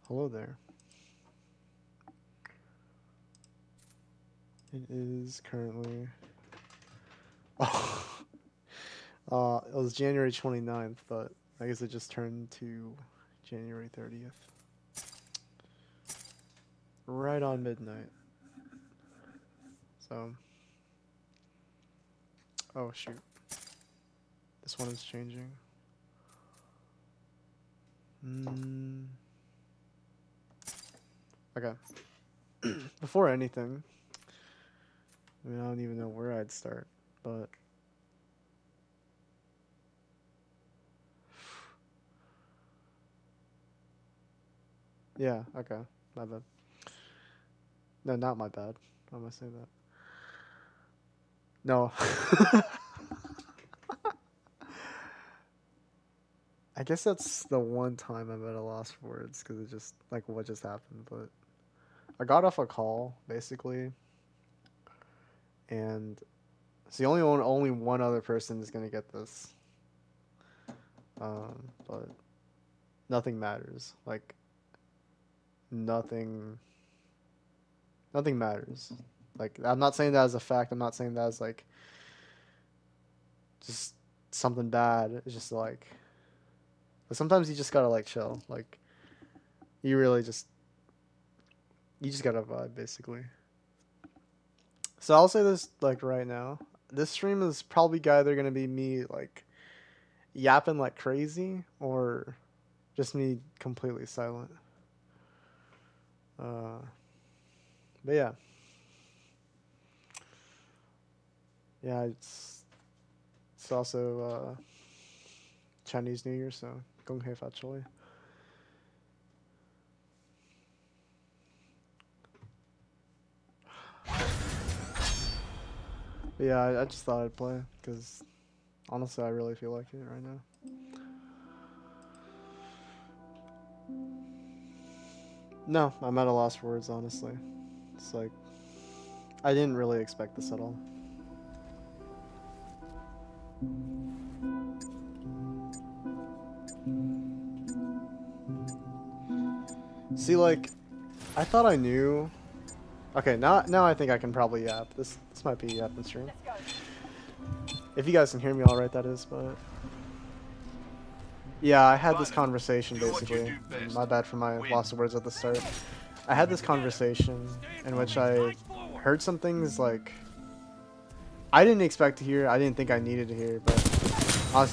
Hello there. It is currently. Oh, it was January 29th, but I guess it just turned to January 30th. Right on midnight. So. Oh, shoot. This one is changing. Okay. Before anything, I mean, I don't even know where I'd start, but. Yeah, okay. My bad. No, not my bad. Why am I saying that? No. I guess that's the one time I'm at a loss for words because it just like what just happened. But I got off a call basically, and it's the only one other person is gonna get this. But nothing matters. Like nothing, nothing matters. Like I'm not saying that as a fact. I'm not saying that as like just something bad. It's just like, but sometimes you just gotta like chill. Like you really you just gotta vibe basically. So I'll say this like right now. This stream is probably either gonna be me like yapping like crazy or just me completely silent. Uh, but yeah, yeah. It's also Chinese New Year, so Gong Hei Fat Choi. But yeah, I just thought I'd play because honestly, I really feel like it right now. No, I'm at a loss for words. Honestly, it's like I didn't really expect this at all. See, like, I thought I knew. Okay, now I think I can probably yap. This might be yapping stream. If you guys can hear me all right, that is. But yeah, I had this conversation basically. My bad for my loss of words at the start. I had this conversation in which I heard some things like I didn't expect to hear. I didn't think I needed to hear, but I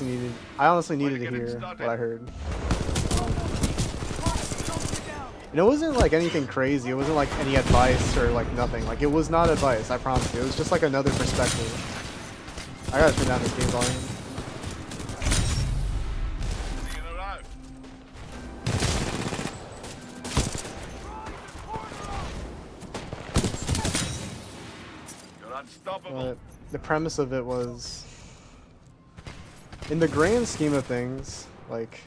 honestly needed to hear what I heard. And it wasn't like anything crazy. It wasn't like any advice or like nothing. Like it was not advice. I promise you. It was just like another perspective. I gotta turn down this game volume. But the premise of it was, in the grand scheme of things, like,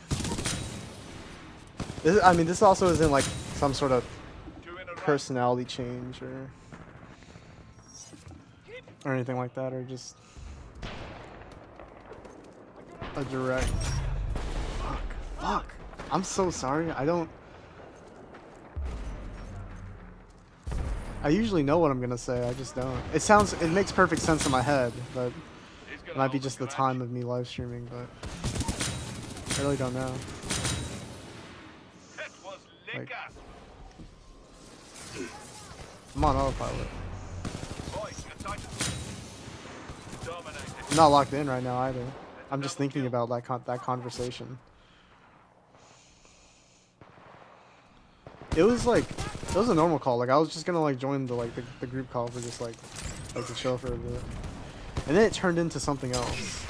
I mean, this also isn't like some sort of personality change or anything like that, or just a direct. Fuck. I'm so sorry. I usually know what I'm gonna say. I just don't. It makes perfect sense in my head, but it might be just the time of me live streaming, but I really don't know. Like, I'm on autopilot. I'm not locked in right now either. I'm just thinking about that conversation. It was a normal call. Like I was just gonna like join the group call for just like to chill for a bit, and then it turned into something else.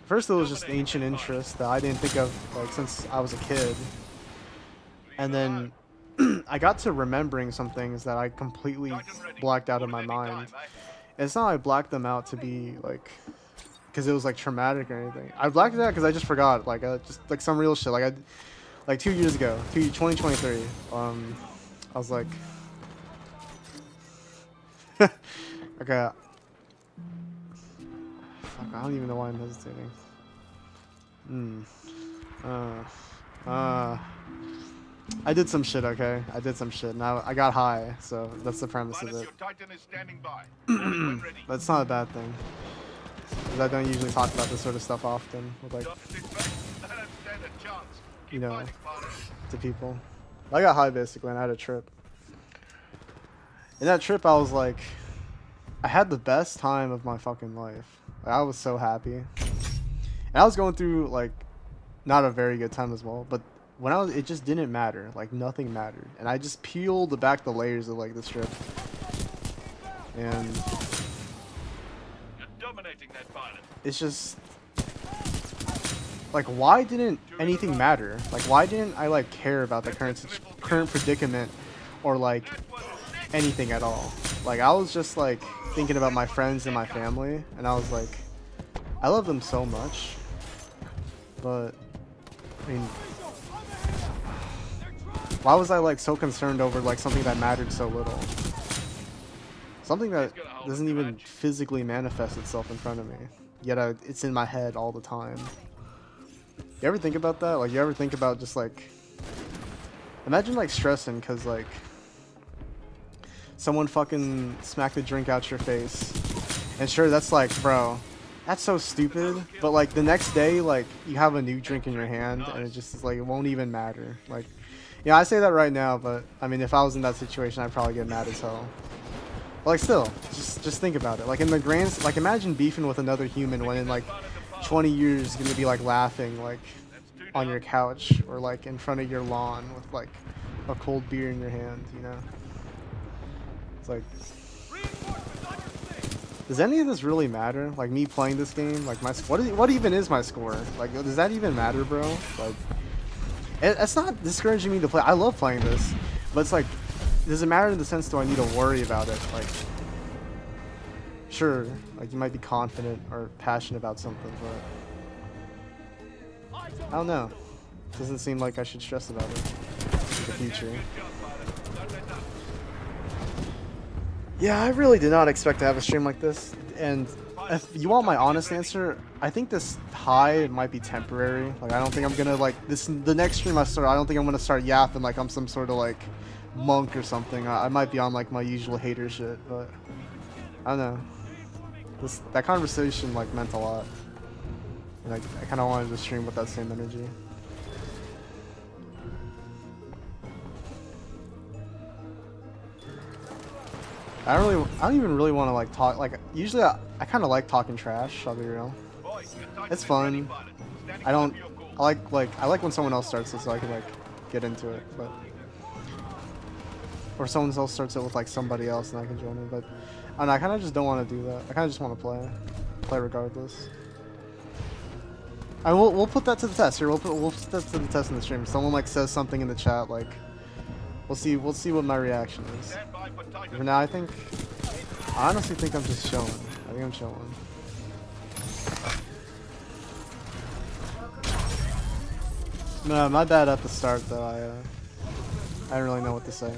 First it was just ancient interest that I didn't think of like since I was a kid, and then I got to remembering some things that I completely blacked out of my mind. And it's not like I blacked them out to be like because it was like traumatic or anything. I blacked it out because I just forgot like just like some real shit. Like 2 years ago, 2023. I was like, okay. Fuck, I don't even know why I'm hesitating. Uh, I did some shit, okay? I did some shit. Now I got high, so that's the premise of it. But it's not a bad thing. Because I don't usually talk about this sort of stuff often with, like, you know, to people. I got high basically and I had a trip. In that trip I was like, I had the best time of my fucking life. Like, I was so happy. And I was going through, like, not a very good time as well, but when it just didn't matter. Like, nothing mattered. And I just peeled back the layers of, like, this trip. And it's just, like, why didn't anything matter? Like, why didn't I, like, care about the current predicament or, like, anything at all? Like, I was just, like, thinking about my friends and my family, and I was like, I love them so much, but, I mean, why was I, like, so concerned over, like, something that mattered so little? Something that doesn't even physically manifest itself in front of me, yet it's in my head all the time. You ever think about that? Like, you ever think about just, like, imagine, like, stressing because, like, someone fucking smacked a drink out your face. And sure, that's like, bro, that's so stupid. But, like, the next day, like, you have a new drink in your hand and it just is like, it won't even matter. Like, yeah, I say that right now, but I mean, if I was in that situation, I'd probably get mad as hell. But, like, still, just think about it. Like, in the grand, like, imagine beefing with another human when in, like, 20 years you're gonna be, like, laughing, like, on your couch or, like, in front of your lawn with, like, a cold beer in your hand, you know? It's like, does any of this really matter? Like, me playing this game, like, what even is my score? Like, does that even matter, bro? Like, it's not discouraging me to play. I love playing this, but it's like, does it matter in the sense, do I need to worry about it? Like, sure, like, you might be confident or passionate about something, but I don't know. It doesn't seem like I should stress about it in the future. Yeah, I really did not expect to have a stream like this, and if you want my honest answer, I think this high might be temporary. Like, I don't think I'm gonna, like, the next stream I start, I don't think I'm gonna start yapping like I'm some sort of, like, monk or something. I might be on, like, my usual hater shit, but I don't know. That conversation, like, meant a lot, and I kind of wanted to stream with that same energy. I don't even really want to, like, talk. Like, usually I kind of like talking trash. I'll be real. It's fun. I like when someone else starts it so I can, like, get into it. But or someone else starts it with, like, somebody else and I can join it. But I don't know, I kind of just don't want to do that. I kind of just want to play regardless. And we'll put that to the test here. We'll put that to the test in the stream. If someone, like, says something in the chat, like, we'll see what my reaction is. For now, I honestly think I'm just chilling. I think I'm chilling. No, my bad at the start though. I don't really know what to say.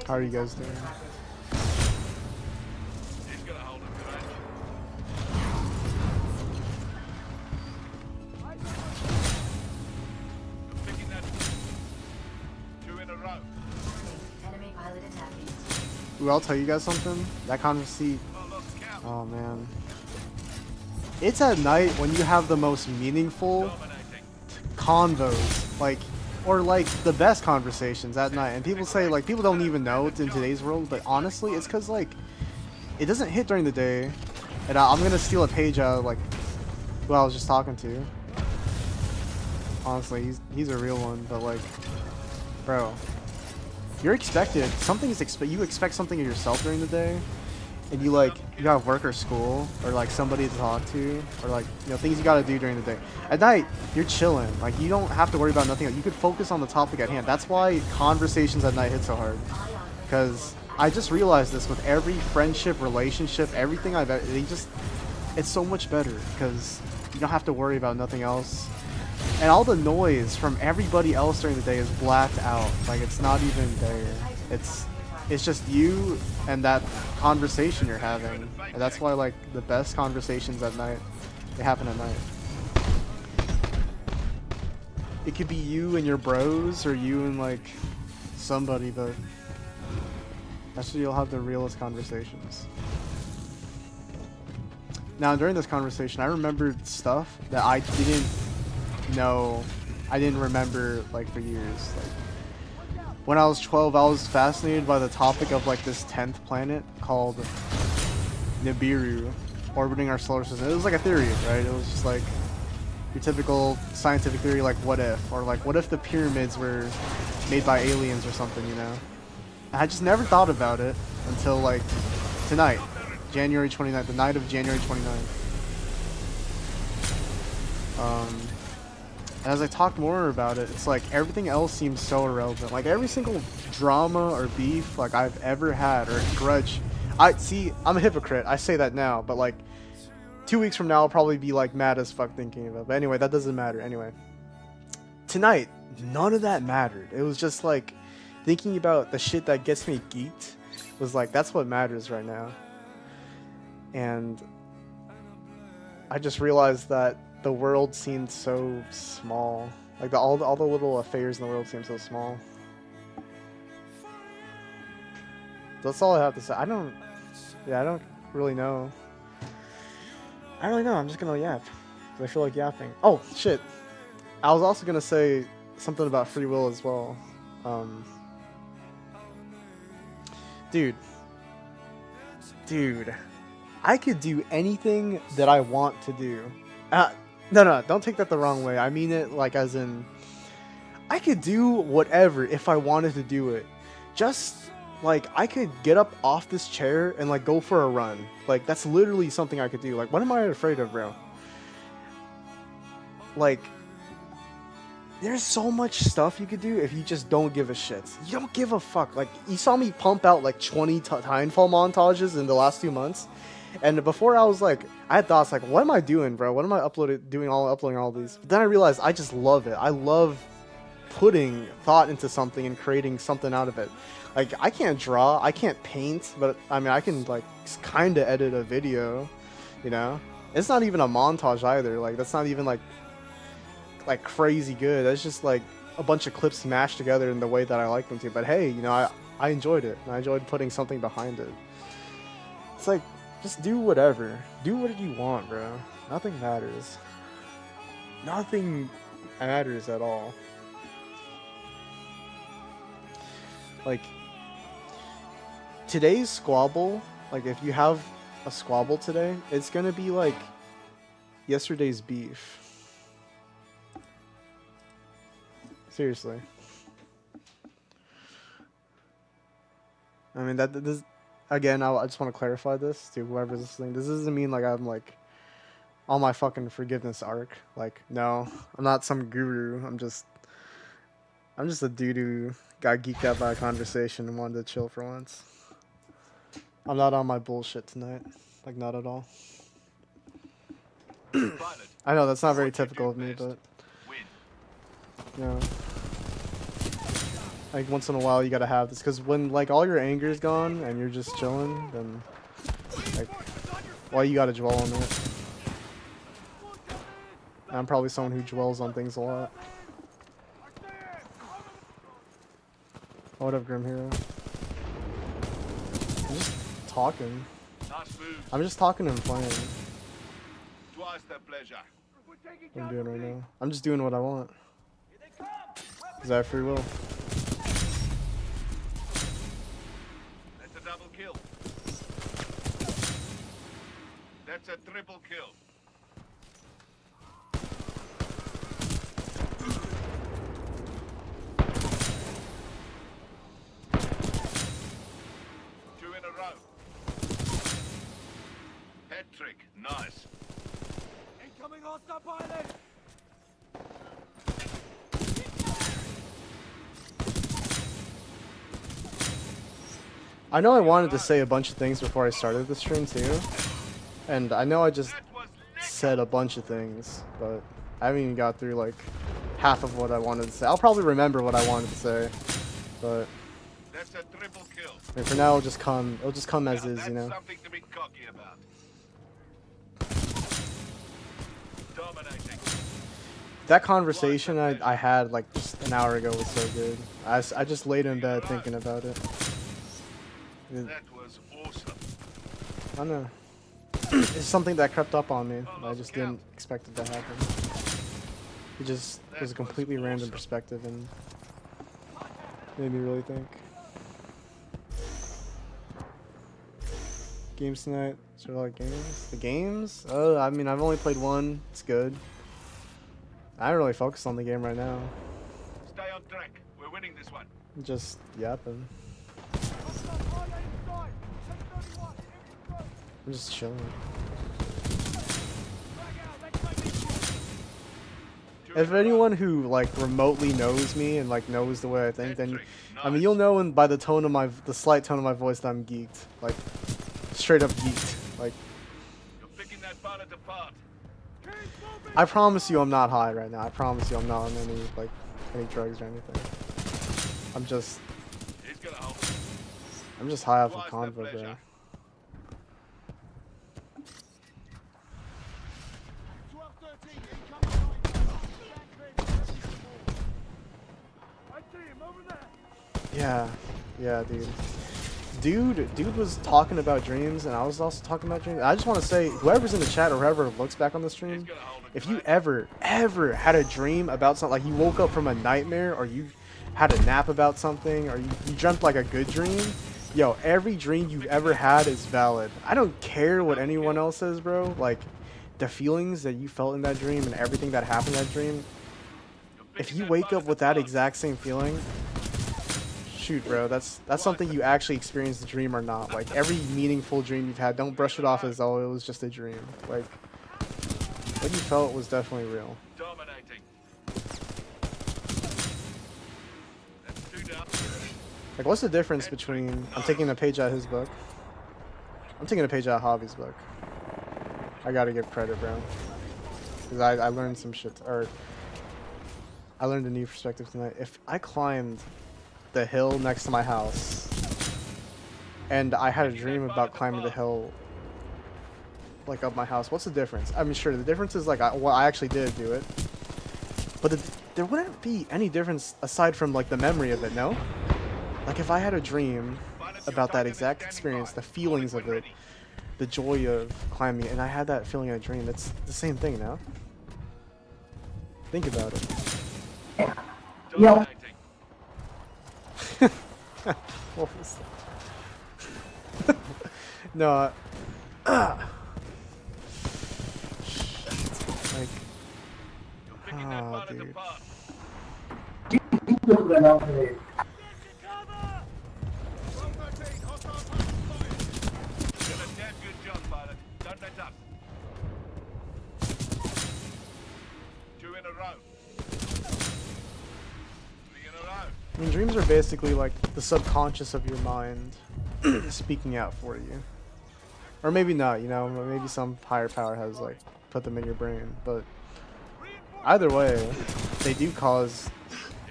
How are you guys doing? Ooh, I'll tell you guys something. That conversation. Oh man. It's at night when you have the most meaningful convos, like, or like the best conversations at night. And people say, like, people don't even know it's in today's world, but honestly, it's because, like, it doesn't hit during the day. And I'm gonna steal a page out of, like, who I was just talking to. Honestly, he's a real one, but, like, bro, you're expected. You expect something of yourself during the day, and you got work or school or, like, somebody to talk to, or, like, you know, things you gotta do during the day. At night, you're chilling. Like, you don't have to worry about nothing. You could focus on the topic at hand. That's why conversations at night hit so hard. Because I just realized this with every friendship, relationship, everything it's so much better because you don't have to worry about nothing else. And all the noise from everybody else during the day is blacked out. Like, it's not even there. It's just you and that conversation you're having. And that's why, like, the best conversations at night, they happen at night. It could be you and your bros, or you and, like, somebody, but that's when you'll have the realest conversations. Now, during this conversation, I remembered stuff that I didn't know, I didn't remember, like, for years. Like, when I was 12, I was fascinated by the topic of, like, this 10th planet called Nibiru orbiting our solar system. It was like a theory, right? It was just like your typical scientific theory, like what if, or like what if the pyramids were made by aliens or something, you know? And I just never thought about it until, like, tonight, January 29th, the night of January 29th. And as I talk more about it, it's like everything else seems so irrelevant. Like every single drama or beef like I've ever had, or grudge. I'm a hypocrite. I say that now, but like 2 weeks from now, I'll probably be like mad as fuck thinking of it. But anyway, that doesn't matter. Anyway, tonight, none of that mattered. It was just like thinking about the shit that gets me geeked was like, that's what matters right now. And I just realized that the world seemed so small. Like all the little affairs in the world seem so small. That's all I have to say. I don't really know. I don't really know. I'm just gonna yap. I feel like yapping. Oh, shit. I was also gonna say something about free will as well. Dude. I could do anything that I want to do. No, don't take that the wrong way. I mean it like as in, I could do whatever if I wanted to do it. Just like I could get up off this chair and like go for a run. Like that's literally something I could do. Like what am I afraid of, bro? Like there's so much stuff you could do if you just don't give a shit. You don't give a fuck. Like you saw me pump out like 20 Timefall montages in the last 2 months. And before I was like, I had thoughts like, what am I doing, bro? What am I uploading all these? But then I realized I just love it. I love putting thought into something and creating something out of it. Like I can't draw, I can't paint, but I mean I can like kind of edit a video, you know? It's not even a montage either. Like that's not even like crazy good. That's just like a bunch of clips smashed together in the way that I like them to. But hey, you know, I enjoyed it. And I enjoyed putting something behind it. It's like, just do whatever. Do what you want, bro. Nothing matters. Nothing matters at all. Like, today's squabble, like if you have a squabble today, it's gonna be like yesterday's beef. Seriously. I mean, this again, I just want to clarify this to whoever's listening. This doesn't mean like I'm like on my fucking forgiveness arc. Like, no, I'm not some guru. I'm just a dude who got geeked out by a conversation and wanted to chill for once. I'm not on my bullshit tonight. Like, not at all. I know that's not very typical of me, but you know, like once in a while you gotta have this, because when like all your anger is gone and you're just chilling, then like, well, you gotta dwell on it. I'm probably someone who dwells on things a lot. What up, Grim Hero? I'm just talking. I'm just talking and playing. What I'm doing right now. I'm just doing what I want. Is that free will? That's a double kill. That's a triple kill. Two in a row. Head trick, nice. Incoming hostile pilot. I know I wanted to say a bunch of things before I started the stream too, and I know I just said a bunch of things, but I haven't even got through like half of what I wanted to say. I'll probably remember what I wanted to say, but That's a triple kill. I mean, for now it'll just come. It'll just come as Now is, you that's know. something to be cocky about. Dominating. That conversation I had like just an hour ago was so good. I just laid in bed thinking about it. That was awesome. I don't know. It's something that crept up on me. I just didn't expect it to happen. It just was a completely random perspective and made me really think. Games tonight? Sort of like games? The games? Oh, I mean, I've only played one. It's good. I don't really focus on the game right now. Stay on track. We're winning this one. I'm just yapping. I'm just chilling. If anyone who like remotely knows me and like knows the way I think, then I mean you'll know by the tone of the slight tone of my voice that I'm geeked, like straight up geeked. Like You're picking that pilot apart. I promise you, I'm not high right now. I promise you, I'm not on any drugs or anything. I'm just He's gonna hold. I'm just high off of Twice the convo, bro. pleasure. Yeah, yeah, dude was talking about dreams, and I was also talking about dreams. I just want to say, whoever's in the chat or whoever looks back on the stream, if you ever had a dream about something, like you woke up from a nightmare, or you had a nap about something, or you dreamt like a good dream, yo, every dream you've ever had is valid. I don't care what anyone else says, bro. Like, the feelings that you felt in that dream and everything that happened in that dream, if you wake up with that exact same feeling, shoot, bro, that's something you actually experienced the dream or not. Like, every meaningful dream you've had, don't brush it off as though it was just a dream. Like, what you felt was definitely real. Dominating. That's 2 down. Like, what's the difference between... I'm taking a page out of his book. I'm taking a page out of Hobby's book. I gotta give credit, bro. Because I learned some shit, or... I learned a new perspective tonight. If I climbed the hill next to my house, and I had a dream about climbing the hill, like, up my house, what's the difference? I mean, sure, the difference is, like, well, I actually did do it. But there wouldn't be any difference aside from, like, the memory of it, no? Like, if I had a dream about that exact experience, the feelings of it, the joy of climbing, and I had that feeling in a dream, it's the same thing, no? Think about it. Yeah. What was that? No, like, Picking that oh, pilot dude. apart. Cover! Well, 13, hostile pilot spotted. Did a damn good job, pilot. Don't let up. 2 in a row. 3 in a row. I mean, dreams are basically like the subconscious of your mind speaking out for you. Or maybe not, you know, maybe some higher power has like put them in your brain, but either way, they do cause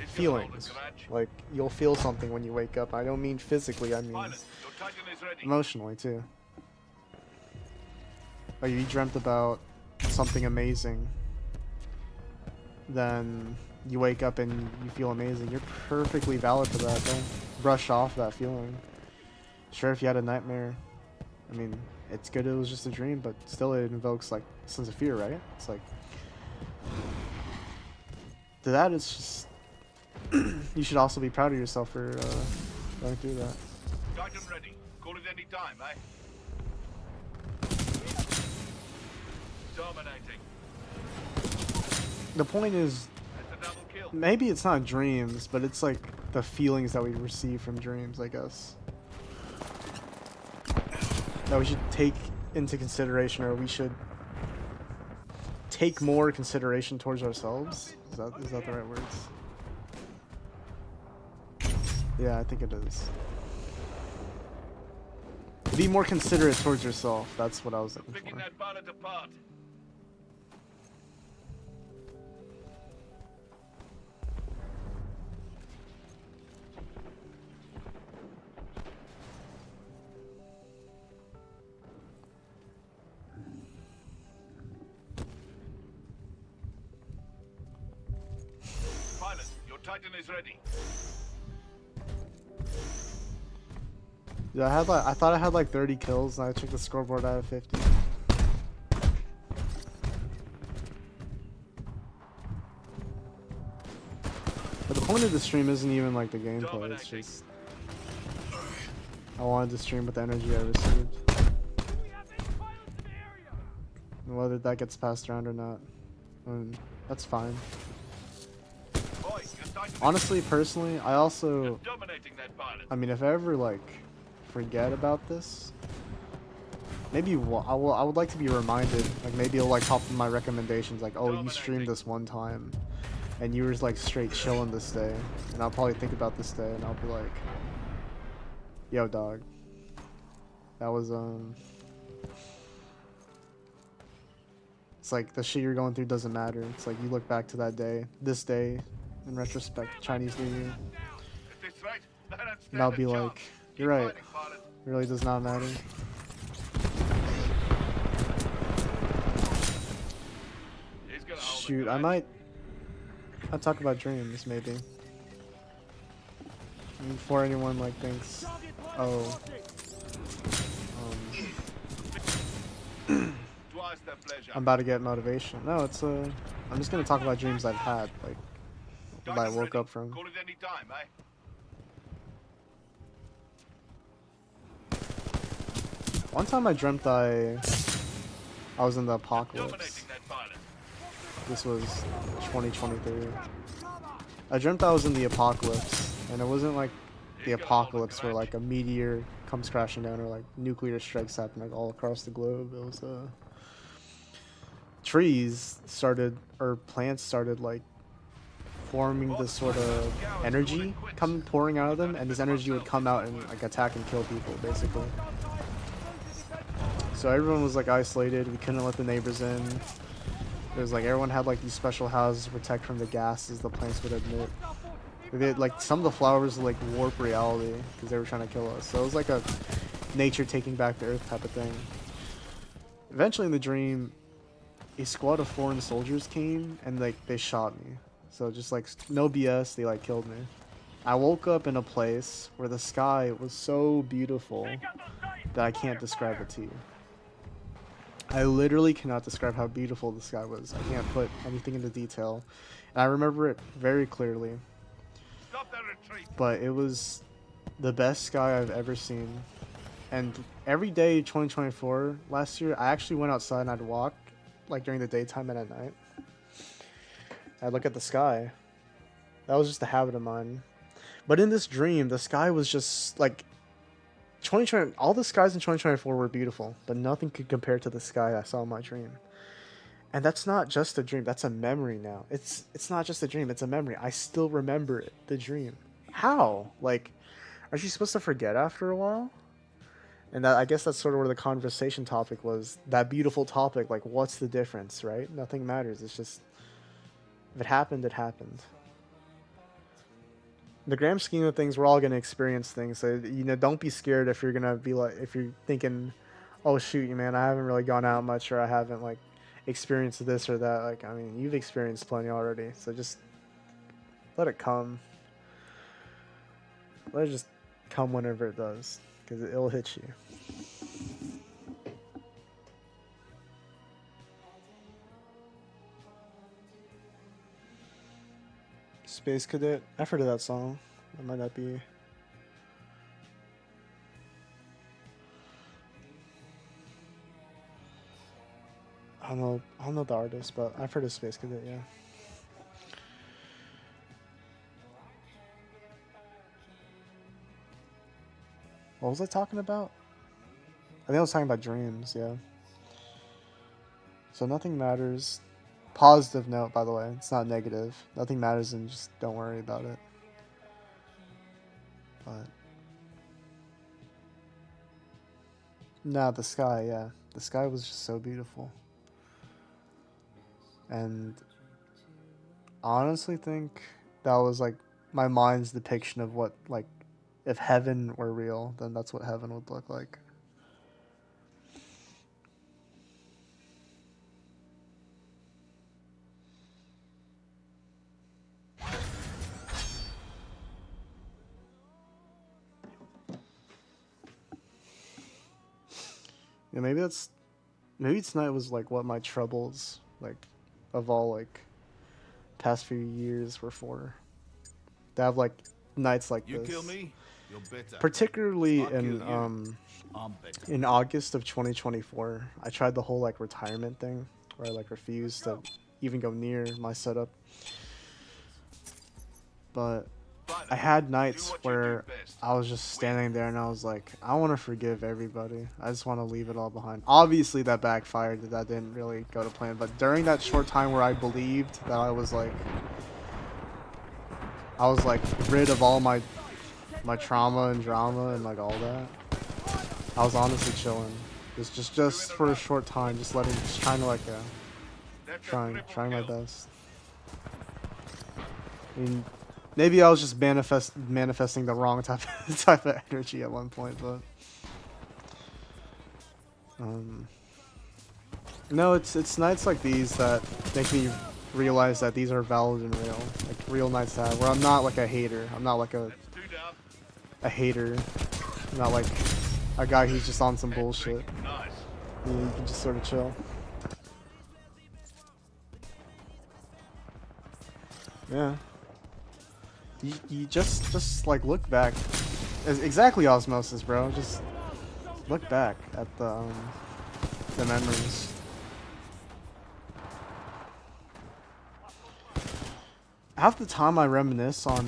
feelings. Like, you'll feel something when you wake up. I don't mean physically, I mean Pilot, your Titan is ready. emotionally too. Like, if you dreamt about something amazing, then you wake up and you feel amazing. You're perfectly valid for that. Don't brush off that feeling. Sure, if you had a nightmare, I mean, it's good it was just a dream, but still it invokes, like, a sense of fear, right? It's like... To that, it's just... you should also be proud of yourself for going through that. Titan ready. Call it any time, eh? Dominating. The point is, That's a double kill. maybe it's not dreams, but it's like the feelings that we receive from dreams, I guess. That we should take into consideration, or we should take more consideration towards ourselves. Is that the right words? Yeah, I think it is. Be more considerate towards yourself. That's what I was looking Picking for. that pilot apart. Titan is ready. Yeah, I thought I had like 30 kills, and I checked the scoreboard out of 50. But the point of the stream isn't even like the gameplay. It's just I wanted to stream with the energy I received. And whether that gets passed around or not, that's fine. Boy, your Titan Honestly, personally, I also, is dominating that pilot. I mean, if I ever like forget about this, maybe I would like to be reminded. Like maybe it'll like pop in my recommendations, like, oh, you streamed this one time, and you were like straight chilling this day, and I'll probably think about this day, and I'll be like, yo, dog, that was It's like the shit you're going through doesn't matter. It's like you look back to that day, this day, in retrospect, Chinese New Year, If it's right, then I'd stand and I'll a be chance. like, Keep you're right. fighting, pilot. It really does not matter. He's gonna hold the Shoot, I'll talk about dreams maybe. Before anyone like thinks, oh, Twice the pleasure. I'm about to get motivation. No, it's I'm just gonna talk about dreams I've had, like that I Titan woke ready. up from. Call it any time, eh? One time I dreamt I was in the apocalypse. Dominating that pilot. This was 2023. I dreamt I was in the apocalypse, and it wasn't like the apocalypse where like a meteor comes crashing down or like nuclear strikes happen like all across the globe. It was trees started or plants started like forming this sort of energy pouring out of them, and this energy would come out and like attack and kill people basically. So everyone was like isolated. We couldn't let the neighbors in. It was like everyone had like these special houses to protect from the gases the plants would emit. Like some of the flowers would like warp reality because they were trying to kill us. So it was like a nature taking back the earth type of thing. Eventually in the dream, a squad of foreign soldiers came and like they shot me. So just like no BS, they like killed me. I woke up in a place where the sky was so beautiful that I can't describe it to you. I literally cannot describe how beautiful the sky was. I can't put anything into detail. And I remember it very clearly. Stop the retreat. But it was the best sky I've ever seen. And every day 2024 last year, I actually went outside and I'd walk like during the daytime and at night. I'd look at the sky. That was just a habit of mine. But in this dream, the sky was just like 2020. All the skies in 2024 were beautiful, but nothing could compare to the sky I saw in my dream. And that's not just a dream. That's a memory now. It's not just a dream. It's a memory. I still remember it, the dream. How? Like, aren't you supposed to forget after a while? And that, I guess that's sort of where the conversation topic was. That beautiful topic. Like, what's the difference, right? Nothing matters. It's just, if it happened, it happened. In the grand scheme of things, we're all gonna experience things. So don't be scared if you're gonna be like, if you're thinking, oh shoot, man, I haven't really gone out much, or I haven't like experienced this or that. Like, I mean, you've experienced plenty already. So just let it come. Let it just come whenever it does, because it'll hit you. Space Cadet. I've heard of that song. That might not be. I don't know the artist, but I've heard of Space Cadet, yeah. What was I talking about? I think I was talking about dreams, yeah. So nothing matters. Positive note, by the way. It's not negative. Nothing matters, and just don't worry about it. But nah, the sky, yeah. The sky was just so beautiful. And I honestly think that was like my mind's depiction of what, like, if heaven were real, then that's what heaven would look like. Yeah, maybe tonight was like what my troubles like of all like past few years were for. To have like nights like You kill this, me, you're better. particularly I kill you, I'm better. in August of 2024. I tried the whole like retirement thing where I like refused to even go near my setup. But I had nights where I was just standing there and I was like, I want to forgive everybody. I just want to leave it all behind. Obviously that backfired. That didn't really go to plan. But during that short time where I believed that I was like rid of all my trauma and drama and like all that, I was honestly chilling. Just for a short time, just trying to like trying my best. I mean, maybe I was just manifesting the wrong type of energy at one point, but no, it's nights like these that make me realize that these are valid and real, like real nights to have. Where I'm not like a hater. I'm not like a hater. I'm not like a guy who's just on some bullshit. You can just sort of chill. Yeah. You just like look back. Exactly osmosis, bro. Just look back at the memories. Half the time I reminisce on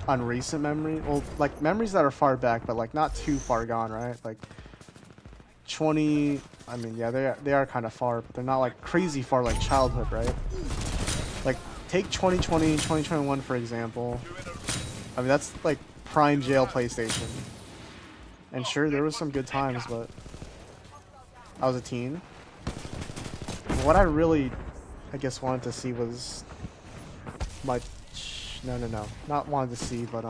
recent memory. Well, like memories that are far back, but like not too far gone, right? Like 20. I mean, yeah, they are kind of far, but they're not like crazy far, like childhood, right? Like take 2020, 2021 for example. I mean, that's like prime jail PlayStation. And sure, there was some good times, but I was a teen. What I really, I guess, wanted to see was my... No. Not wanted to see, but,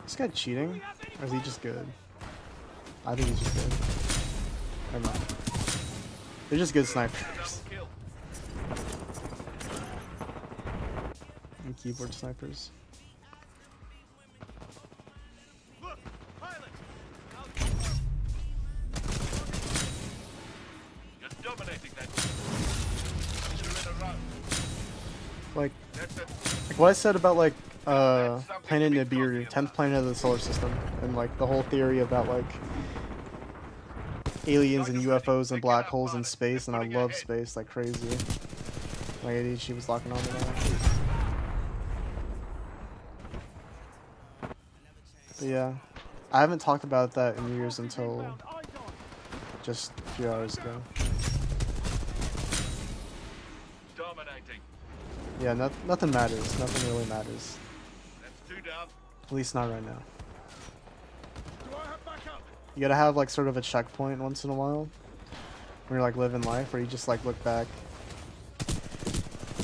this guy cheating? Or is he just good? I think he's just good. Never mind. They're just good snipers. And keyboard snipers. Like what I said about like planet Nibiru, 10th planet of the solar system, and like the whole theory about like aliens and UFOs and black holes in space, and I love space like crazy. My ADHD was locking on to that. But yeah, I haven't talked about that in years until just a few hours ago. Yeah, nothing matters. Nothing really matters. At least not right now. You gotta have like sort of a checkpoint once in a while when you're like living life, where you just like look back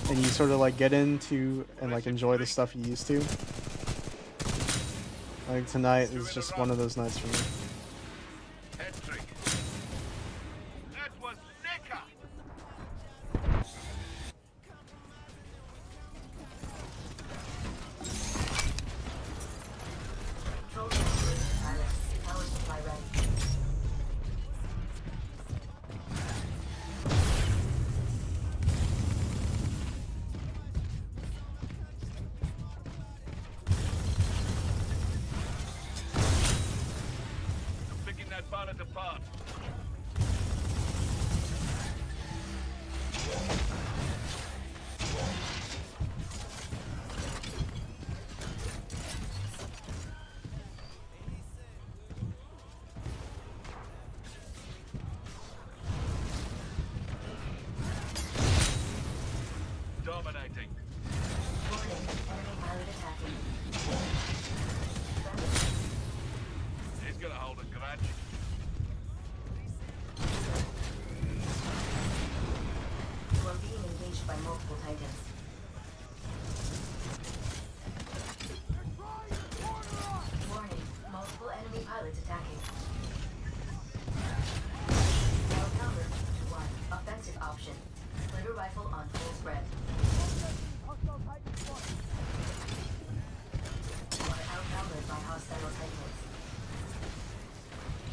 and you sort of like get into and like enjoy the stuff you used to. Like tonight is just one of those nights for me.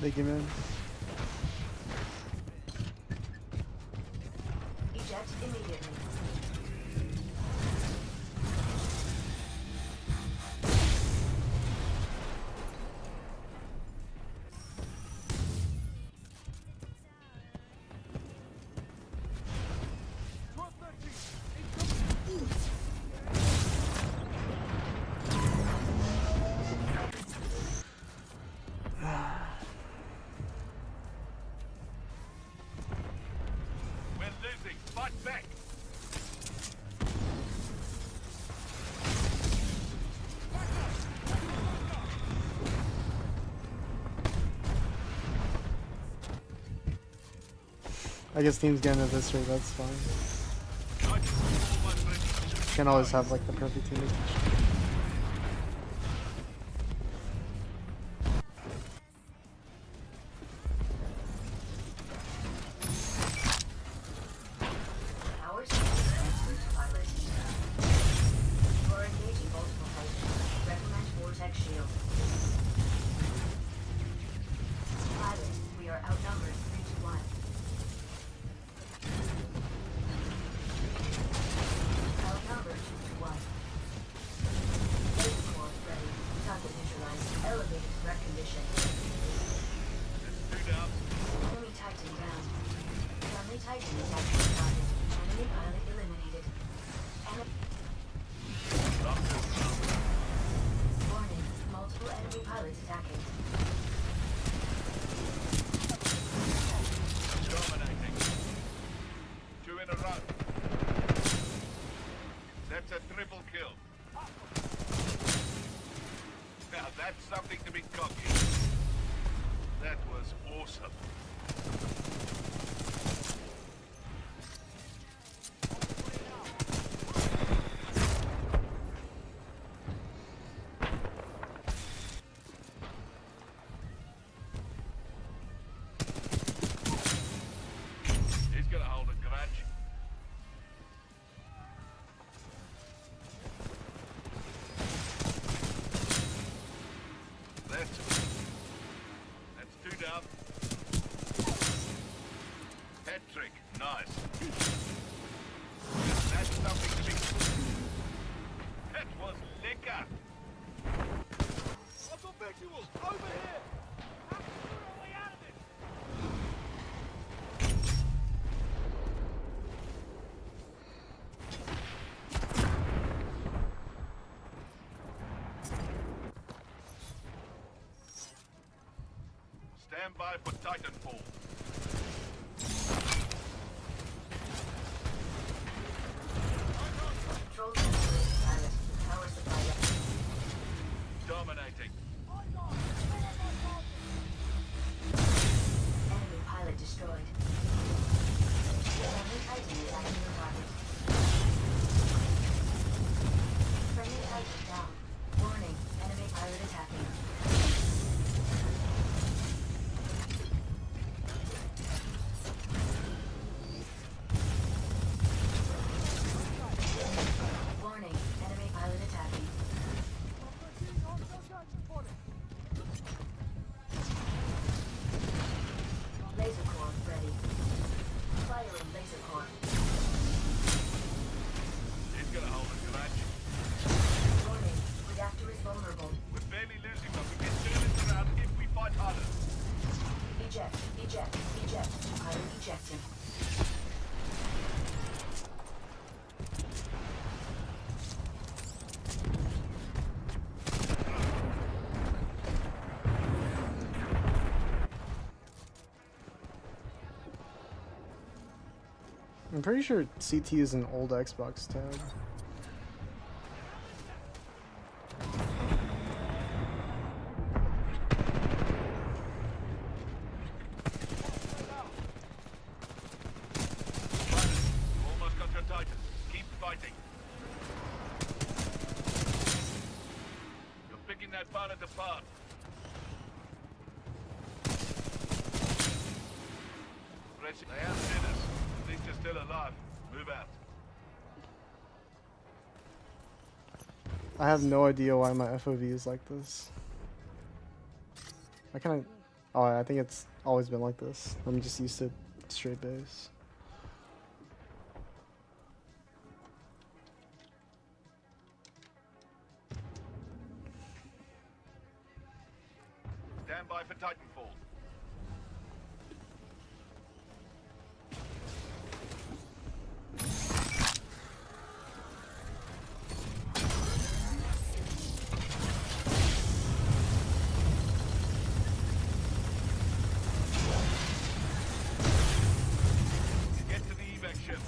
Thank you, man. Eject immediately. We're losing. Fight back. I guess team's getting eviscerated, that's fine. Titans almost ready. Can't always have like the perfect team. Power system pilot. You are engaging multiple Titans. Recommend vortex shield. Pilot, we are outnumbered 3 to 1. Outnumbered 2 to 1. Laser core ready. Target neutralized. Elevated threat condition. That's 2 down. Enemy Titan down. Friendly Titan is active target. Enemy pilot eliminated. Warning. Multiple enemy pilots attacking. Dominating. 2 in a row. That's a triple kill. Now that's something to be cocky. That was awesome. He's gonna hold a grudge. That's 2 down. Hat trick, nice. That's something to be. That was liquor. I've got visuals over here. How can we get our way out of this? Stand by for Titanfall. Control center pilot. Power supply up. Dominating. Enemy pilot destroyed. Enemy Titan is acting the target. Friendly Titan down. Warning. Enemy pilot attacking. Warning. Enemy pilot attacking. Laser core ready. Firing laser core. He's gonna hold a grudge. Warning. Reactor is vulnerable. We're barely losing, but we can turn it around if we fight harder. Eject. Eject. Eject. Pilot ejecting. I'm pretty sure CT is an old Xbox tab. Almost got your Titan. Keep fighting. You're picking that pilot apart. They have seen us. At least you're still alive. Move out. I have no idea why my FOV is like this. I kind of Oh, I think it's always been like this. I'm just used to straight bass. Stand by for Titanfall. Get to the evac ship.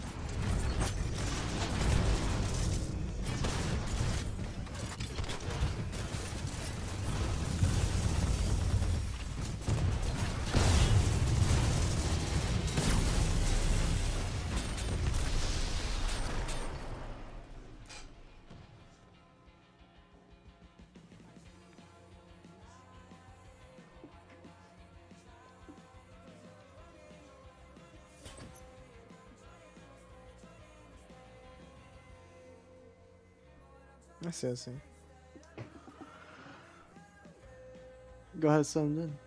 I see, I see. Go ahead, send it in.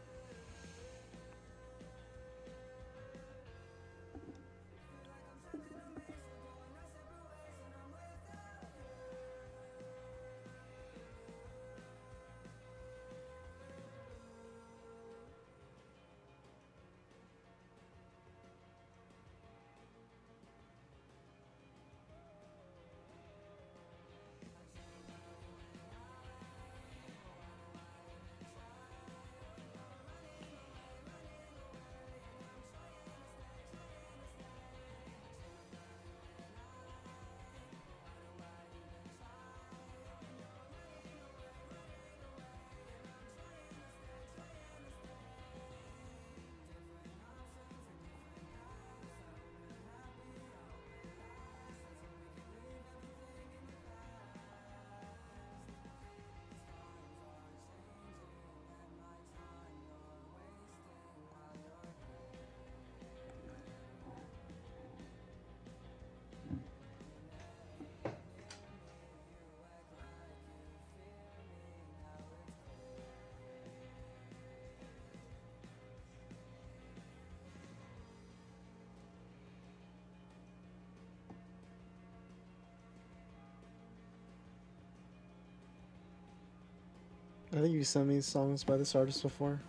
I think you sent me songs by this artist before.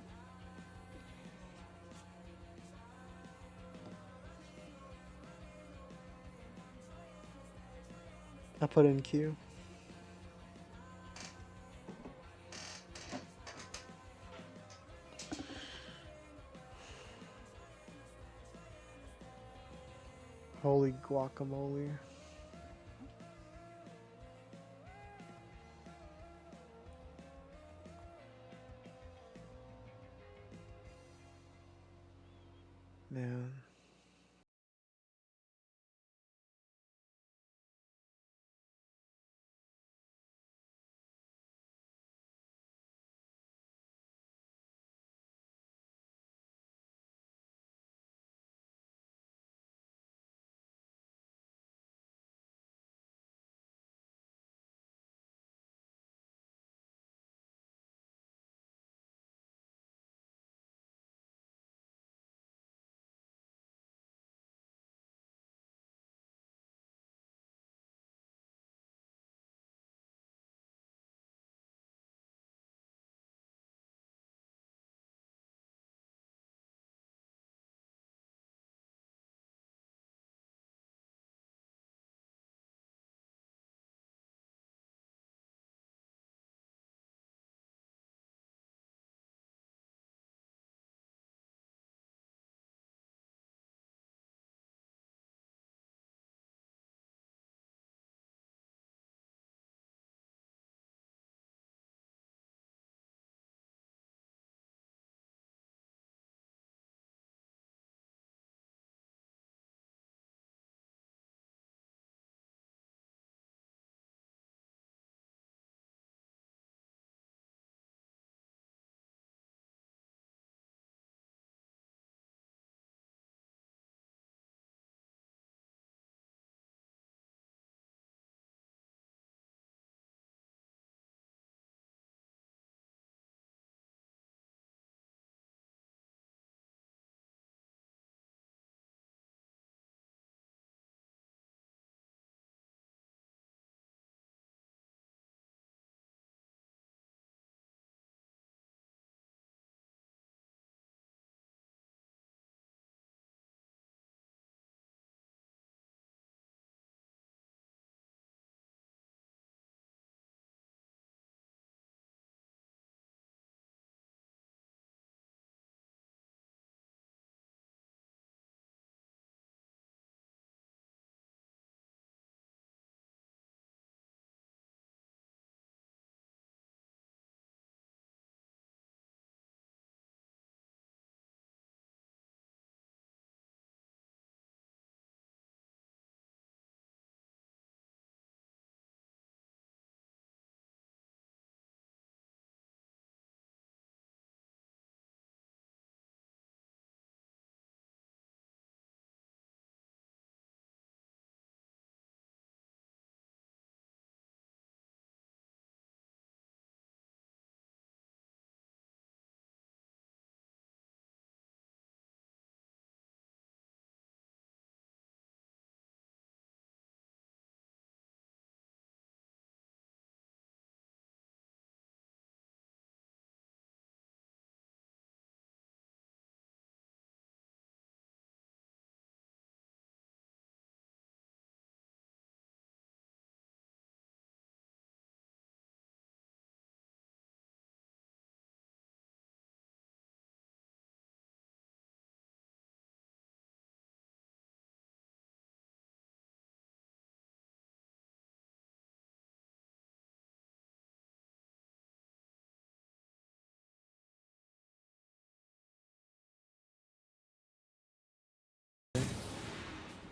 I put in Q. Holy guacamole. Man.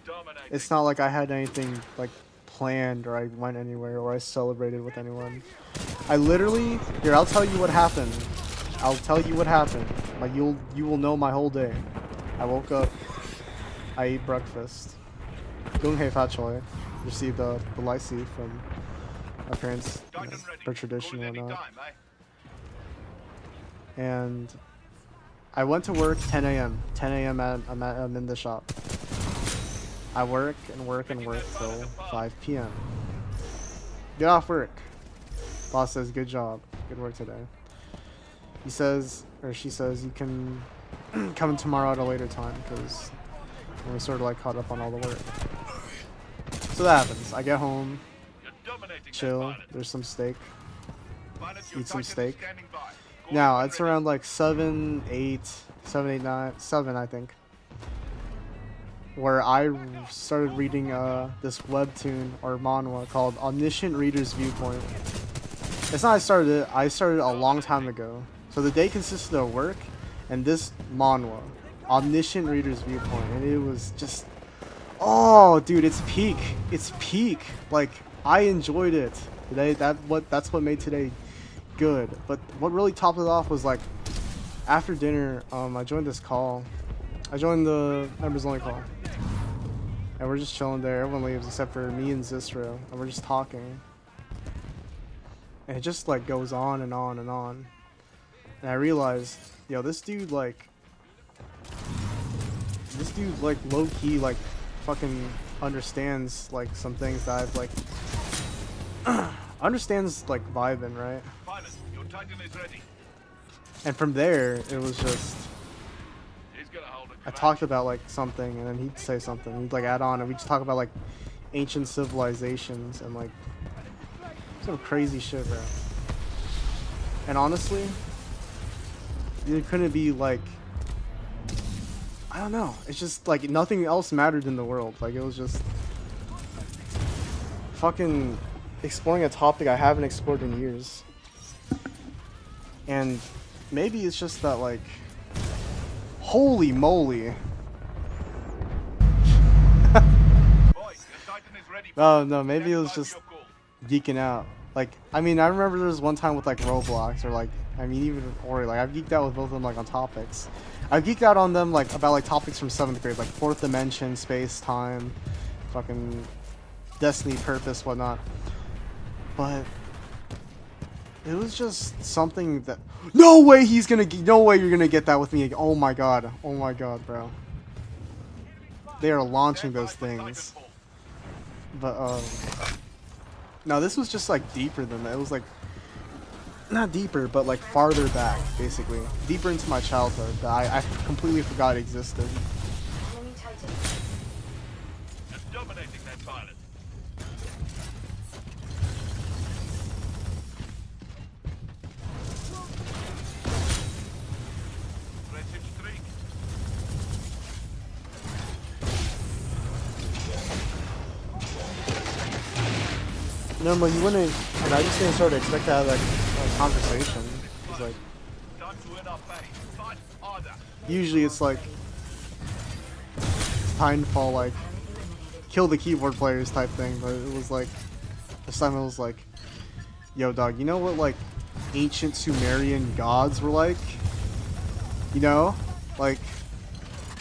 Dominating. It's not like I had anything like planned or I went anywhere or I celebrated with anyone. I literally, here, I'll tell you what happened. I'll tell you what happened. Like you will know my whole day. I woke up, I ate breakfast. Gung hei fa choi. Received the lycée from my parents, you know, Titan ready. for tradition Call it and any whatnot. time, eh? And I went to work 10 a.m. 10 a.m. I'm in the shop. I work and work and work till 5 p.m. Get off work. Boss says, good job. Good work today. He says, or she says, you can come in tomorrow at a later time because we're sort of like caught up on all the work. So that happens. I get home, You're dominating that chill, pilot. there's some steak. Pilot, your Eat some Titan is steak. standing by. Call Now, it when it's ready. around like 7, 8, 7, 8, 9, 7, I think. Where I started reading this webtoon or manhwa called Omniscient Reader's Viewpoint. It's not I started a long time ago. So the day consisted of work and this manhwa, Omniscient Reader's Viewpoint, and it was just, oh dude, it's peak. It's peak. Like I enjoyed it. Today that's what made today good. But what really topped it off was like after dinner, I joined this call. I joined the members only call. And we're just chilling there. Everyone leaves except for me and Zistro. And we're just talking. And it just like goes on and on and on. And I realized, yo, this dude like low key like fucking understands like some things that I've like understands like vibing, right? Pilot, your Titan is ready. And from there it was just He's gonna hold it. I talked about like something and then he'd say something. He'd like add on and we just talk about like ancient civilizations and like some crazy shit, bro. And honestly, it couldn't be like, I don't know. It's just like nothing else mattered in the world. Like it was just fucking exploring a topic I haven't explored in years. And maybe it's just that like, holy moly. Boys, your Titan is ready. No, maybe it was just geeking out. Like, I mean, I remember there was one time with like Roblox or like, I mean, even Ori, like I've geeked out with both of them like on topics. I've geeked out on them like about like topics from 7th grade, like 4th dimension, space, time, fucking destiny, purpose, whatnot. But it was just something that, no way you're gonna get that with me. Oh my god, bro. They are launching those things. But no, this was just like deeper than that. It was like not deeper, but like farther back, basically, deeper into my childhood that I completely forgot existed. Enemy Titan. You're dominating that pilot. Message 3. No, but you wouldn't. And I just didn't sort of expect to have like a conversation. It's like Time to win our base. Fight harder. usually it's like Timefall, like kill the keyboard players type thing, but it was like this time it was like, yo dog, you know what like ancient Sumerian gods were like? You know, like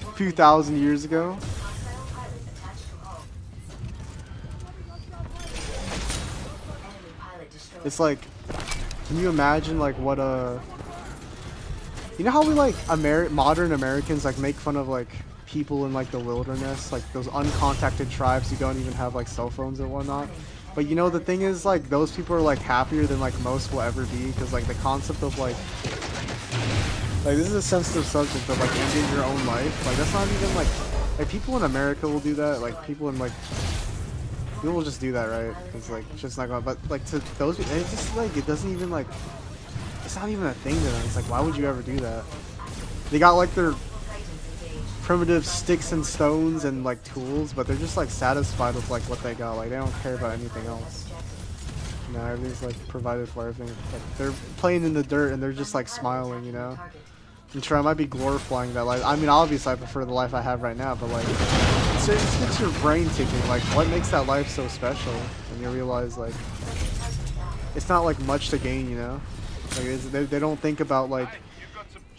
a few thousand years ago. Hostile pilot attached to hull. Enemy pilot destroyed. It's like, can you imagine like what you know how we like modern Americans like make fun of like people in like the wilderness, like those uncontacted tribes who don't even have like cell phones and whatnot. But you know the thing is like those people are like happier than like most will ever be because like the concept of like this is a sensitive subject of like ending your own life. Like that's not even like people in America will do that. Like people in like people will just do that, right? It's like it's just not going. But like to those, it just like it doesn't even like it's not even a thing to them. It's like why would you ever do that? They got like their Titans engaged. primitive sticks and stones and like tools, but they're just like satisfied with like what they got. Like they don't care about anything else. You know, everything's like provided for. Everything. Like they're playing in the dirt and they're just like smiling. You know. I'm sure I might be glorifying that life. I mean, obviously I prefer the life I have right now, but like it gets your brain ticking. Like, what makes that life so special? And you realize, like, it's not like much to gain, you know. Like, they don't think about like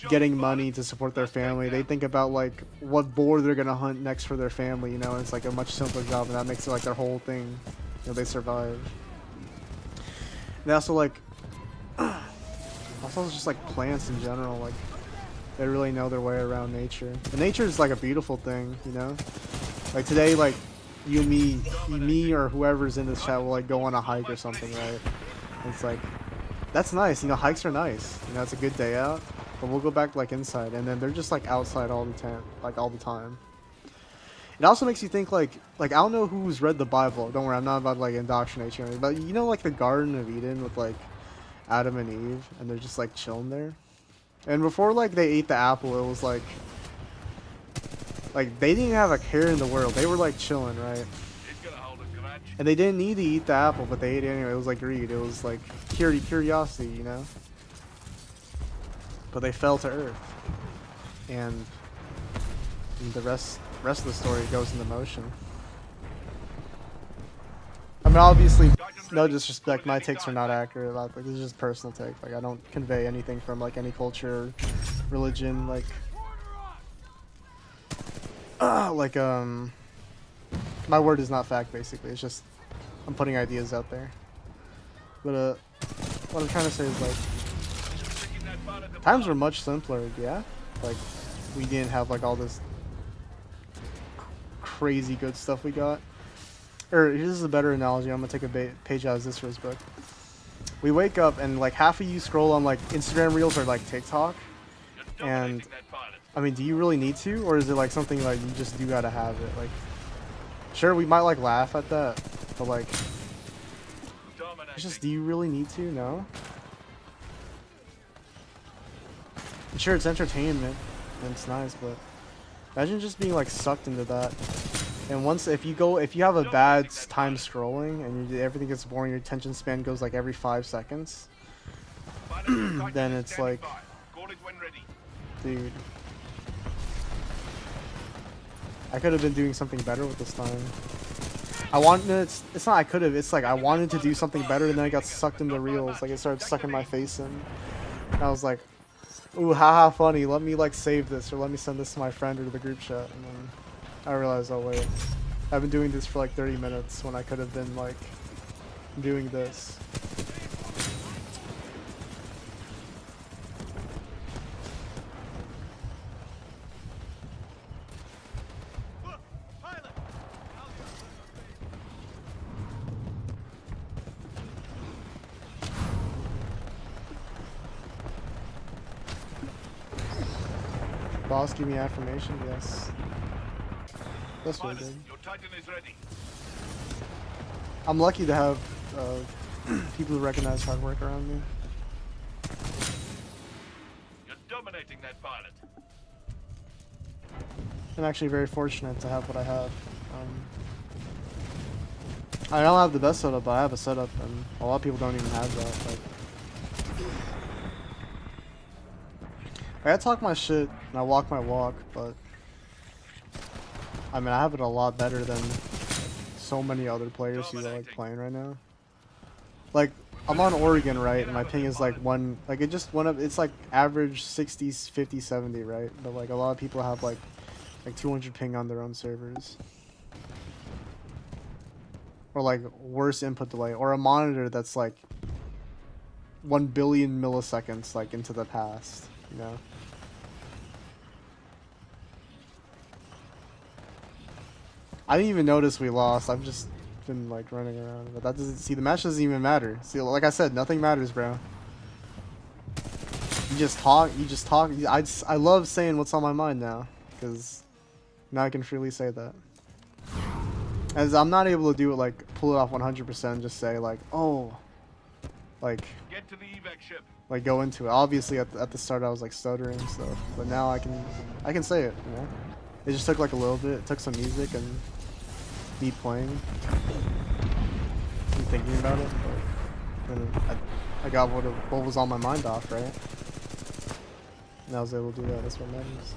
getting money to support their family. They think about like what boar they're gonna hunt next for their family, you know. And it's like a much simpler job, and that makes it like their whole thing. You know, they survive. They also like, also just like plants in general. Like, they really know their way around nature. And nature is like a beautiful thing, you know. Like today, like you and me or whoever's in this chat will like go on a hike or something, right? And it's like, that's nice, you know. Hikes are nice, you know. It's a good day out, but we'll go back like inside, and then they're just like outside all the time, like all the time. It also makes you think like I don't know who's read the Bible. Don't worry, I'm not about like indoctrinate you, but you know, like the Garden of Eden with like Adam and Eve, and they're just like chilling there. And before like they ate the apple, it was like they didn't have a care in the world. They were like chilling, right? And they didn't need to eat the apple, but they ate it anyway. It was like greed. It was like curiosity, you know. But they fell to earth, and the rest of the story goes into motion. I mean, obviously, no disrespect, my takes are not accurate about, like, this is just personal take. Like, I don't convey anything from like any culture, or religion, like my word is not fact, basically. It's just I'm putting ideas out there. But what I'm trying to say is like times were much simpler, yeah. Like, we didn't have like all this crazy good stuff we got. Or here's a better analogy. I'm gonna take a page out of this Riz's book. We wake up and like half of you scroll on like Instagram Reels or like TikTok, and I mean, do you really need to, or is it like something like you just do gotta have it? Like, sure, we might like laugh at that, but like, it's just, do you really need to? No. And sure, it's entertainment and it's nice, but imagine just being like sucked into that. And once, if you have a bad time scrolling and everything gets boring, your attention span goes like every 5 seconds, then it's like, dude, I could have been doing something better with this time. It's not I could have, it's like I wanted to do something better, and then I got sucked into reels. Like, it started sucking my face in. And I was like, ooh, haha, funny, let me like save this, or let me send this to my friend or to the group chat. And then I realized, oh wait, I've been doing this for like 30 minutes when I could have been like doing this. Boss, give me affirmation? Yes. That's really good. Your Titan is ready. I'm lucky to have people who recognize hard work around me. You're dominating that pilot. I'm actually very fortunate to have what I have. I don't have the best setup, but I have a setup, and a lot of people don't even have that. Like, I talk my shit and I walk my walk, but I mean, I have it a lot better than so many other players who are like playing right now. Like, I'm on Oregon, right? And my ping is like it just went up. It's like average 60s, 50, 70, right? But like a lot of people have like 200 ping on their own servers, or like worse input delay, or a monitor that's like 1 billion milliseconds like into the past, you know. I didn't even notice we lost. I've just been like running around, but that doesn't, see, the match doesn't even matter. See, like I said, nothing matters, bro. You just talk. I love saying what's on my mind now, because now I can freely say that. As I'm not able to do it, like pull it off 100%, just say like, oh, like Get to the evac ship. like go into it. Obviously at the start I was like stuttering and stuff, but now I can say it, you know. It just took like a little bit. It took some music and me playing and thinking about it, but then I got what was on my mind off, right? And I was able to do that. That's what matters.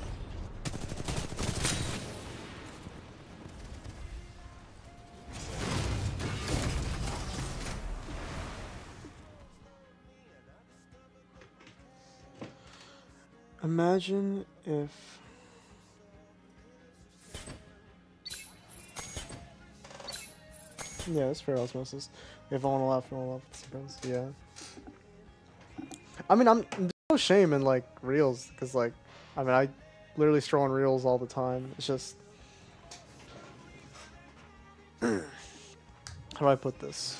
Imagine if. Yeah, it's fair osmosis. If I want to laugh, I want to laugh. It depends. Yeah. I mean, there's no shame in like reels, because like, I mean, I literally stroll on reels all the time. It's just, how do I put this?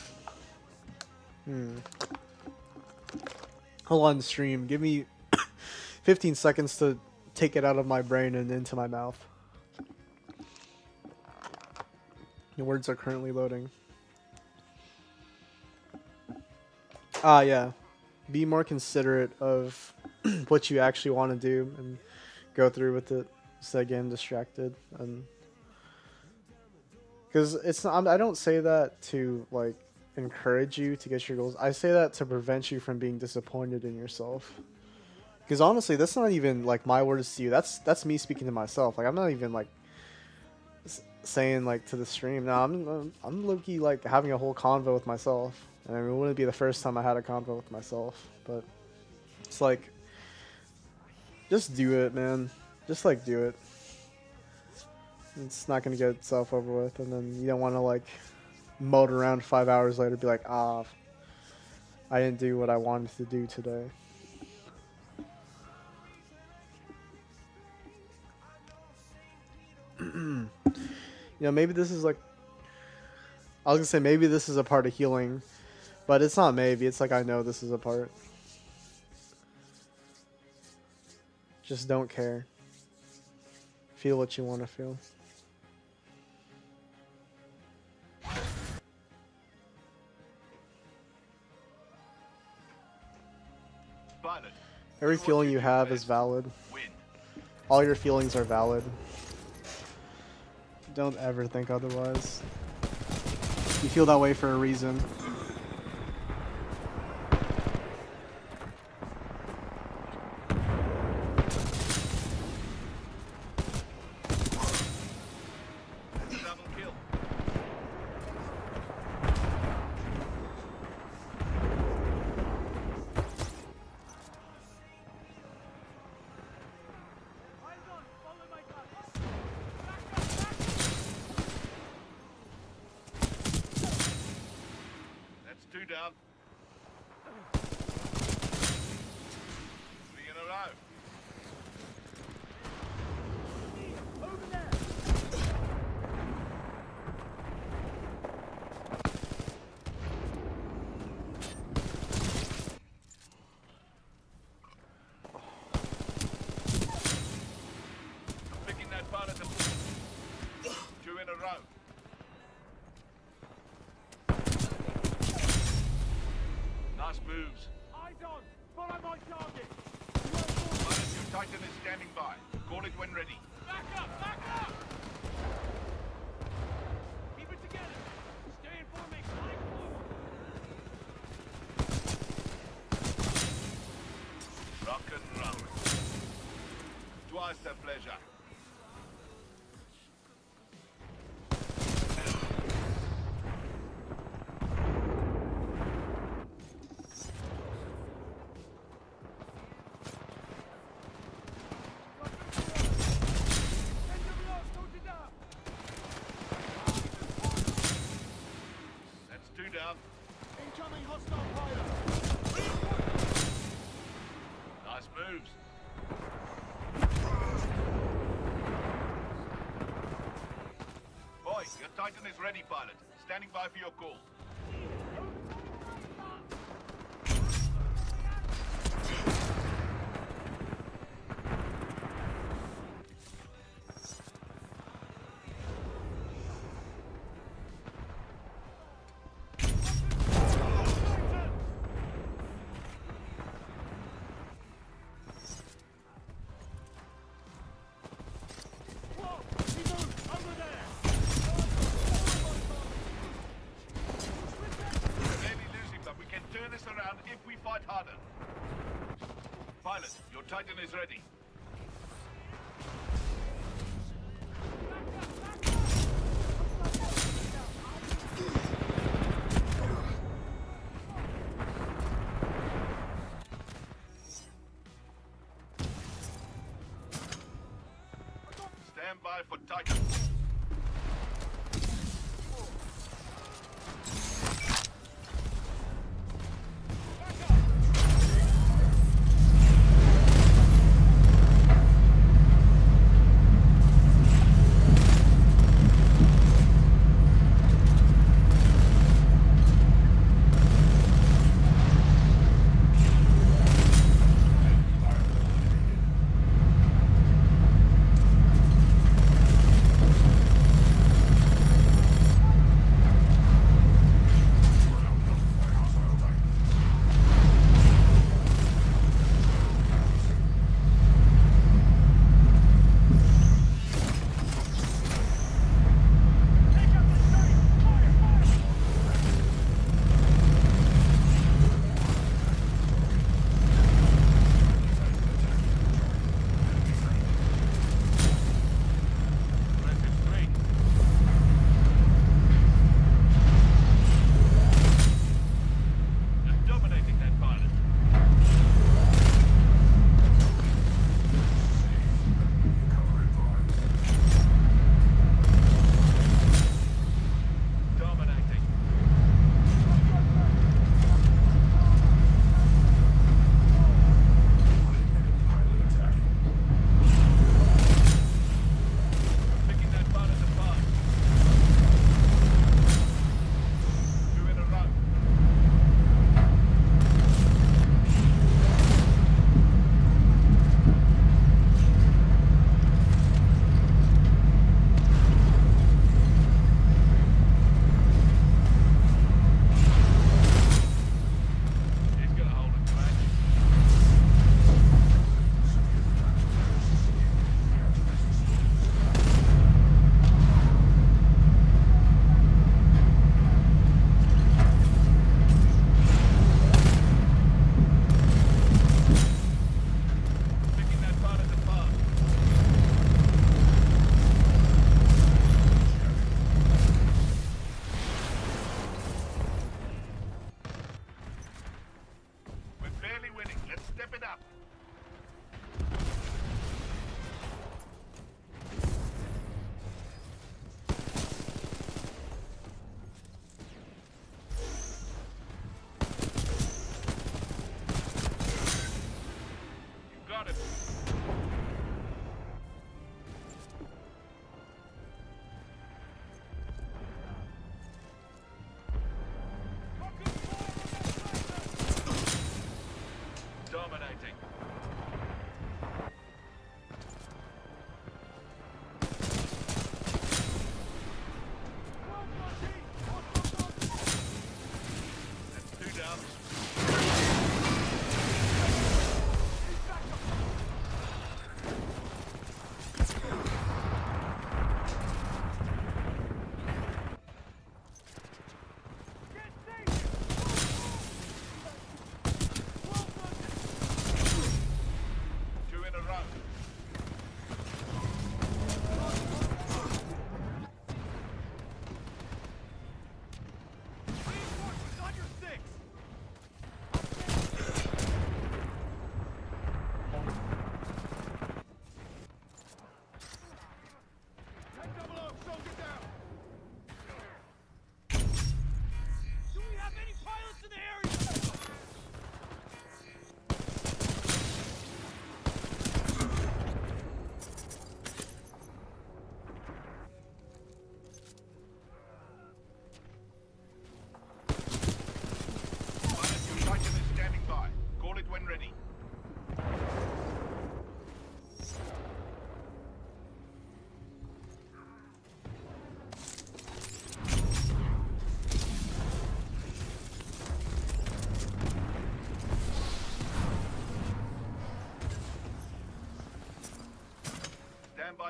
Hold on, stream. Give me 15 seconds to take it out of my brain and into my mouth. The words are currently loading. Ah, yeah. Be more considerate of what you actually want to do and go through with it instead of getting distracted. And because it's not, I don't say that to like encourage you to get your goals. I say that to prevent you from being disappointed in yourself. Because honestly, that's not even like my words to you. That's me speaking to myself. Like I'm not even like saying like to the stream. No, I'm low-key like having a whole convo with myself. And I mean, it wouldn't be the first time I had a convo with myself, but it's like, just do it, man. Just like do it. It's not gonna get itself over with, and then you don't want to like moat around 5 hours later, be like, ah, I didn't do what I wanted to do today. You know, maybe this is like, I was gonna say maybe this is a part of healing, but it's not maybe, it's like I know this is a part. Just don't care. Feel what you want to feel. Pilot, Every do what feeling you you do have is best. valid. Win. All your feelings are valid. Don't ever think otherwise. You feel that way for a reason. Double kill. That's 2 down. 3 in a row. Picking that pilot up. 2 in a row. Nice moves. Eyes on! Follow my target! Pilot, your Titan is standing by. Call it when ready. Back up! Back up! Keep it together! Stay in formation! Line forward! Rock and roll. Twice the pleasure. That's 2 down. Incoming hostile pilot! Nice moves. Boy, your Titan is ready, pilot. Standing by for your call. Whoa! He moved! Over there! We're barely losing, but we can turn this around if we fight harder. Pilot, your Titan is ready.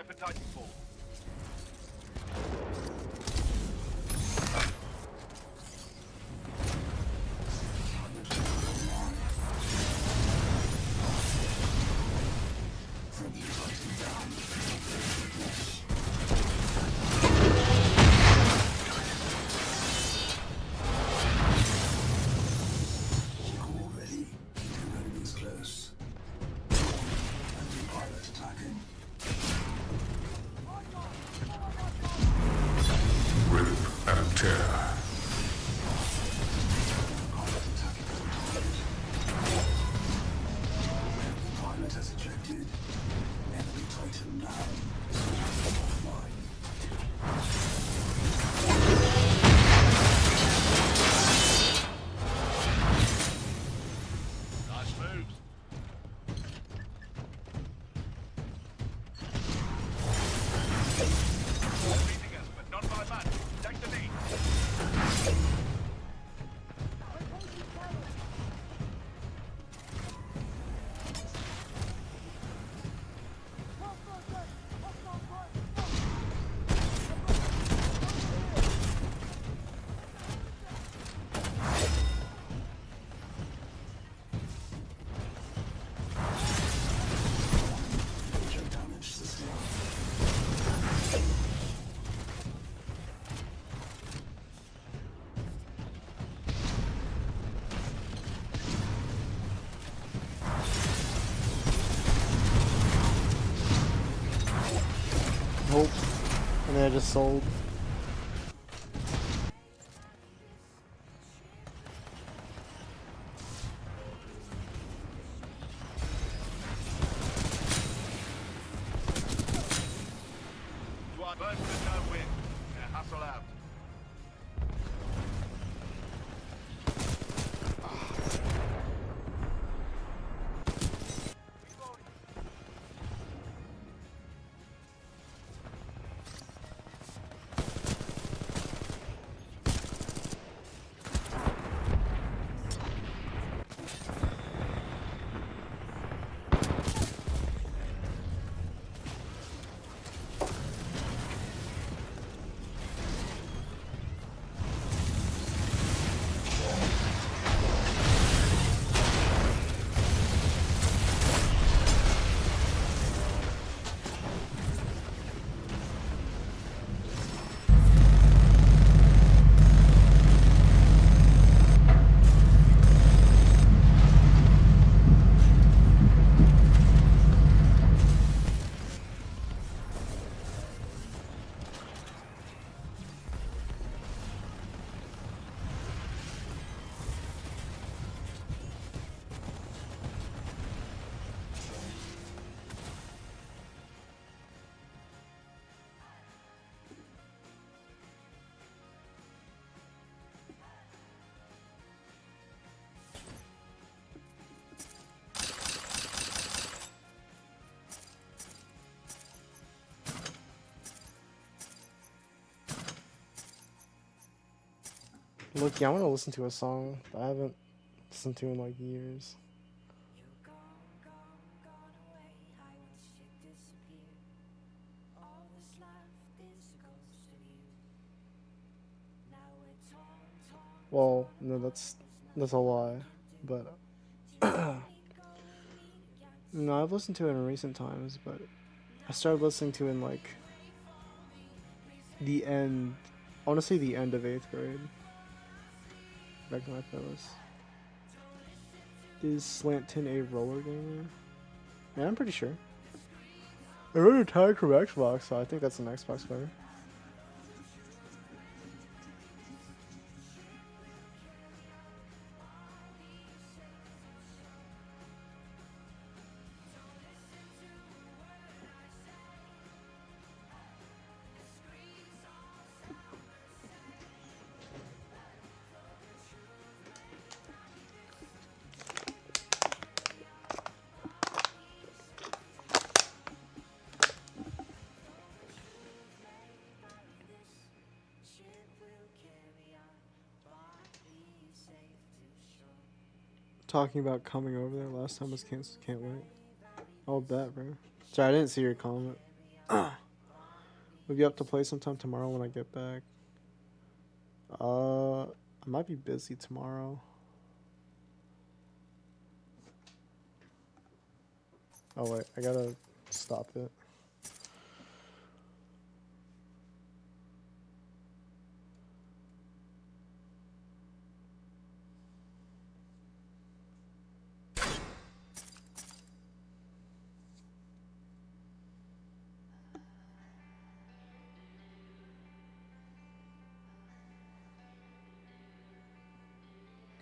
for Titanfall. Already, two enemies close. Anti-pilot attacking. Rip and tear. Pilot attacking from target. Pilot has ejected. Enemy Titan down. Offline. Nice moves. Beating us, but not by much. Take the lead. Major damage sustained. Nope. And then I just sold. One burst and no win. Now hustle out. Look, yeah, I want to listen to a song that I haven't listened to in like years. Well, no, that's a lie, but no, I've listened to it in recent times, but I started listening to it in like the end, I want to say the end of 8th grade. Back to my playlist. Is Slantin a roller gamer? Yeah, I'm pretty sure. I wrote a tag from Xbox, so I think that's an Xbox player. Talking about coming over there last time was canceled. Can't wait. I'll bet, bro. Sorry, I didn't see your comment. We'll be up to play sometime tomorrow when I get back. I might be busy tomorrow. Oh wait, I gotta stop it.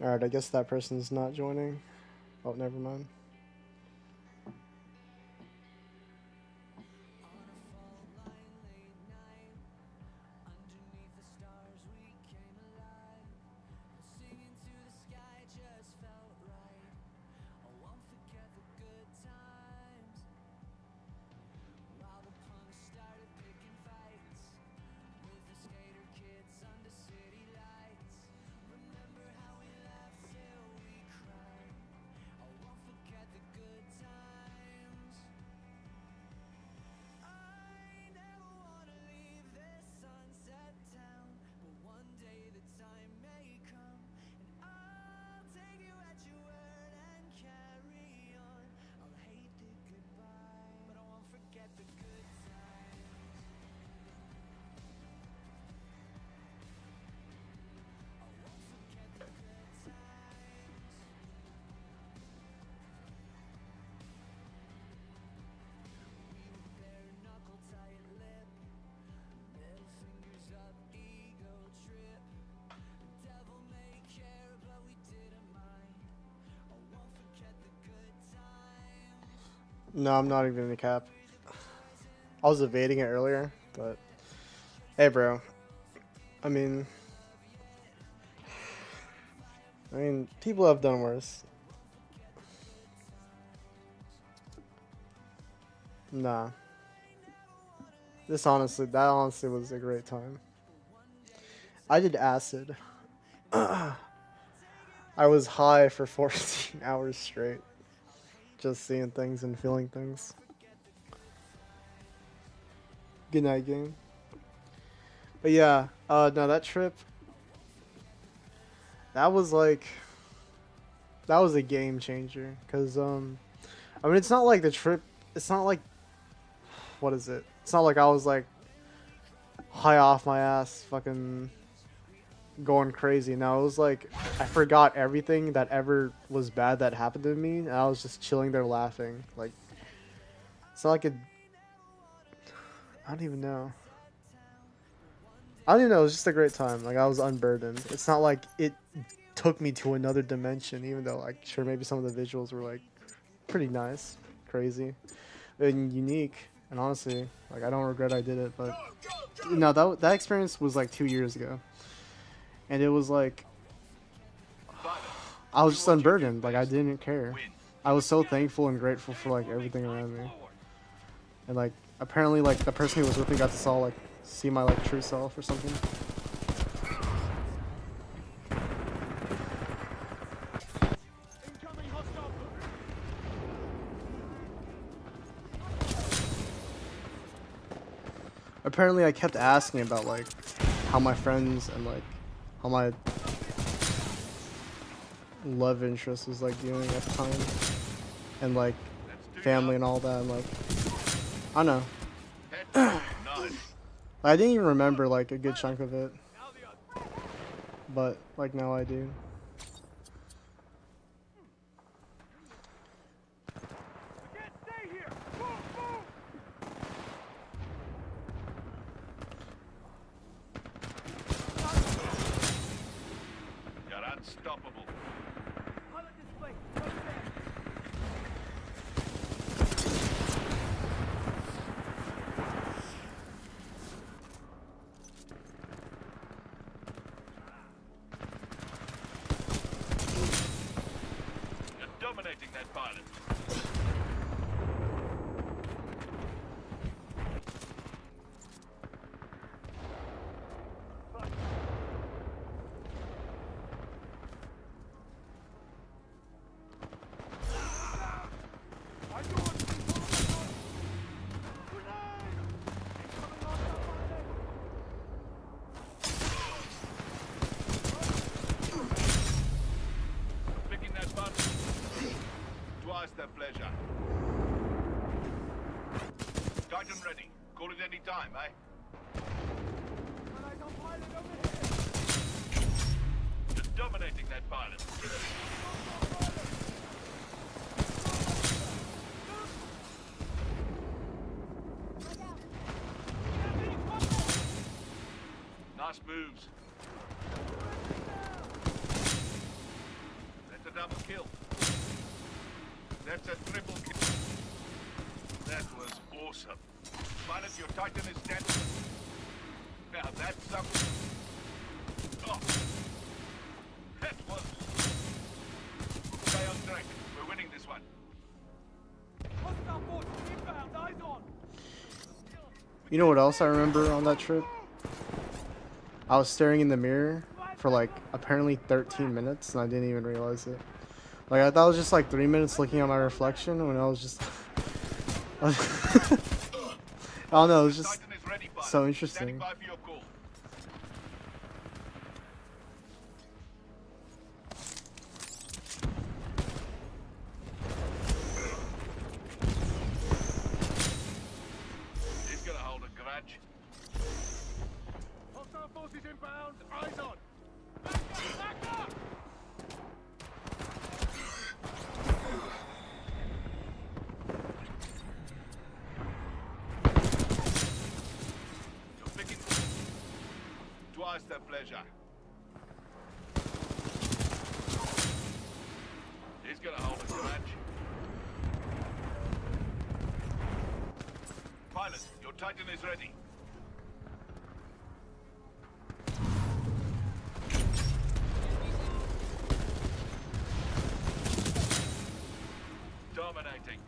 Alright, I guess that person's not joining. Oh, never mind. No, I'm not even in the cap. I was evading it earlier, but hey, bro. I mean, people have done worse. Nah. That honestly was a great time. I did acid. I was high for 14 hours straight. Just seeing things and feeling things. Good night, game. But yeah, no, that trip, that was a game changer. Cause I mean, it's not like the trip. It's not like, what is it? It's not like I was like high off my ass, fucking going crazy. No, it was like I forgot everything that ever was bad that happened to me, and I was just chilling there laughing. Like, it's not like it. I don't even know. I don't even know. It was just a great time. Like, I was unburdened. It's not like it took me to another dimension, even though, like, sure, maybe some of the visuals were like pretty nice, crazy, and unique. And honestly, like, I don't regret I did it. But no, that experience was like 2 years ago. And it was like, I was just unburdened. Like, I didn't care. I was so thankful and grateful for like everything around me. And like, apparently, like, the person who was with me got to see my like true self or something. Incoming hostile. Apparently, I kept asking about like how my friends and like how my love interest was like doing at the time, and like family and all that. And like, I don't know. I didn't even remember like a good chunk of it, but like now I do. Can't stay here. Move, move. You're unstoppable. Pilot display. No stand. You're dominating that pilot. I do it. Grenade. time, eh? Allies on pilot over here. You're dominating that pilot. Nice moves. That's a double kill. That's a triple kill. That was awesome. Pilot, your Titan is dead. Now that's something. Oh. That was... Stay on track. We're winning this one. Hostile forces inbound. Eyes on. You know what else I remember on that trip? I was staring in the mirror for like apparently 13 minutes and I didn't even realize it. Like I thought it was just like 3 minutes looking at my reflection when I was just I don't know, it was just Titan is ready, pilot. so Standing interesting. by for your call. He's gonna hold a grudge. Hostile forces inbound. Eyes on. Back up! Back up! You're picking twice the pleasure. He's gonna hold a grudge. Pilot, your Titan is ready. Dominating.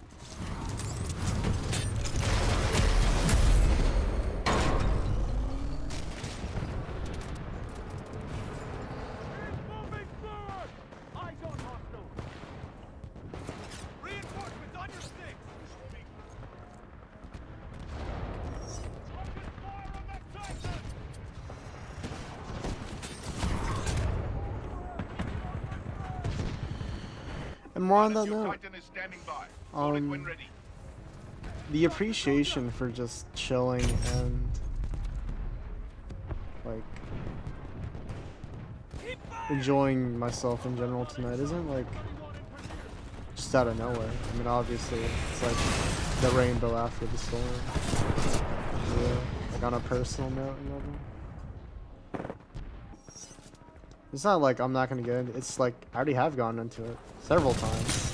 Moving forward! Eyes on hostile! Reinforcements on your six! Open fire on that Titan! And more on Pilot, that your note, Titan is standing by. Call it when ready. the appreciation for just chilling and like enjoying myself in general tonight isn't like just out of nowhere. I mean, obviously it's like the rainbow after the storm. Yeah, like on a personal note and level. It's not like I'm not gonna get into it. It's like I already have gone into it several times.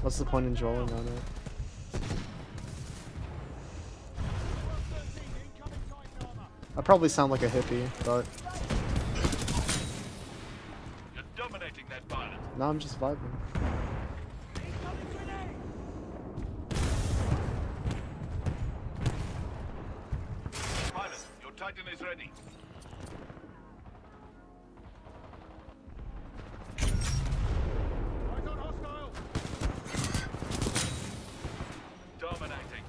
What's the point in dwelling on it? I probably sound like a hippie, but You're dominating that pilot. now I'm just vibing. Incoming grenade! Pilot, your Titan is ready. Eyes on hostile! Dominating.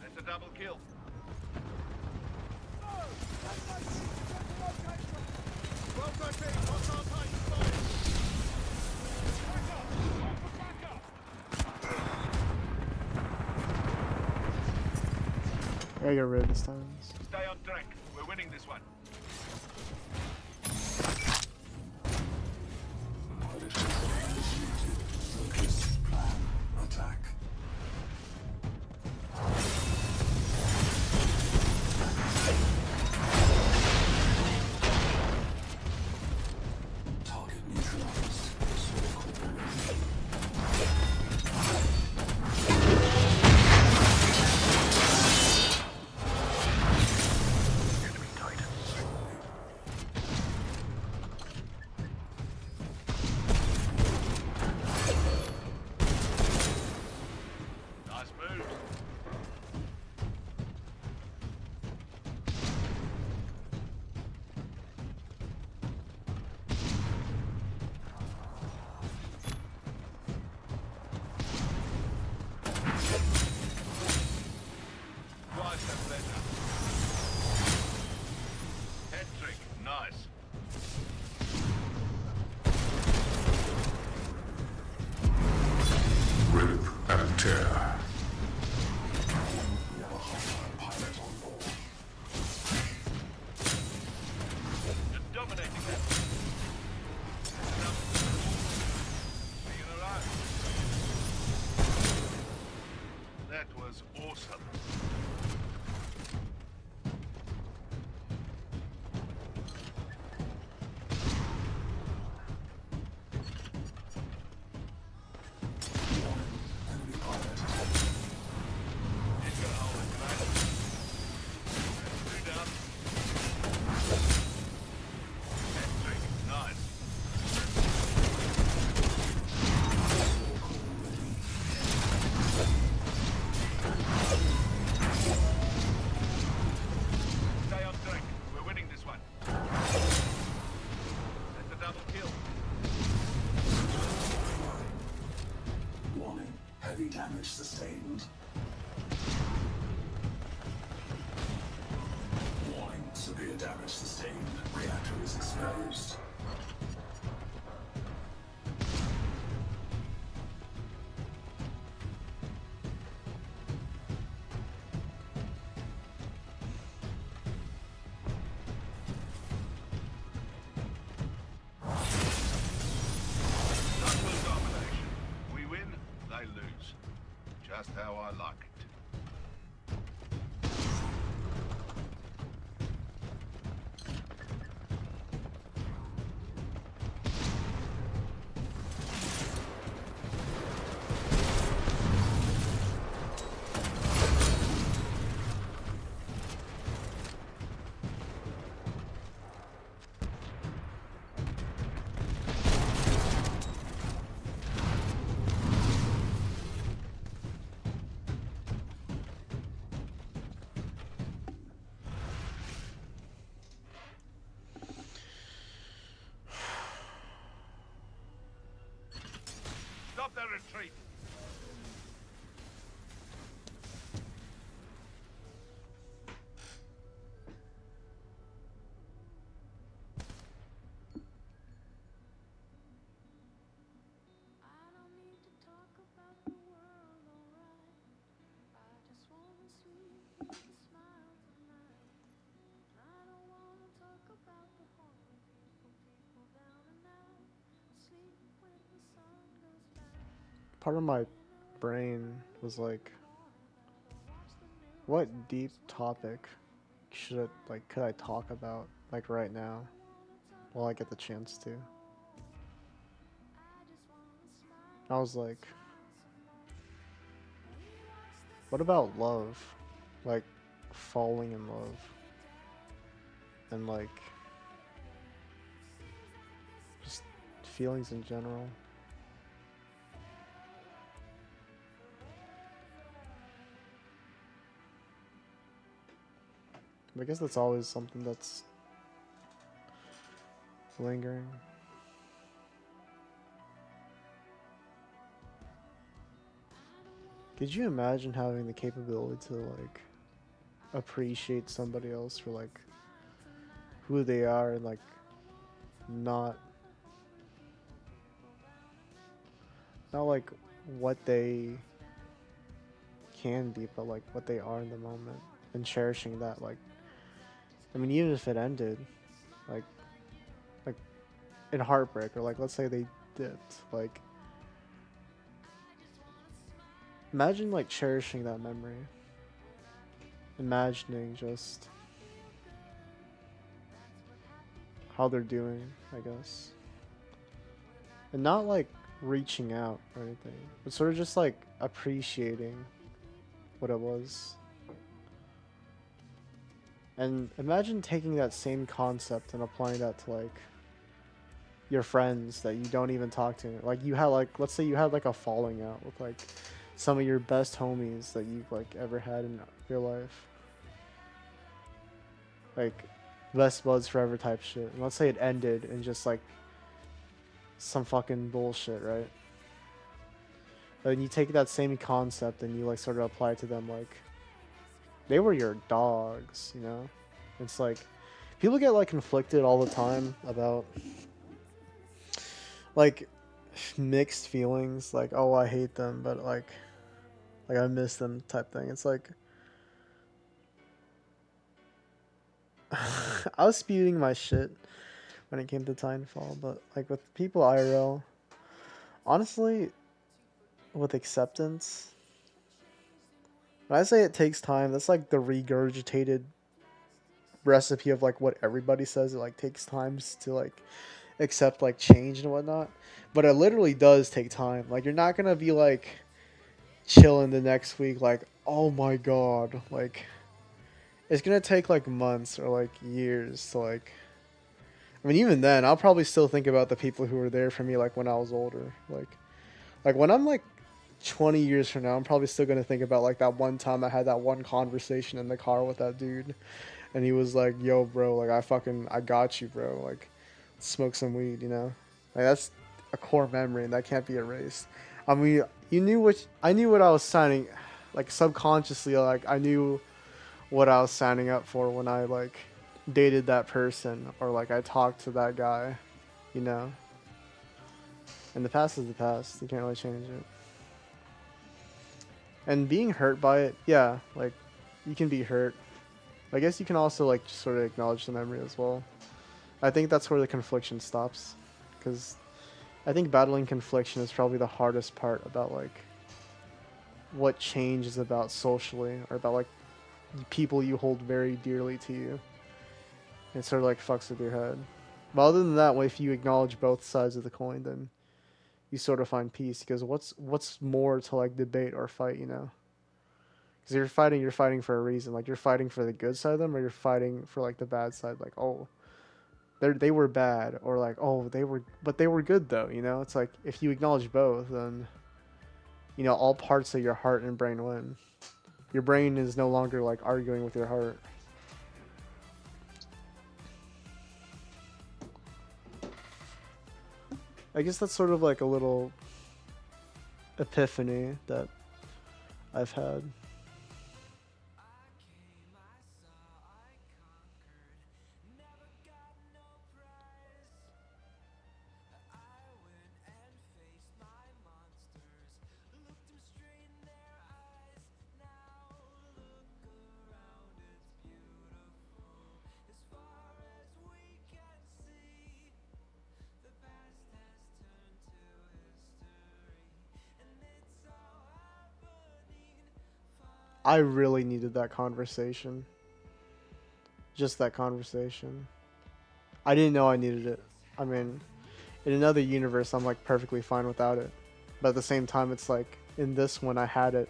That's a double kill. Well done, team. Hostile Titan spotted. Back up! Call for backup! I gotta get rid of this time. Stay on track. We're winning this one. Focus, plan, attack. Target neutralized. Circle ready. Enemy Titan destroyed. Nice move. Twice the pleasure. Head trick. Nice. Rip and tear. damage sustained. Warning, severe damage sustained. Reactor is exposed. Double domination. We win, they lose. Just how I like it. Stop their retreat. I don't need to talk about the world, alright. I just wanna sleep with a smile tonight. I don't wanna talk about the hungry people down and out. Sleep when the sun goes down. Part of my brain was like, what deep topic could I talk about like right now while I get the chance to? I was like, what about love? Like falling in love and like just feelings in general. I guess that's always something that's lingering. Could you imagine having the capability to like appreciate somebody else for like who they are and like not like what they can be, but like what they are in the moment and cherishing that? Like, I mean, even if it ended like in heartbreak, or like let's say they dipped, like imagine like cherishing that memory, imagining just how they're doing, I guess, and not like reaching out or anything, but sort of just like appreciating what it was. And imagine taking that same concept and applying that to like your friends that you don't even talk to. Like you had like, let's say you had like a falling out with like some of your best homies that you've like ever had in your life. Like best buds forever type shit. And let's say it ended in just like some fucking bullshit, right? And you take that same concept and you like sort of apply it to them, like they were your dogs, you know? It's like people get like conflicted all the time about like mixed feelings, like, oh, I hate them, but like I miss them type thing. It's like I was spewing my shit when it came to Titanfall, but like with people IRL, honestly, with acceptance, when I say it takes time, that's like the regurgitated recipe of like what everybody says. It like takes time to like accept like change and whatnot, but it literally does take time. Like you're not gonna be like chilling the next week like, oh my god, like it's gonna take like months or like years to like, I mean, even then I'll probably still think about the people who were there for me like when I was older. Like when I'm like 20 years from now, I'm probably still gonna think about like that one time I had that one conversation in the car with that dude, and he was like, yo bro, like I got you, bro, like smoke some weed, you know? Like that's a core memory and that can't be erased. I mean, You knew what I knew what I was signing, like subconsciously, like I knew what I was signing up for when I like dated that person or like I talked to that guy, you know. And the past is the past. You can't really change it. And being hurt by it, yeah, like you can be hurt. I guess you can also like just sort of acknowledge the memory as well. I think that's where the confliction stops, because I think battling confliction is probably the hardest part about like what change is about socially or about like people you hold very dearly to you. It sort of like fucks with your head. But other than that, if you acknowledge both sides of the coin, then you sort of find peace. Because what's more to like debate or fight, you know? Because you're fighting for a reason. Like you're fighting for the good side of them, or you're fighting for like the bad side. Like oh, they were bad, or like oh they were good though. You know, it's like if you acknowledge both, then you know all parts of your heart and brain win. Your brain is no longer like arguing with your heart. I guess that's sort of like a little epiphany that I've had. I really needed that conversation. Just that conversation. I didn't know I needed it. I mean, in another universe, I'm like perfectly fine without it. But at the same time, it's like in this one, I had it.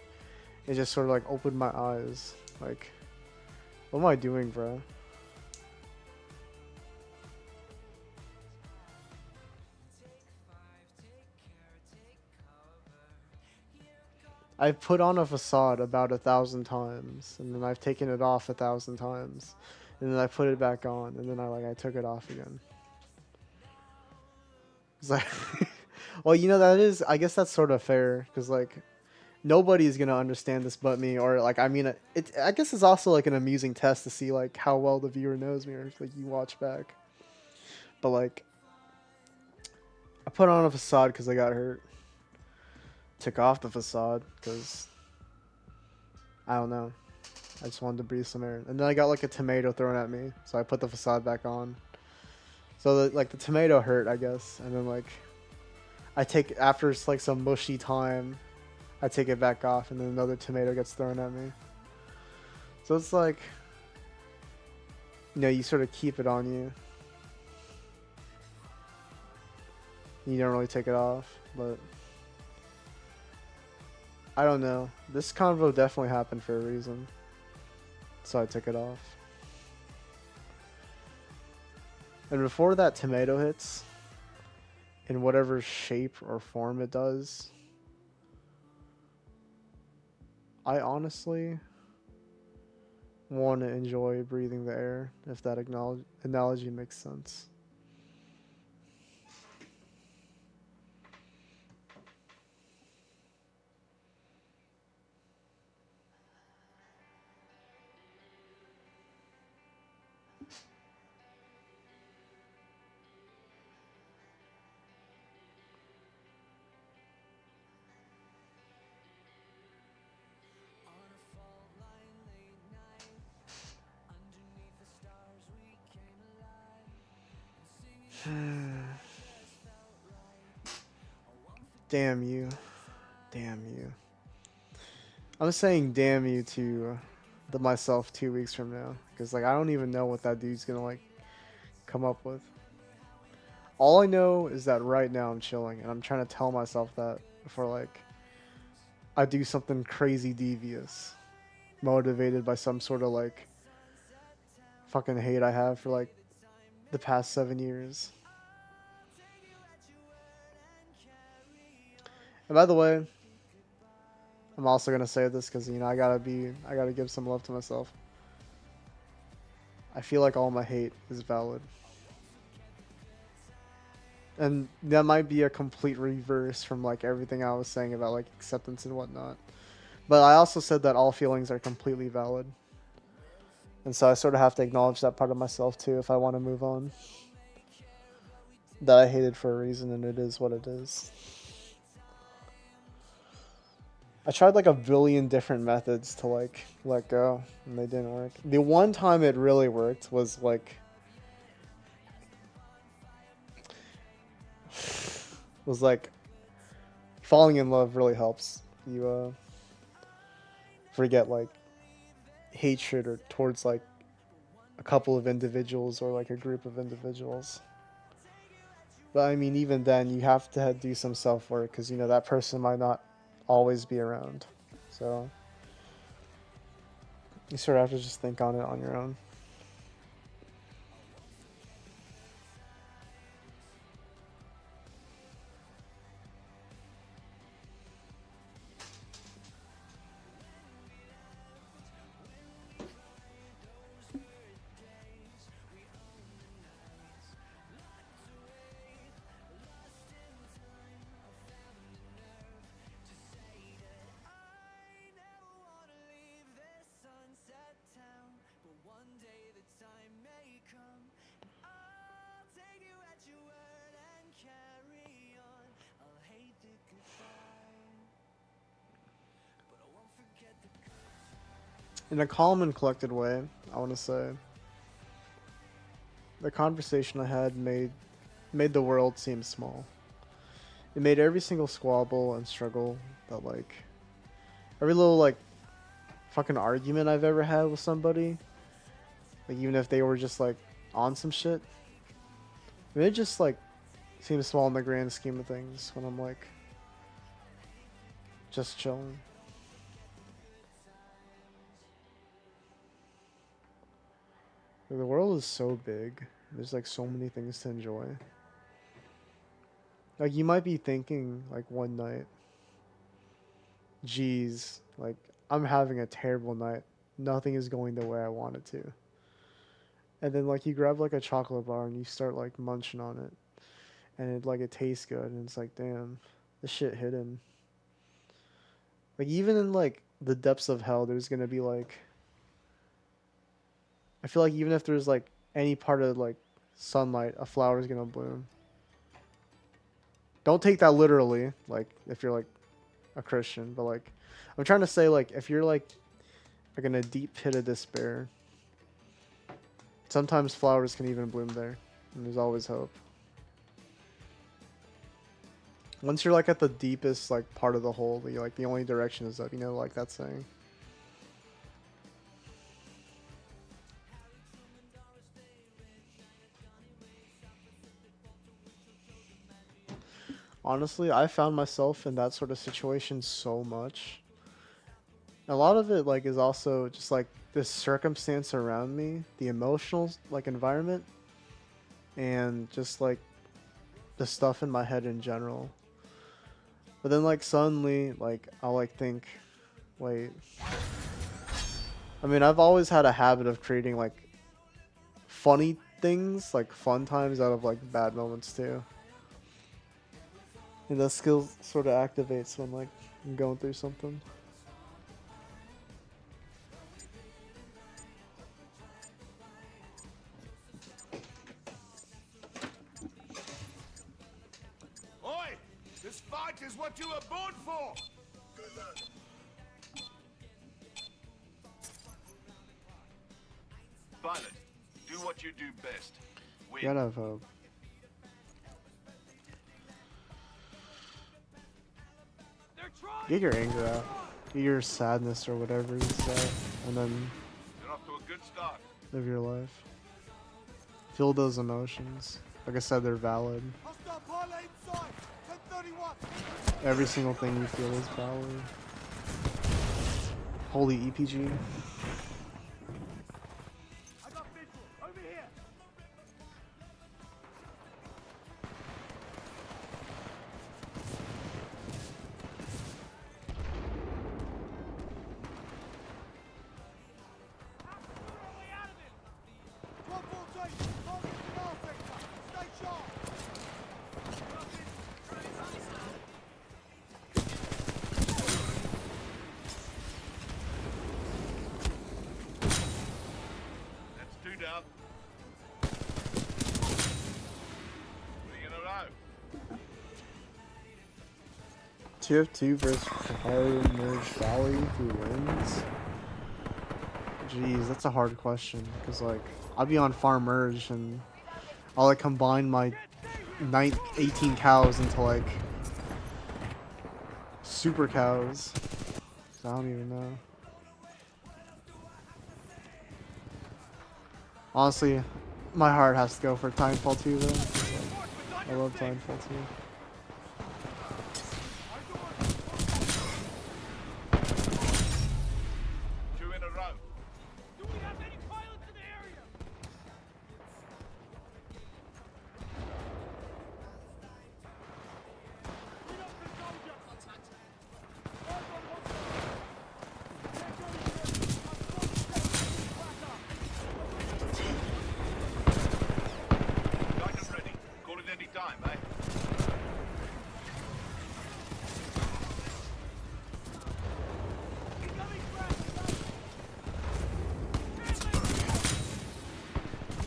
It just sort of like opened my eyes. Like, what am I doing, bro? I've put on a facade about 1,000 times, and then I've taken it off 1,000 times, and then I put it back on, and then I took it off again. It's like, well, you know that is. I guess that's sort of fair, because like nobody's gonna understand this but me, or like I mean, I guess it's also like an amusing test to see like how well the viewer knows me, or if, like you watch back. But like, I put on a facade because I got hurt. Took off the facade because I don't know. I just wanted to breathe some air, and then I got like a tomato thrown at me, so I put the facade back on. So like the tomato hurt, I guess, and then like I take after it's like some mushy time, I take it back off, and then another tomato gets thrown at me. So it's like, you know, you sort of keep it on you. You don't really take it off, but I don't know. This convo definitely happened for a reason, so I took it off. And before that tomato hits, in whatever shape or form it does, I honestly want to enjoy breathing the air, if that analogy makes sense. Damn you. Damn you. I'm saying damn you to myself 2 weeks from now. Because, like, I don't even know what that dude's gonna, like, come up with. All I know is that right now I'm chilling. And I'm trying to tell myself that before, like, I do something crazy devious. Motivated by some sort of, like, fucking hate I have for, like, the past 7 years. And by the way, I'm also gonna say this because you know I gotta give some love to myself. I feel like all my hate is valid. And that might be a complete reverse from like everything I was saying about like acceptance and whatnot. But I also said that all feelings are completely valid. And so I sort of have to acknowledge that part of myself too if I want to move on. That I hated for a reason, and it is what it is. I tried like a billion different methods to like let go, and they didn't work. The one time it really worked was like falling in love really helps you forget like hatred or towards like a couple of individuals or like a group of individuals. But I mean, even then, you have to do some self work because you know that person might not always be around. So you sort of have to just think on it on your own. In a calm and collected way, I want to say the conversation I had made the world seem small. It made every single squabble and struggle that like every little like fucking argument I've ever had with somebody, like even if they were just like on some shit, I mean, it just like seems small in the grand scheme of things when I'm like just chilling. Like, the world is so big. There's like so many things to enjoy. Like you might be thinking like one night, geez, like I'm having a terrible night. Nothing is going the way I want it to. And then like you grab like a chocolate bar and you start like munching on it. And it tastes good and it's like, damn, this shit hidden. Like even in like the depths of hell there's gonna be like, I feel like even if there's like any part of like sunlight, a flower is gonna bloom. Don't take that literally, like if you're like a Christian, but like I'm trying to say like if you're like in a deep pit of despair, sometimes flowers can even bloom there, and there's always hope. Once you're like at the deepest like part of the hole, like the only direction is up, you know, like that saying. Honestly, I found myself in that sort of situation so much. A lot of it like is also just like this circumstance around me, the emotional like environment, and just like the stuff in my head in general. But then like suddenly like I'll like think, wait. I mean, I've always had a habit of creating like funny things, like fun times out of like bad moments too. And that skill sort of activates when like I'm going through something. Oi! This fight is what you were born for! Violet, do what you do best. Win. You gotta have hope. Get your anger out. Get your sadness or whatever you say. And then You're off to a good start. live your life. Feel those emotions. Like I said, they're valid. Hostile pilot inside! 1031! Every single thing you feel is valid. Holy EPG. I got visual! Over here! Stay sharp! TF2 versus hard merge Valley, who wins? Jeez, that's a hard question. Because, like, I'll be on farm merge and I'll, like, combine my 18 cows into, like, super cows. So I don't even know. Honestly, my heart has to go for Timefall 2, though. 'Cause, like, I love Timefall 2. Two in a row. Do we have any pilots in the area? Lead up the soldier. Contact. Eyes on one side. Get ready, sir. Titan ready. Call it any time, eh?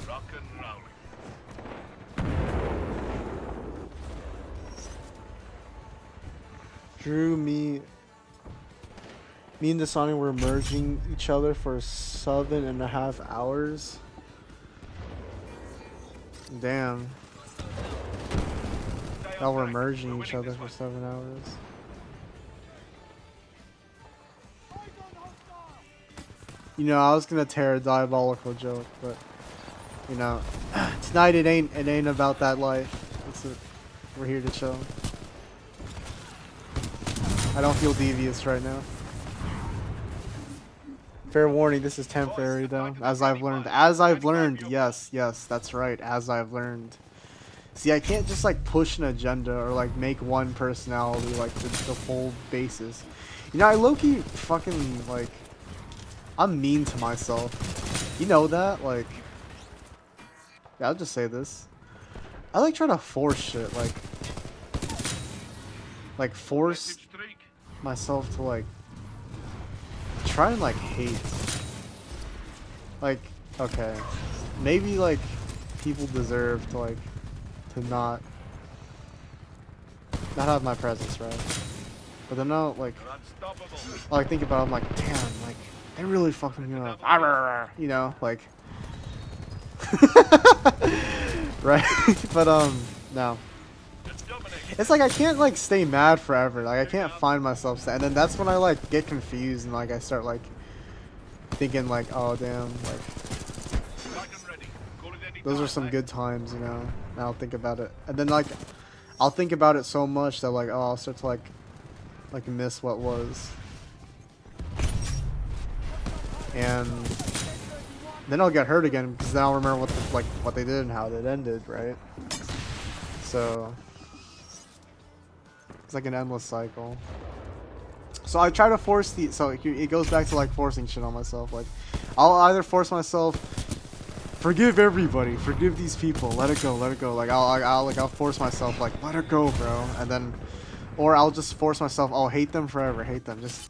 Rock and roll. Drew, me and Dasani were merging each other for 7.5 hours. Damn. Stay Y'all on were track. merging We're each winning other this for one. 7 hours. You know, I was gonna tear a diabolical joke, but you know, tonight it ain't about that life. We're here to chill. I don't feel devious right now. Fair warning, this is temporary though. As I've learned, yes, that's right, as I've learned. See, I can't just like push an agenda or like make one personality like the whole basis. You know, I low-key fucking like, I'm mean to myself. You know that? Like, yeah, I'll just say this. I like trying to force shit, like force Message streak. myself to like try and like hate. Like, okay, maybe like people deserve to like to not have my presence, right? But then now like You're unstoppable. I like think about it, I'm like, damn, like they really fucking me up. You know, like right? But no. Just dominate. It's like I can't like stay mad forever. Like I can't find myself and then that's when I like get confused and like I start like thinking like, oh damn, like Titan ready. Call it any those time, are some eh? good times, you know. And I'll think about it. And then like I'll think about it so much that like, oh, I'll start to like miss what was. And then I'll get hurt again because then I'll remember what they did and how it ended, right? So it's like an endless cycle. So I try to force it goes back to like forcing shit on myself. Like I'll either force myself, forgive everybody, forgive these people, let it go. Like I'll force myself like let it go, bro. And then, or I'll just force myself, oh, hate them forever, hate them. Just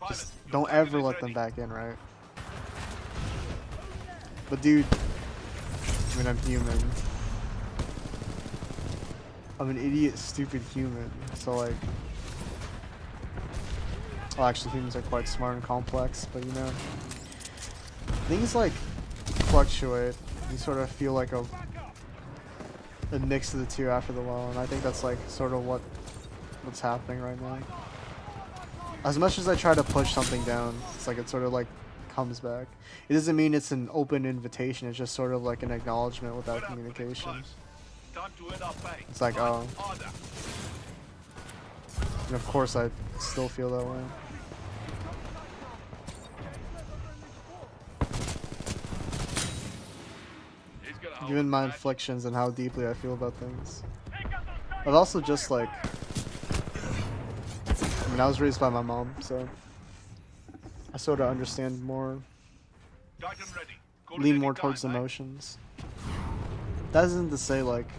don't ever let them back in, right? But dude, I mean I'm human. I'm an idiot, stupid human. So like, well, actually humans are quite smart and complex, but you know, things like fluctuate. You sort of feel like a mix of the two after the while, and I think that's like sort of what's happening right now. As much as I try to push something down, it's like it sort of like comes back. It doesn't mean it's an open invitation, it's just sort of like an acknowledgement without communication. Time to earn our pay. It's like, oh, Harder. and of course I still feel that way. He's gonna hold Given it, my Matt. inflictions and how deeply I feel about things. I've also just like, I mean, I was raised by my mom, so I sort of understand more, Titan ready. Call it lean any more time, towards eh? emotions. That isn't to say like,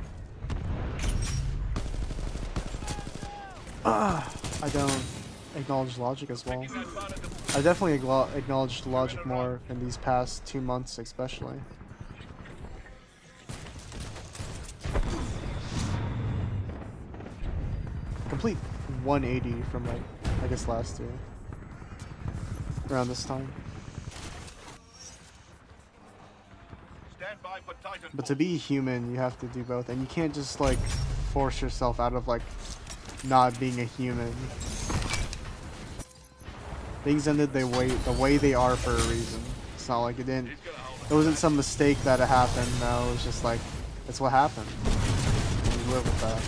I don't acknowledge logic as well. Taking that part of the I definitely acknowledged logic more in these past 2 months, especially. Complete 180 from like I guess last year. Around this time. Stand by for Titan. But to be human, you have to do both. And you can't just, like, force yourself out of, like, not being a human. Things ended the way they are for a reason. It's not like it didn't. It wasn't some mistake that it happened. No, it was just like, it's what happened. And you live with that.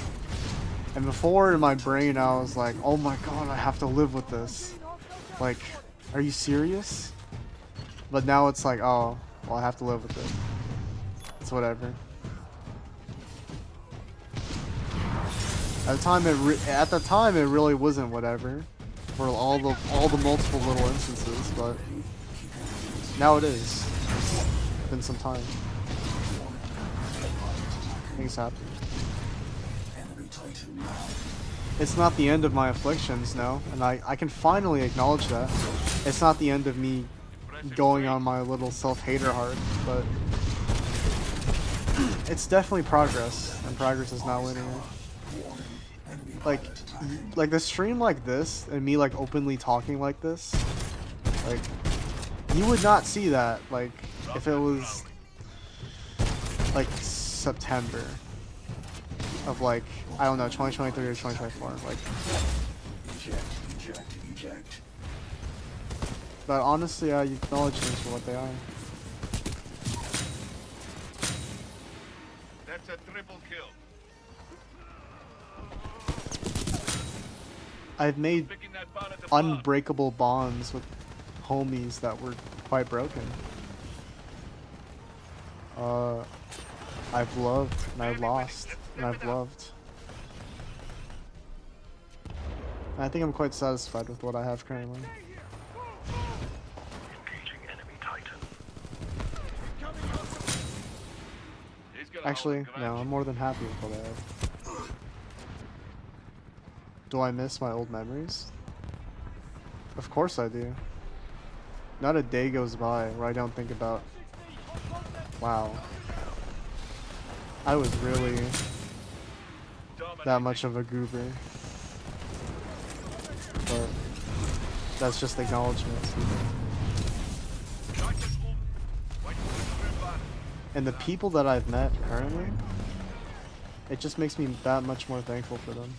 And before in my brain, I was like, oh my god, I have to live with this. Like, are you serious? But now it's like, oh, well, I have to live with it. It's whatever. At the time, it really wasn't whatever. For all the multiple little instances, but now it is. It's been some time. Things happen. It's not the end of my afflictions, no, and I can finally acknowledge that. It's not the end of me going on my little self-hater heart, but it's definitely progress, and progress is not linear. Like the stream like this, and me like openly talking like this, like, you would not see that, like, if it was like September of, like, I don't know, 2023 or 2024, like. Eject. But honestly, I acknowledge things for what they are. That's a triple kill. I've made Picking that part at the bar. unbreakable bonds with homies that were quite broken. I've loved, and I've lost, and I've loved. And I think I'm quite satisfied with what I have currently. Engaging enemy Titan. He's gonna Actually, hold the no, command. I'm more than happy with what I have. Do I miss my old memories? Of course I do. Not a day goes by where I don't think about, wow, I was really that much of a goober. But that's just acknowledgement. And the people that I've met currently, it just makes me that much more thankful for them.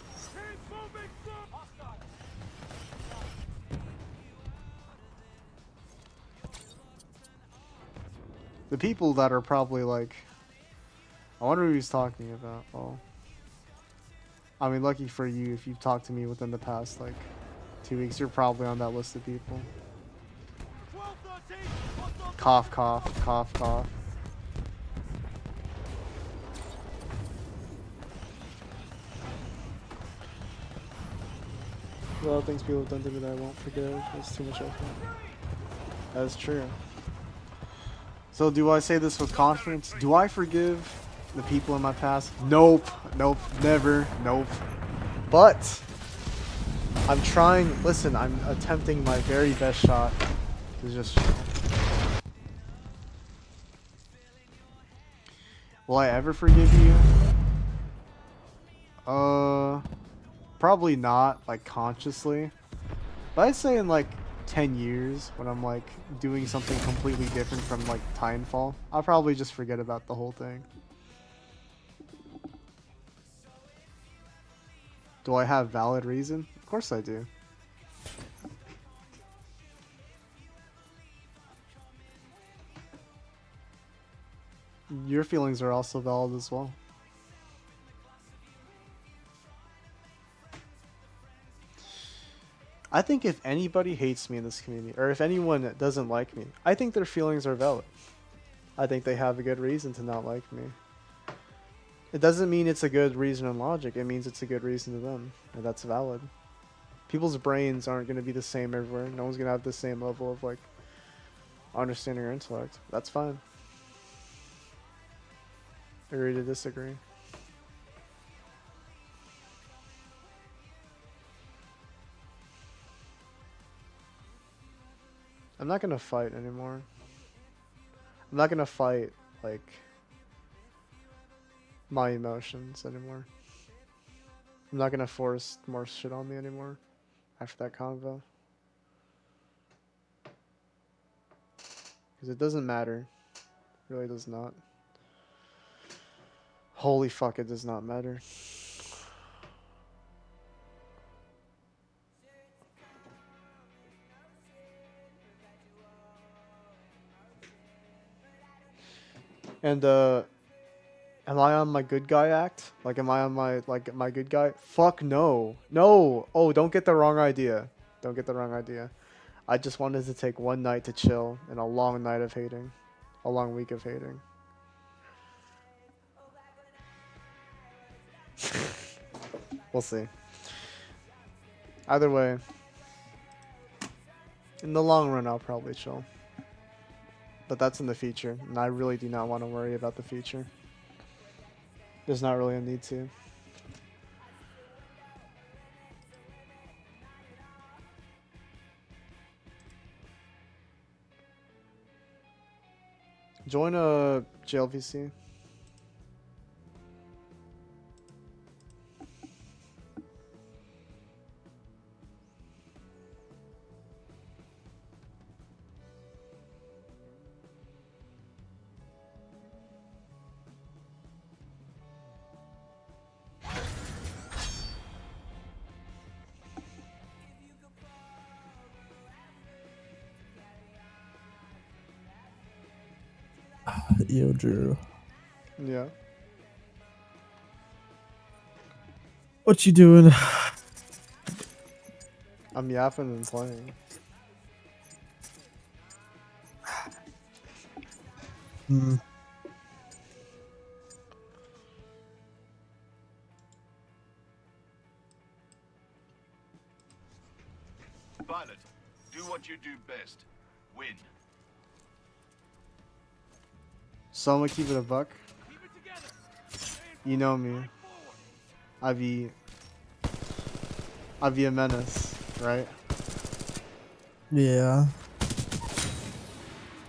The people that are probably like, I wonder who he's talking about. Well, I mean, lucky for you if you've talked to me within the past, like, 2 weeks, you're probably on that list of people. Cough, cough, cough, cough. A lot of things people have done to me that I won't forgive. It's too much effort. That is true. So do I say this with confidence? Do I forgive the people in my past? Nope. Nope. Never. Nope. But I'm trying. Listen, I'm attempting my very best shot to just. Will I ever forgive you? Probably not, like, consciously. But I'd say in like 10 years, when I'm like doing something completely different from like Titanfall, I'll probably just forget about the whole thing. Do I have valid reason? Of course I do. Your feelings are also valid as well. I think if anybody hates me in this community, or if anyone doesn't like me, I think their feelings are valid. I think they have a good reason to not like me. It doesn't mean it's a good reason in logic, it means it's a good reason to them, and that's valid. People's brains aren't going to be the same everywhere. No one's going to have the same level of, like, understanding or intellect. That's fine. Agree to disagree. I'm not gonna fight anymore. I'm not gonna fight, like, my emotions anymore. I'm not gonna force more shit on me anymore. after that convo. Because it doesn't matter. It really does not. Holy fuck, it does not matter. And am I on my good guy act? Like, am I on my good guy? Fuck no. No. Oh, don't get the wrong idea. Don't get the wrong idea. I just wanted to take one night to chill and a long night of hating. A long week of hating. We'll see. Either way, in the long run, I'll probably chill. But that's in the future, and I really do not want to worry about the future. There's not really a need to. Join a JLVC. Yo, Drew. Yeah. What you doing? I'm yapping and playing. Hmm. Violet, do what you do best. Win. So I'm gonna keep it a buck. You know me. I be a menace, right? Yeah.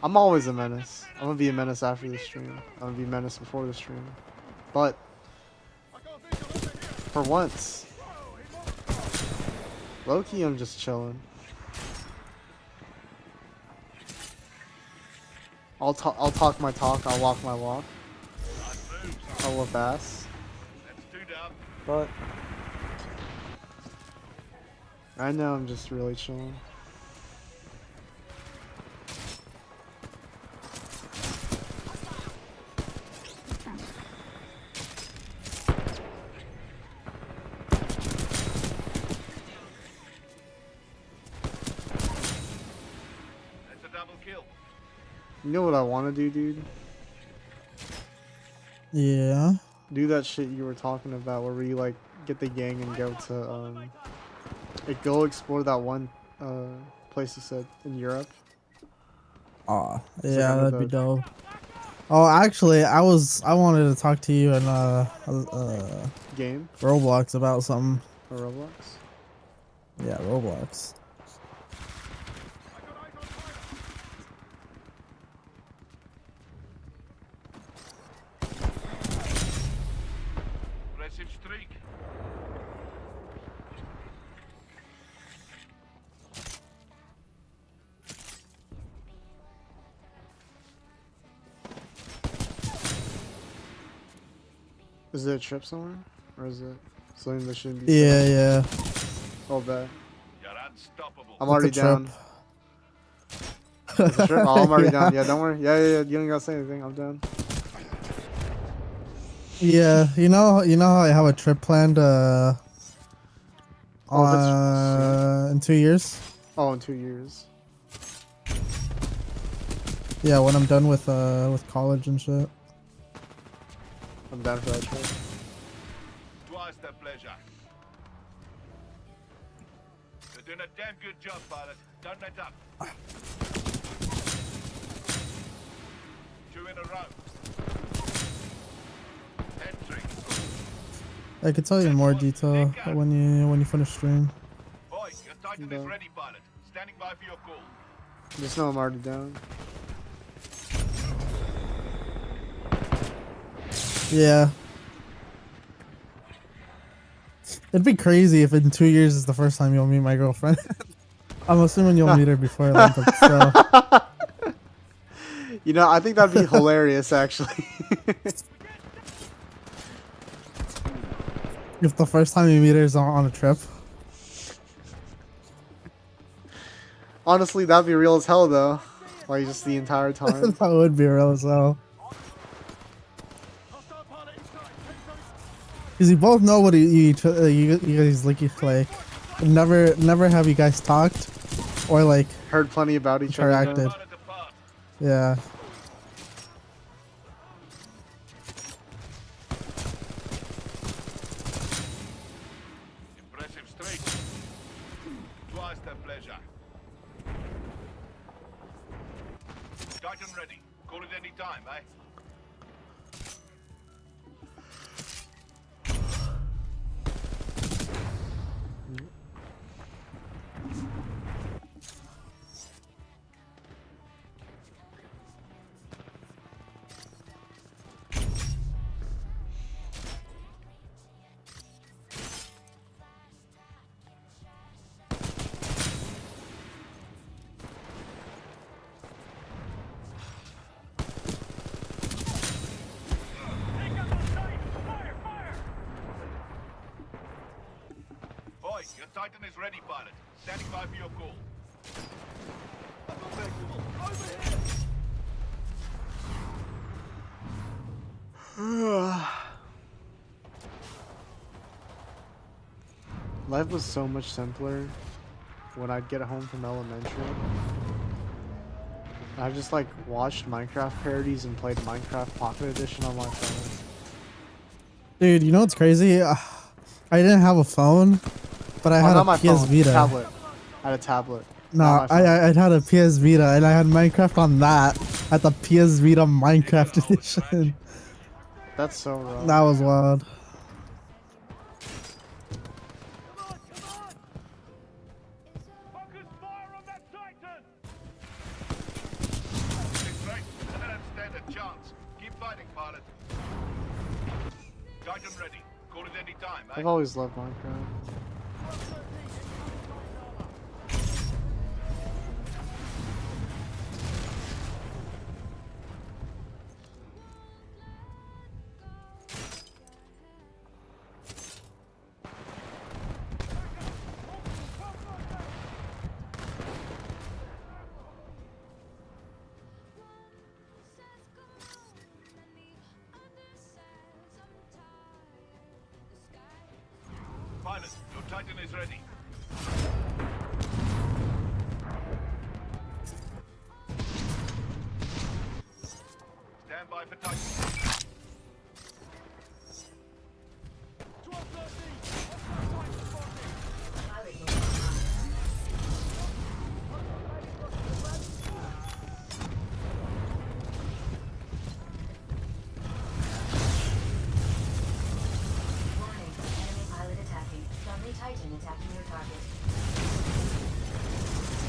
I'm always a menace. I'm gonna be a menace after the stream. I'm gonna be a menace before the stream. But for once, low-key, I'm just chilling. I'll talk my talk. I'll walk my walk. I'll whip ass. But right now, I'm just really chilling. That's a double kill. You know what I want to do, dude? Yeah. Do that shit you were talking about, where we like get the gang and go to like, go explore that one place you said in Europe. Aw, It's yeah, like that'd be another- dope. Oh, actually, I wanted to talk to you in Game Roblox about something. or Roblox. Yeah, Roblox. Impressive streak. Is it a trip somewhere, or is it something that shouldn't be? Yeah, yeah. I'll bet. You're unstoppable. I'm It's already a trip. down. It's a trip? Oh, I'm already Yeah. down. Yeah, don't worry. Yeah. You don't gotta say anything. I'm down. Yeah, you know how I have a trip planned Oh, that's in 2 years. Oh, in 2 years. Yeah, when I'm done with college and shit. I'm down for that trip. Twice the pleasure. You're doing a damn good job, pilot. Don't let up. 2 in a row. Hat-trick. I could tell you in more detail when you finish stream. Boy, your Titan is Done. ready, pilot. Standing by for your call. Just know I'm already down. Yeah. It'd be crazy if in 2 years is the first time you'll meet my girlfriend. I'm assuming you'll meet her before then, but still. You know, I think that'd be hilarious, actually. If the first time you meet her is on a trip. Honestly, that'd be real as hell, though. Like, just the entire time. That would be real as hell. Hostile pilot in sight. Because you both know what you guys like. Never have you guys talked or like Heard plenty about each other. interacted. Pilot depart. Yeah. Impressive straight. Twice the pleasure. Titan ready. Call it any time, eh? Boy, your Titan is ready, pilot. Standing by for your call. Life was so much simpler when I'd get home from elementary. I just like watched Minecraft parodies and played Minecraft Pocket Edition on my phone. Dude, you know what's crazy? I didn't have a phone, but I had Not a my PS phone, Vita. tablet. I had a tablet. No, Not my phone. I had a PS Vita and I had Minecraft on that at the PS Vita Minecraft edition. That's so wrong. That was wild. Focus fire on that Titan! It's right. Let them stand a chance. Keep fighting, pilot. Titan ready. Call it any time, eh? I've always loved Minecraft. Pilot, your Titan is ready. Stand by for Titan. 1213! Hostile Titan spotted! Pilot moving. Warning, enemy pilot attacking. Friendly Titan attacking your target.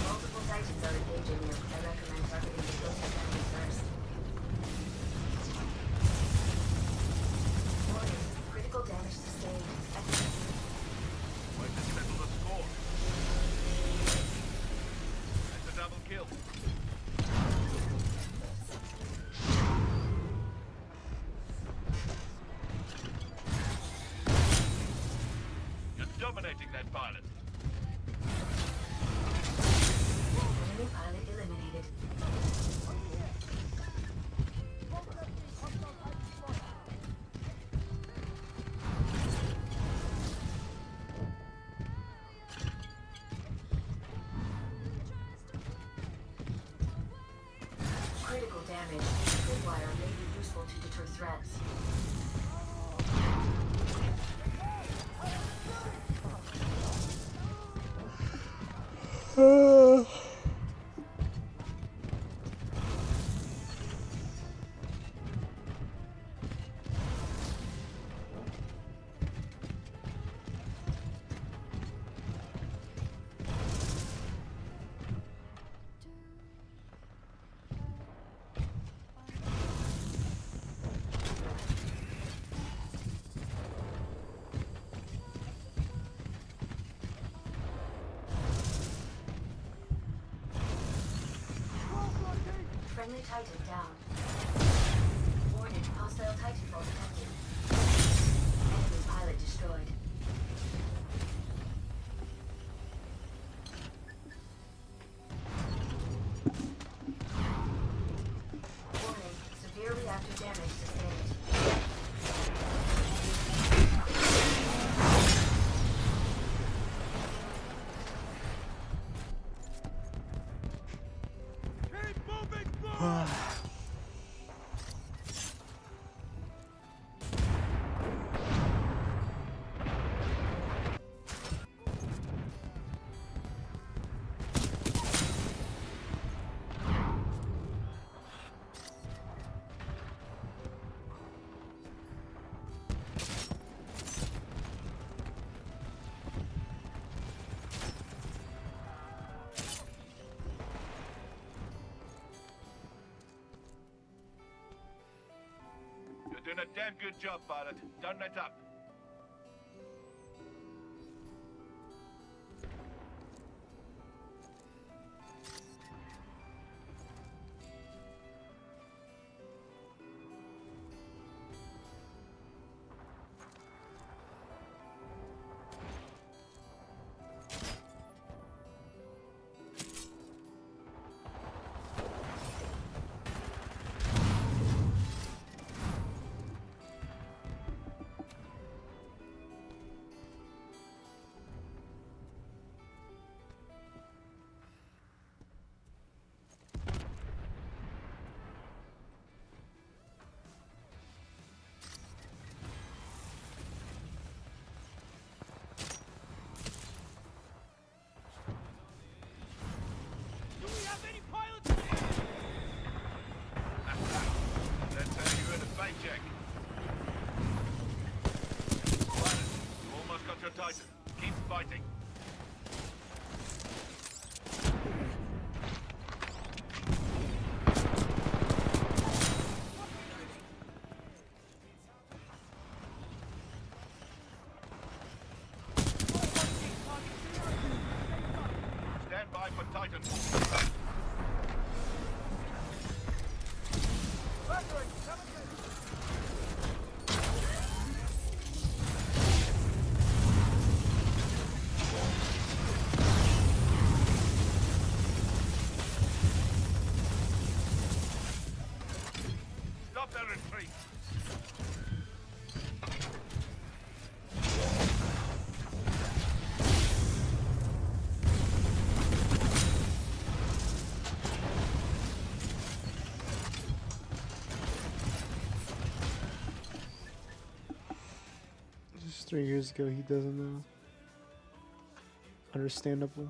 Multiple Titans are engaging you. I recommend targeting the closest enemy first. Warning, critical damage sustained. Wait to settle the score. That's a double kill. You're dominating that pilot. Enemy pilot eliminated. Critical damage. Tripwire may be useful to deter threats. Friendly Titan down. Warning, hostile Titanfall detected. Enemy pilot destroyed. Warning, severe reactor damage sustained. Keep moving forward! You're doing a damn good job, pilot. Don't let up. Do we have any pilots? That's how you earn a paycheck. Pilot, you almost got your Titan. Keep fighting. Stand by for Titanfall. Stop their retreat. Just 3 years ago, he doesn't know. Understandable.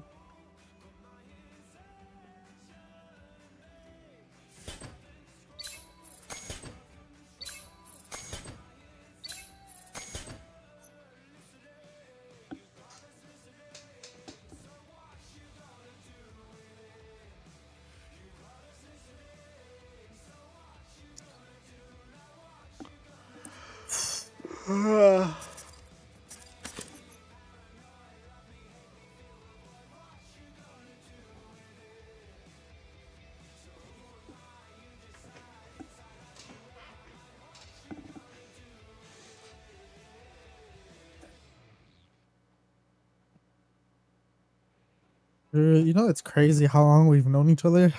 You know, it's crazy how long we've known each other.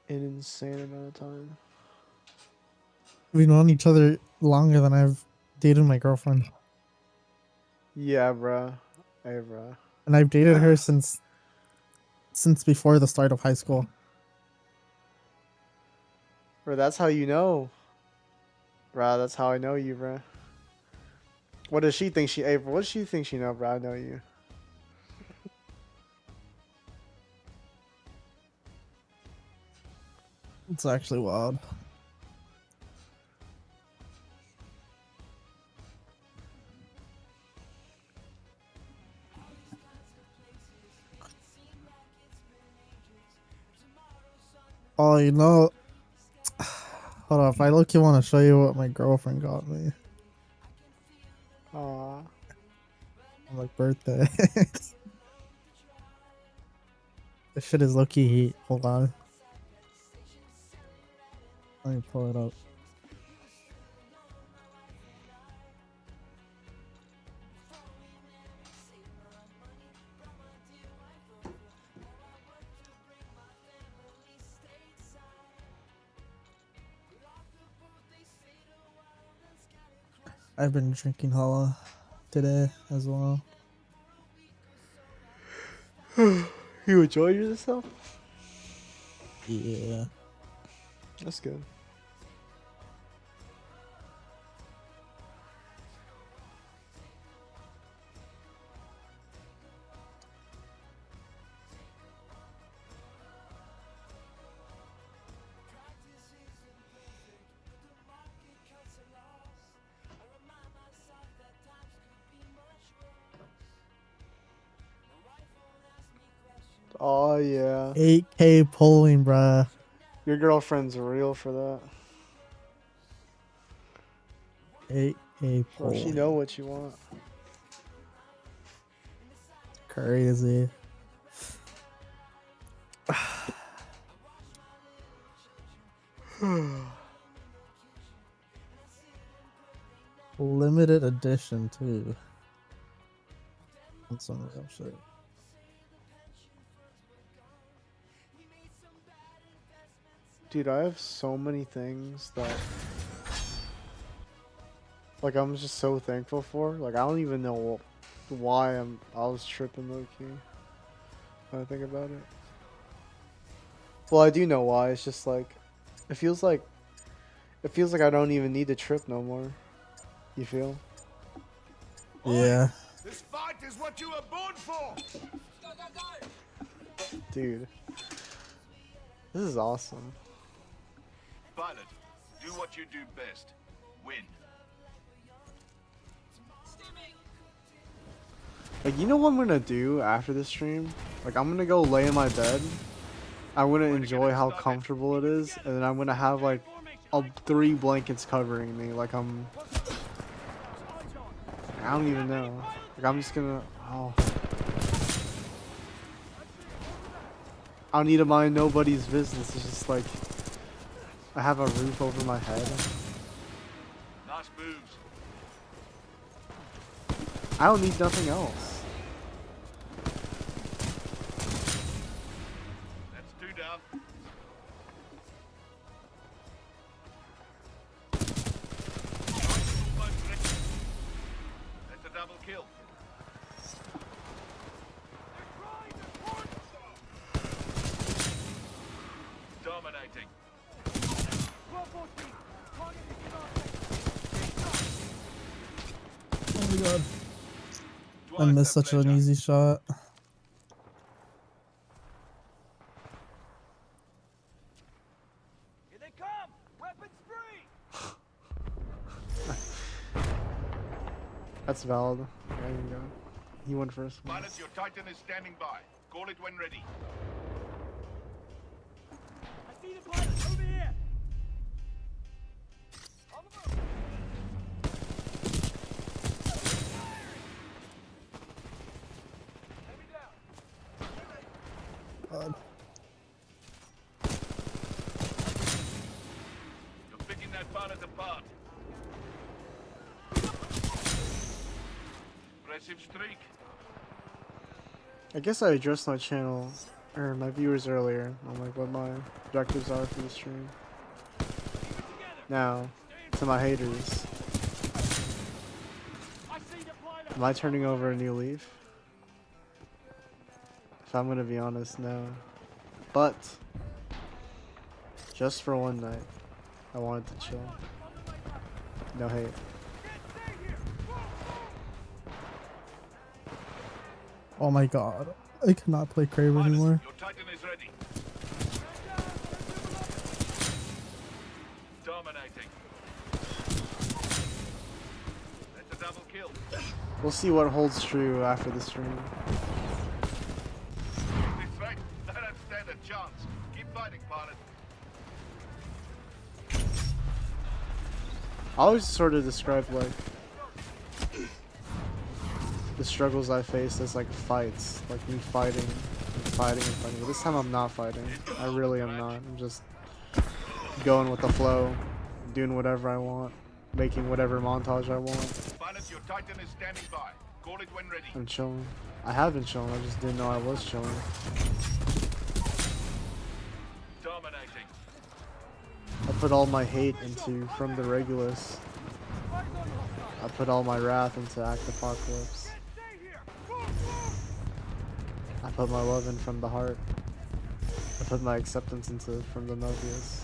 An insane amount of time. We've known each other longer than I've dated my girlfriend, Yeah, bruh. Hey, bruh. and I've dated her since before the start of high school. Bro, that's how you know. Bruh, that's how I know you, bruh. What does she think hey, what does she think she know, bruh? I know you. It's actually wild. Oh, you know, hold on. If I look, you want to show you what my girlfriend got me Aw. on my birthday. This shit is low-key heat. Hold on. Let me pull it up. I've been drinking Hala today as well. You enjoy yourself? Yeah. That's good. Oh yeah, 8K polling, bruh. your girlfriend's real for that. 8K Bro, she know polling. what you want. Crazy. Limited edition too. That's some real shit. Dude, I have so many things that like I'm just so thankful for. Like I don't even know why I was tripping low key when I think about it. Well, I do know why. It's just like it feels like I don't even need to trip no more. You feel? Yeah. This fight is what you were born for. Dude. This is awesome. Pilot, do what you do best. Win. Like, you know what I'm gonna do after this stream? Like, I'm gonna go lay in my bed. I'm gonna enjoy how comfortable it is, and then I'm gonna have like 3 blankets covering me. Like I don't even know. Like I'm just gonna. Oh. I don't need to mind nobody's business. It's just like I have a roof over my head. Nice moves. I don't need nothing else. That's 2 down. That's a double kill. Dominating. Oh my god. I Twice missed the such an pleasure. easy shot. Here they come. Weapons free. That's valid. There you go. He went first. Pilot, your Titan is standing by. Call it when ready. I see the pilot over here. On the move. Enemy down. God. You're picking that pilot apart. Impressive streak. I guess I addressed my channel or my viewers earlier on like what my objectives are for the stream. Now, to my haters, I see the pilot. am I turning over a new leaf? If I'm gonna be honest, no. But just for one night, I wanted to chill. No hate. Oh my god. I cannot play Kraber Pilot, anymore. your Titan is ready. Dominating. That's a double kill. We'll see what holds true after the stream. This right. I don't stand a chance. Keep fighting, pilot. I always sort of describe like the struggles I faced as like fights, like me fighting and fighting and fighting. But this time I'm not fighting. I really am not. I'm just going with the flow, doing whatever I want, making whatever montage I want. Pilot, your Titan is standing by. Call it when ready. I'm chilling. I have been chilling. I just didn't know I was chilling. Dominating. I put all my hate into From the Regulus. I put all my wrath into Act Apocalypse. Stay here. Move, move. I put my love in From the Heart. I put my acceptance into From the Mobius.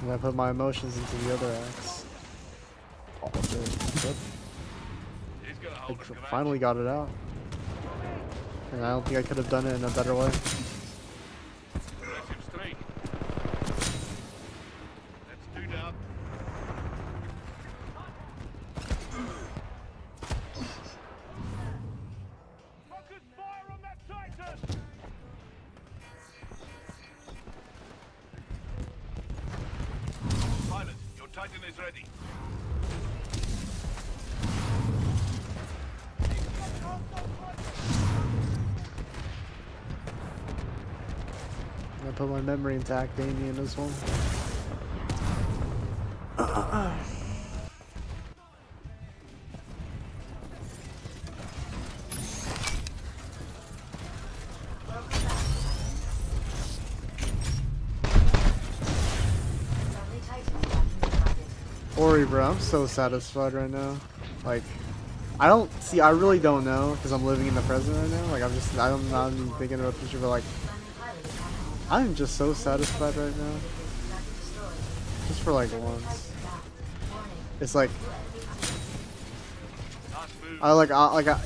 And I put my emotions into the other acts. All of it. Yep. He's gonna I hold a garage. finally got it out. And I don't think I could have done it in a better way. Aggressive streak. That's 2 down. Focus fire on that Titan. Pilot, your Titan is ready. I put my memory into Academia in this one. Friendly Titan attacking the target. Ori, bro, I'm so satisfied right now. Like, I don't see. I really don't know because I'm living in the present right now. Like, I'm not even thinking about the future, but like, Friendly pilot attacking. I'm just so satisfied right now. Target destroyed. Just for like Friendly once. Titan down. Warning. It's like Nice move.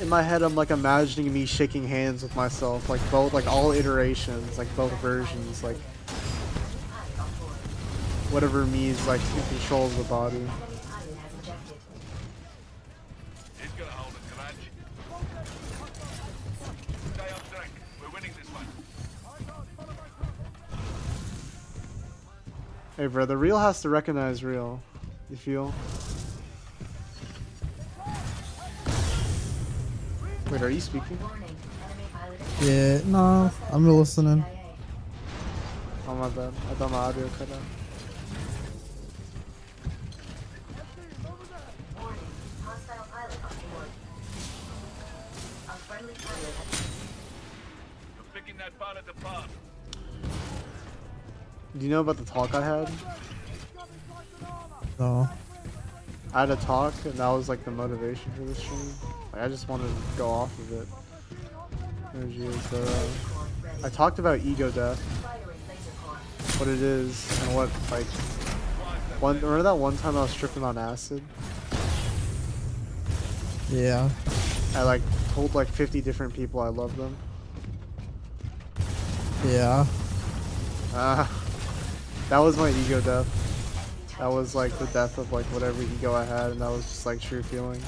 in my head I'm like imagining me shaking hands with myself, like both, like all iterations, like both versions, like Pilot on board. whatever me is like who controls the body. Enemy pilot has ejected. He's gonna hold a garage. Stay on track. We're winning this one. Hey bro, the real has to recognize real. You feel? Wait, are you speaking? Warning. Enemy pilot Yeah, no, I'm listening. CIA. Oh my bad. I thought my audio cut out. Warning. Hostile pilot on board. A friendly pilot has You're picking that pilot apart. Do you know about the talk I had? So, I had a talk, and that was like the motivation for this stream. Like, I just wanted to go off of it. Energy is the. core ready. I talked about ego death, Firing laser core. what it is, and what like. Remember that one time I was tripping on acid? yeah. I like told like 50 different people I love them. Yeah. That was my ego death. That was like the death of like whatever ego I had, and that was just like true feelings.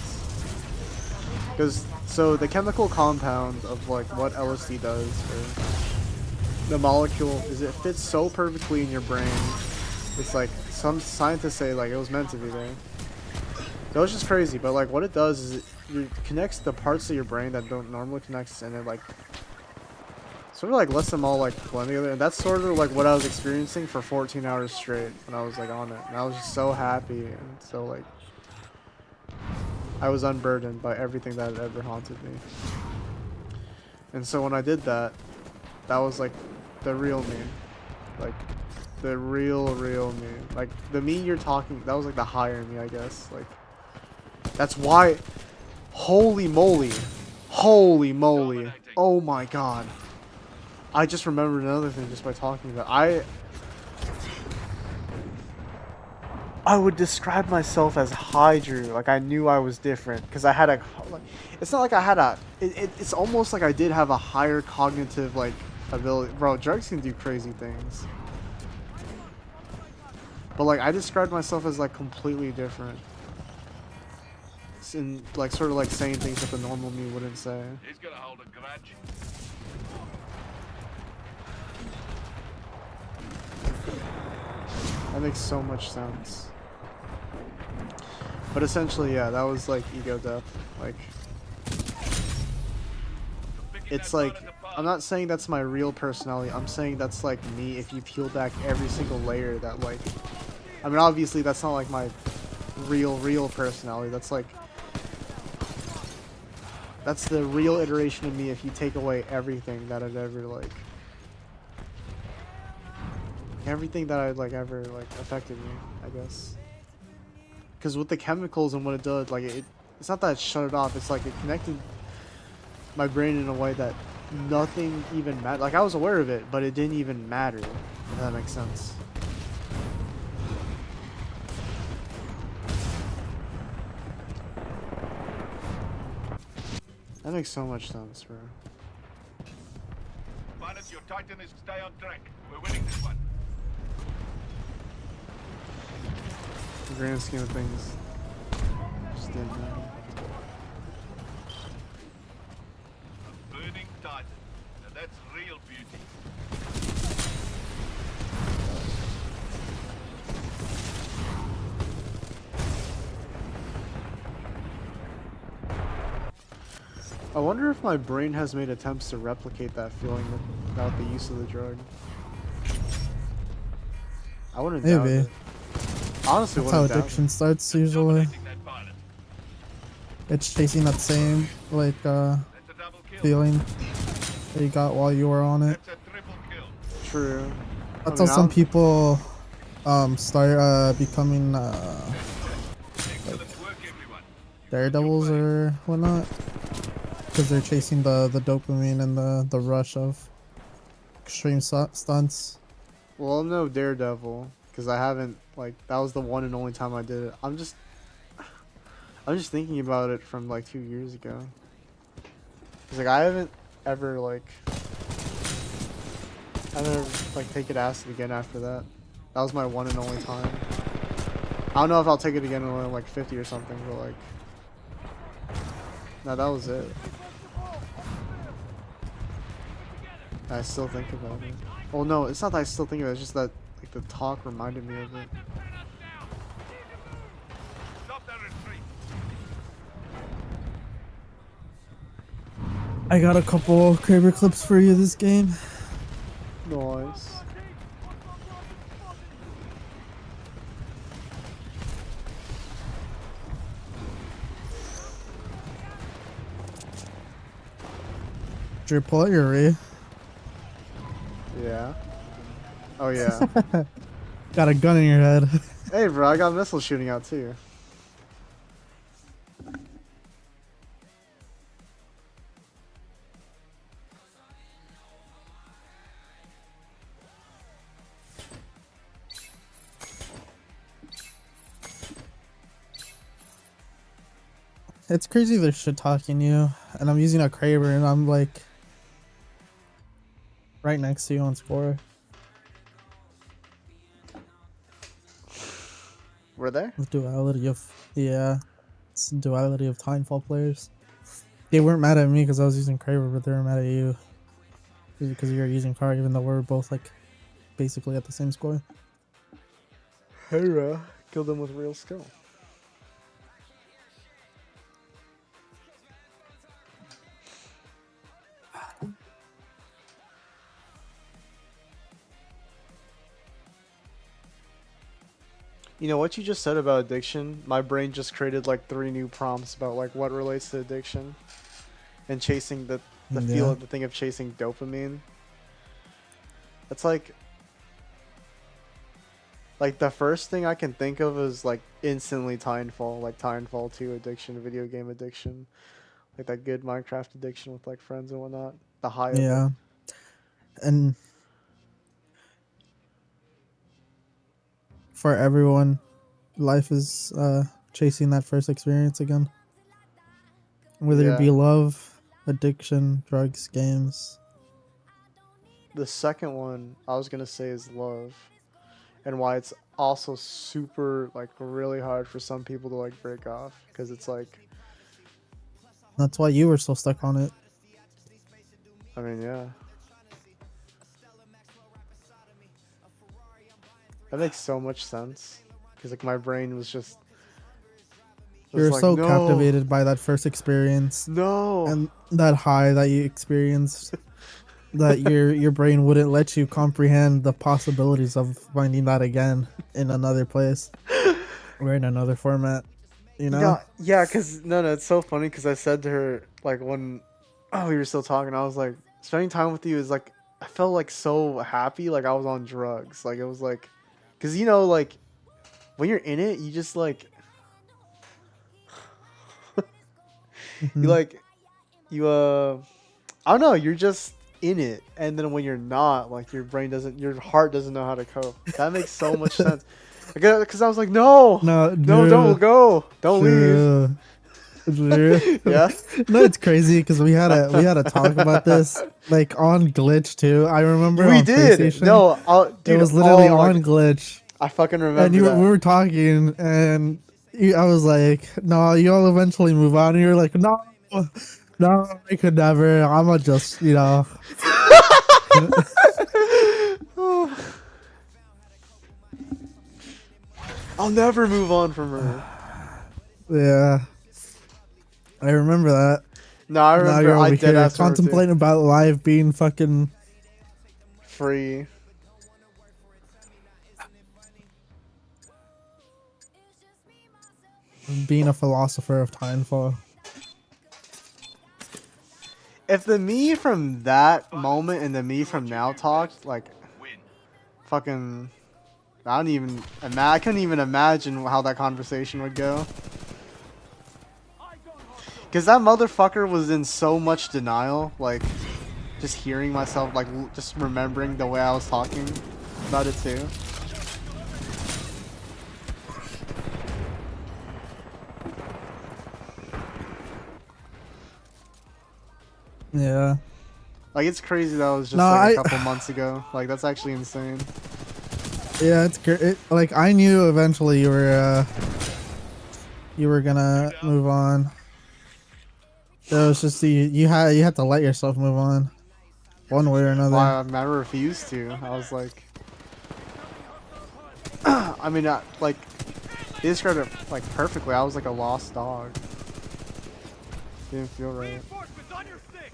Because so the chemical compound of like what LSD does, or the molecule, is it fits so perfectly in your brain. It's like some scientists say like it was meant to be there. So it's just crazy, but like what it does is it connects the parts of your brain that don't normally connect, and it like sort of like lets them all like blend together, and that's sort of like what I was experiencing for 14 hours straight when I was like on it, and I was just so happy and so like I was unburdened by everything that had ever haunted me. And so when I did that, that was like the real me, like the real me, like the me you're talking. That was like the higher me, I guess. Like that's why. Holy moly, oh my god. I just remembered another thing just by talking about I would describe myself as Hydra, like I knew I was different because I had a like, it's not like I had a it's almost like I did have a higher cognitive like ability. Bro, drugs can do crazy things. But like I described myself as like completely different. And like sort of like saying things that the normal me wouldn't say. He's gonna hold a garage. That makes so much sense. But essentially, yeah, that was like ego death. Like, You're picking it's that like pilot apart. I'm not saying that's my real personality. I'm saying that's like me if you peel back every single layer that like I mean obviously that's not like my real personality. That's the real iteration of me if you take away everything that I'd ever like everything that I'd like ever like affected me, I guess. Because with the chemicals and what it did, like it's not that it shut it off, it's like it connected my brain in a way that nothing even mattered. Like I was aware of it, but it didn't even matter, if that makes sense. That makes so much sense, bro. Pilot, your Titan is stay on track. We're winning this one. The grand scheme of things just didn't matter. A burning Titan. Now that's real beauty. I wonder if my brain has made attempts to replicate that feeling without the use of the drug. I wouldn't doubt Maybe. it. Honestly, That's how wouldn't doubt addiction it. starts usually. Dominating that pilot. It's chasing that same like That's a double kill. feeling that you got while you were on it. That's a triple kill. True. That's I how mean, some people start becoming Excellent work, everyone. daredevils or whatnot, because they're chasing the dopamine and the rush of extreme stunts. Well, I'm no daredevil because I haven't like that was the one and only time I did it. I'm just thinking about it from like 2 years ago. Cause like I haven't ever like taken acid again after that. That was my one and only time. I don't know if I'll take it again when I'm like 50 or something, but like no, that was it. I still think about it. Well, no, it's not that I still think of it. It's just that like the talk reminded me of it. Stop that retreat. I got a couple Kraber clips for you this game. Nice. Did you pull out your Ray? Yeah. Oh yeah. Got a gun in your head. Hey, bro, I got missile shooting out too. It's crazy they're shit talking you, and I'm using a Kraber, and I'm like right next to you on score. Were there? The duality of it's the duality of Timefall players. They weren't mad at me because I was using Kraber, but they were mad at you because you're using Car, even though we're both like basically at the same score. Hey, bro. Killed them with real skill. You know what you just said about addiction? My brain just created like 3 new prompts about like what relates to addiction and chasing the feel of the thing of chasing dopamine. It's like the first thing I can think of is like instantly Timefall, like Timefall 2 addiction, video game addiction, like that good Minecraft addiction with like friends and whatnot. The high of Yeah, it. and for everyone, life is chasing that first experience again. Whether it be Yeah. love, addiction, drugs, games. The second one I was gonna say is love, and why it's also super like really hard for some people to like break off because it's like, That's why you were so stuck on it. I mean, yeah, that makes so much sense because like my brain was just You were like, so no, captivated by that first experience no, and that high that you experienced. that your brain wouldn't let you comprehend the possibilities of finding that again in another place or in another format. You know? Yeah, cause no, it's so funny because I said to her like when we were still talking, I was like, spending time with you is like I felt like so happy, like I was on drugs. Like it was like, cause you know like when you're in it, you just like you Hmm. like you I don't know, you're just in it, and then when you're not, like your heart doesn't know how to cope. That makes so much sense. Because I was like, no, No, no, don't dude. go, don't leave. True. True. Yeah. No, it's crazy because we had a talk about this like on glitch too. I remember We on did. PlayStation, No, it dude. was literally Oh my! on glitch, I fucking and remember we that. were talking, and I was like, "No, you'll eventually move on." And you're like, "No, no, I could never. I'ma just, I'll never move on from her. yeah." I remember that. No, I Now remember. you're I over dead here ass remember too. contemplating about life being fucking Free. being a philosopher of Timefall. If the me from that moment and the me from now talked, like, Win. fucking, I don't even. I couldn't even imagine how that conversation would go. Cause that motherfucker was in so much denial, like, just hearing myself, like, just remembering the way I was talking about it too. Yeah. Like, it's crazy that was just No, like a couple months ago. Like, that's actually insane. Yeah, it's great. Like I knew eventually you were gonna move on. It was just you had to let yourself move on, one way or another. Why I refused to. I was like, I mean, like, they described it like perfectly. I was like a lost dog. Didn't feel right. Reinforcements on your six.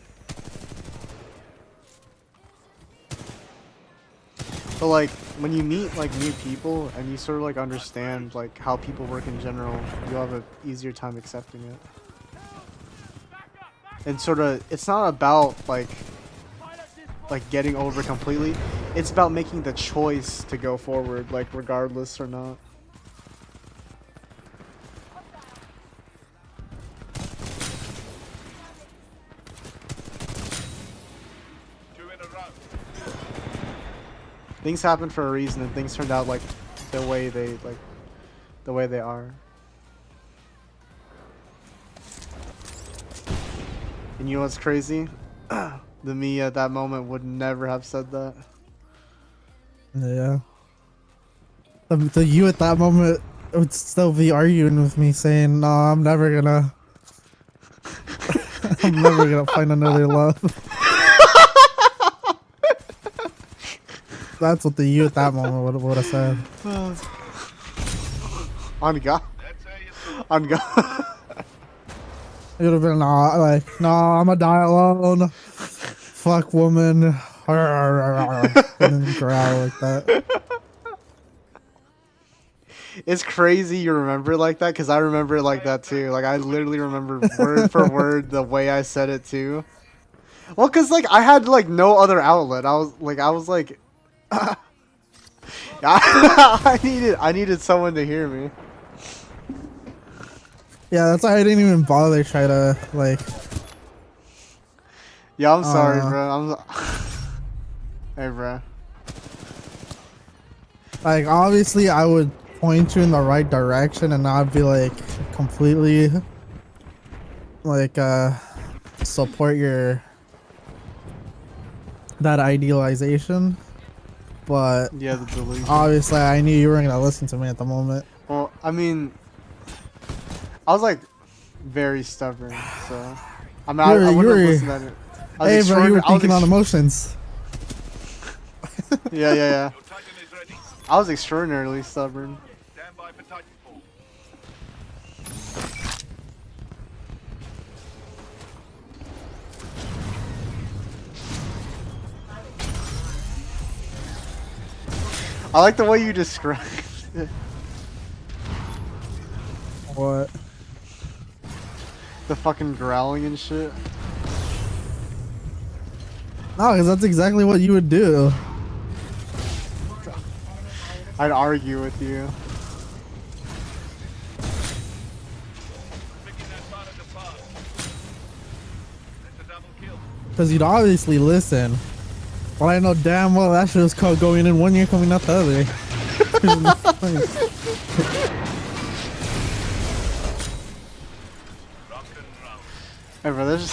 But like, when you meet like new people and you sort of like understand like how people work in general, you'll have an easier time accepting it. And sort of, it's not about like getting over completely. It's about making the choice to go forward, like regardless or not. Two in a row. Things happen for a reason, and things turned out like the way they are. And you know what's crazy? The me at that moment would never have said that. Yeah. The you at that moment would still be arguing with me, saying, "No, I'm never gonna, I'm never gonna find another love." That's what the you at that moment would have said. On God. That's how you thought. On God. It would have been like, "No, I'm gonna die alone. Fuck woman," and then growl like that. It's crazy you remember it like that, because I remember it like that too. Like, I literally remember word for word the way I said it too. Well, because like I had like no other outlet. I was like I needed someone to hear me. Yeah, that's why I didn't even bother try to like. Yeah, I'm sorry, know. bro. Hey, bro. Like obviously, I would point you in the right direction and not be like completely like support your that idealization, but Yeah, the delusion. obviously I knew you weren't gonna listen to me at the moment. Well, I mean, I was like very stubborn, so I mean, I You wouldn't were- have listened to it. Hey, bro, you were thinking on extraordinary. emotions. Yeah. Your Titan is ready. I was extraordinarily stubborn. Stand by for Titanfall. I like the way you described it. What? The fucking growling and shit. No, because that's exactly what you would do. I'd argue with you. Picking that part of the park. That's a double kill. Because you'd obviously listen. But I know damn well that shit was called going in one year, coming out the other. Rock and roll. Hey, bro, that's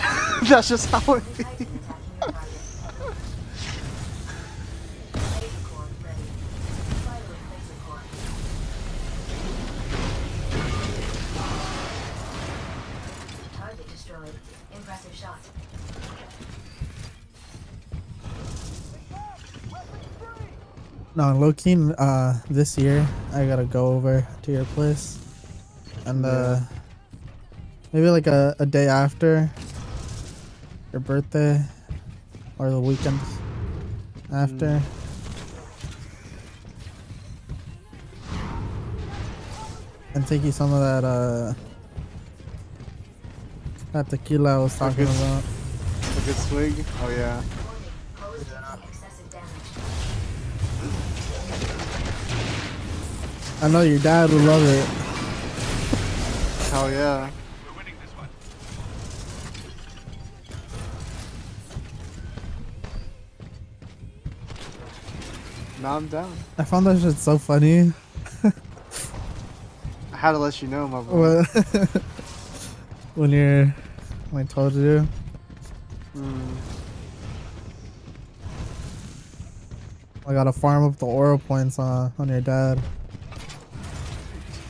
just how it be. Titan attacking your target. Laser core ready. Firing laser core. Target destroyed. Impressive shot. No, low key, this year I gotta go over to your place, and maybe like a day after your birthday, or the weekend after. And take you some of that tequila I was talking Okay. about. A good swig? Oh yeah. Warning. Host taking excessive damage. I know your dad would love it. Hell yeah. We're winning this one. Now I'm down. I found that shit so funny. I had to let you know, my boy. when I told you. Hmm. I gotta farm up the aura points on your dad.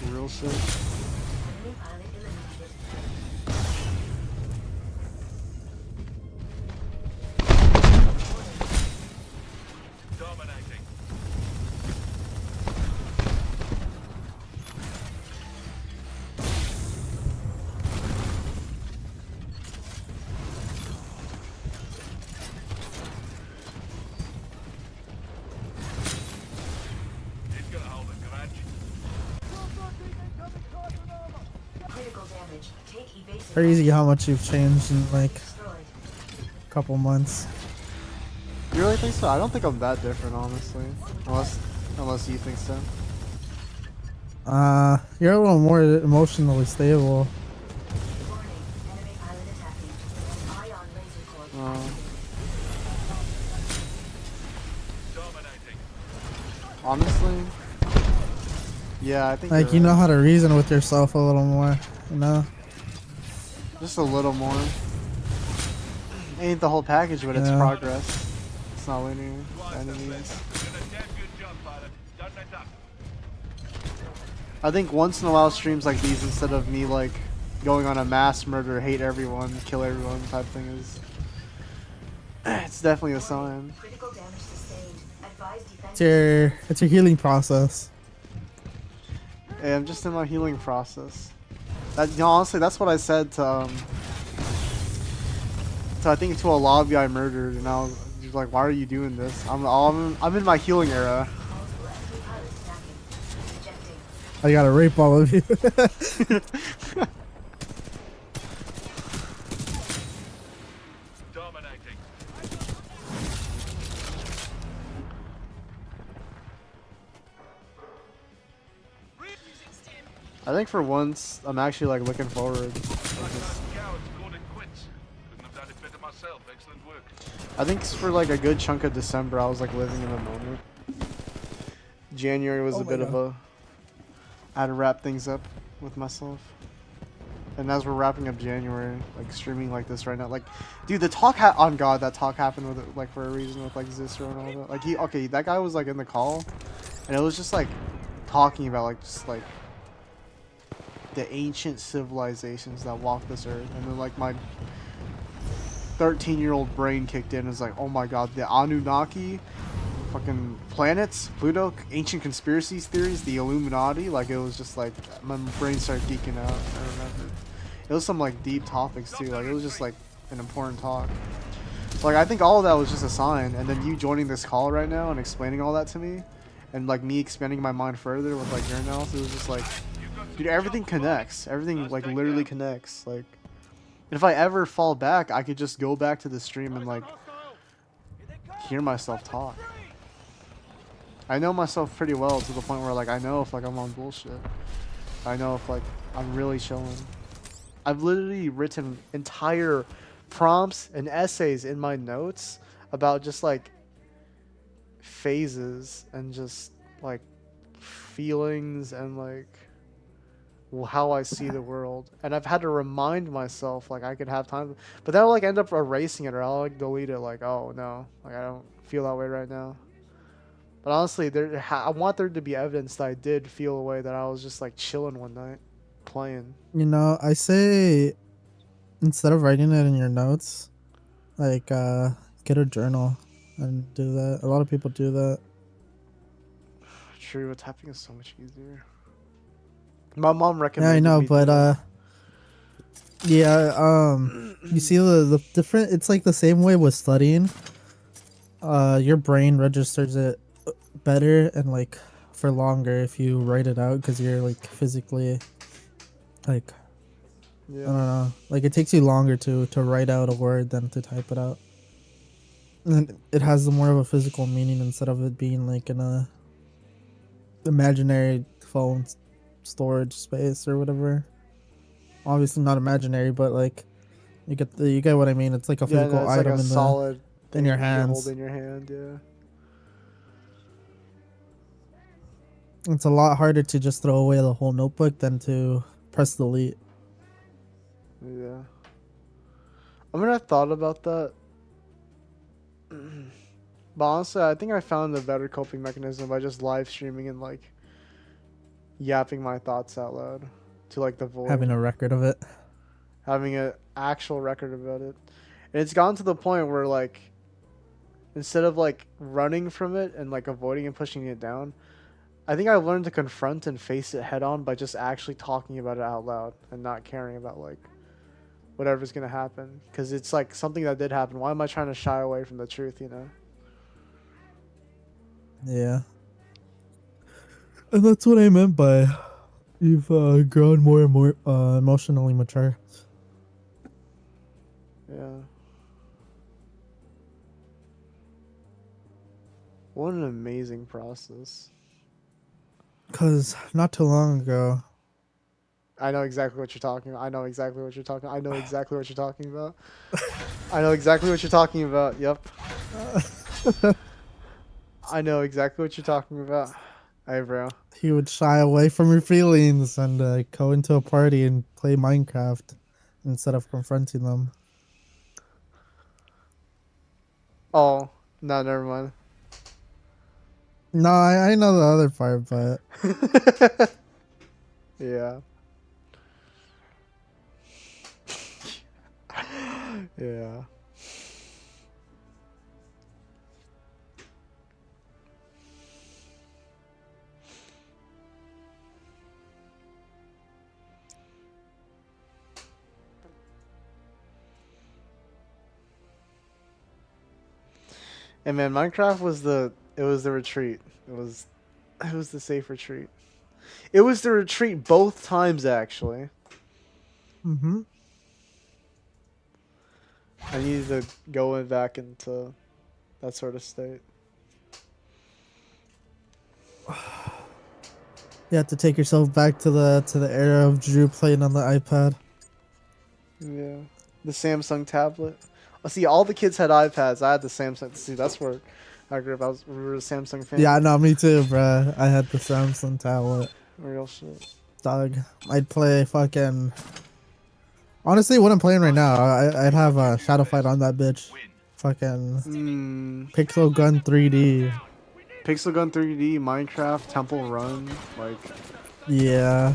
Real shit. Enemy pilot eliminated. Dominating. He's gonna hold a grudge. Critical damage. Take evasive. Crazy how much you've changed in like Destroyed. a couple months. You really think so? I don't think I'm that different, honestly. Unless you think so. You're a little more emotionally stable. Warning. Enemy pilot attacking. Ion laser core. Uh, Dominating. honestly, yeah, I think Like you're you know right. how to reason with yourself a little more, you know? Just a little more. Ain't the whole package, but it's Yeah. progress. It's not linear by any Twice the means. best. Did a damn good job, pilot. Don't let up. I think once in a while streams like these, instead of me like going on a mass murder, hate everyone, kill everyone type thing is, it's definitely a sign. Critical damage sustained. Advise defense. It's your healing process. Hey, I'm just in my healing process. That, you know, honestly, that's what I said to I think to a lobby I murdered, and I was just like, why are you doing this? I'm in my healing era. Multiple enemy pilots attacking. Ejecting. I gotta rape all of you. Dominating. I think for once, I'm actually like looking forward. Like those cowards called it quits. Couldn't have done it better myself. Excellent work. I think for like a good chunk of December, I was like living in the moment. January was Oh a my bit of God. I had to wrap things up with myself. And as we're wrapping up January, like streaming like this right now, like, dude, the talk on God, that talk happened with it, like for a reason with like Zistro and all that. Like okay, that guy was like in the call, and it was just like talking about like just like the ancient civilizations that walked this earth, and then like my 13-year-old brain kicked in and was like, oh my God, the Anunnaki, fucking planets, Pluto, ancient conspiracy theories, the Illuminati. Like it was just like my brain started geeking out. I remember it was some like deep topics too. Like it was just like an important talk. So, like I think all of that was just a sign, and then you joining this call right now and explaining all that to me, and like me expanding my mind further with like your analysis, it was just like, dude, everything connects. Everything like literally connects. Like, if I ever fall back, I could just go back to the stream and like hear myself talk. I know myself pretty well to the point where like I know if like I'm on bullshit. I know if like I'm really chilling. I've literally written entire prompts and essays in my notes about just like phases and just like feelings and like how I see the world. And I've had to remind myself like I could have time, but then I'll like end up erasing it or I'll like delete it like, oh no, like I don't feel that way right now. But honestly, I want there to be evidence that I did feel a way, that I was just like chilling one night playing. You know, I say instead of writing it in your notes, like get a journal and do that. A lot of people do that. True, typing is so much easier. My mom Yeah, recommended I know, me but do it. yeah, you see the different. It's like the same way with studying. Your brain registers it better and like for longer if you write it out because you're like physically like I don't know, like it takes you longer to write out a word than to type it out, and it has more of a physical meaning instead of it being like in a imaginary phone storage space or whatever. Obviously not imaginary, but like you get what I mean. It's like a Yeah, no, physical it's like item a in the solid thing in your that you hands. hold in your hand. Yeah. It's a lot harder to just throw away the whole notebook than to press delete. Yeah. I mean, I thought about that. But honestly, I think I found a better coping mechanism by just live streaming and like yapping my thoughts out loud to like the void. Having a record of it. Having an actual record about it. And it's gotten to the point where like instead of like running from it and like avoiding and pushing it down, I think I've learned to confront and face it head on by just actually talking about it out loud and not caring about like whatever's gonna happen, because it's like something that did happen. Why am I trying to shy away from the truth, you know? Yeah. And that's what I meant by you've grown more and more emotionally mature. Yeah. What an amazing process. Because not too long ago, I know exactly what you're talking about. I know exactly what you're talking about. I know exactly what you're talking about. I know exactly what you're talking about. Yep. I know exactly what you're talking about. Hey, bro. he would shy away from your feelings and go into a party and play Minecraft instead of confronting them. Oh, no, never mind. No, I know the other part, but Yeah. Yeah. And man, Minecraft was the retreat. It was the safe retreat. It was the retreat both times actually. mm-hmm. I needed to go back into that sort of state. You have to take yourself back to the era of Drew playing on the iPad. Yeah. The Samsung tablet. Oh, see, all the kids had iPads. I had the Samsung. See, that's where I grew up. We were a Samsung fan. Yeah, no, me too, bruh. I had the Samsung tablet. Real shit. Dog. I'd play fucking... Honestly, what I'm playing right now, I'd have a Shadow Fight on that bitch. Fucking Pixel Gun 3D. Pixel Gun 3D, Minecraft, Temple Run, like... Yeah.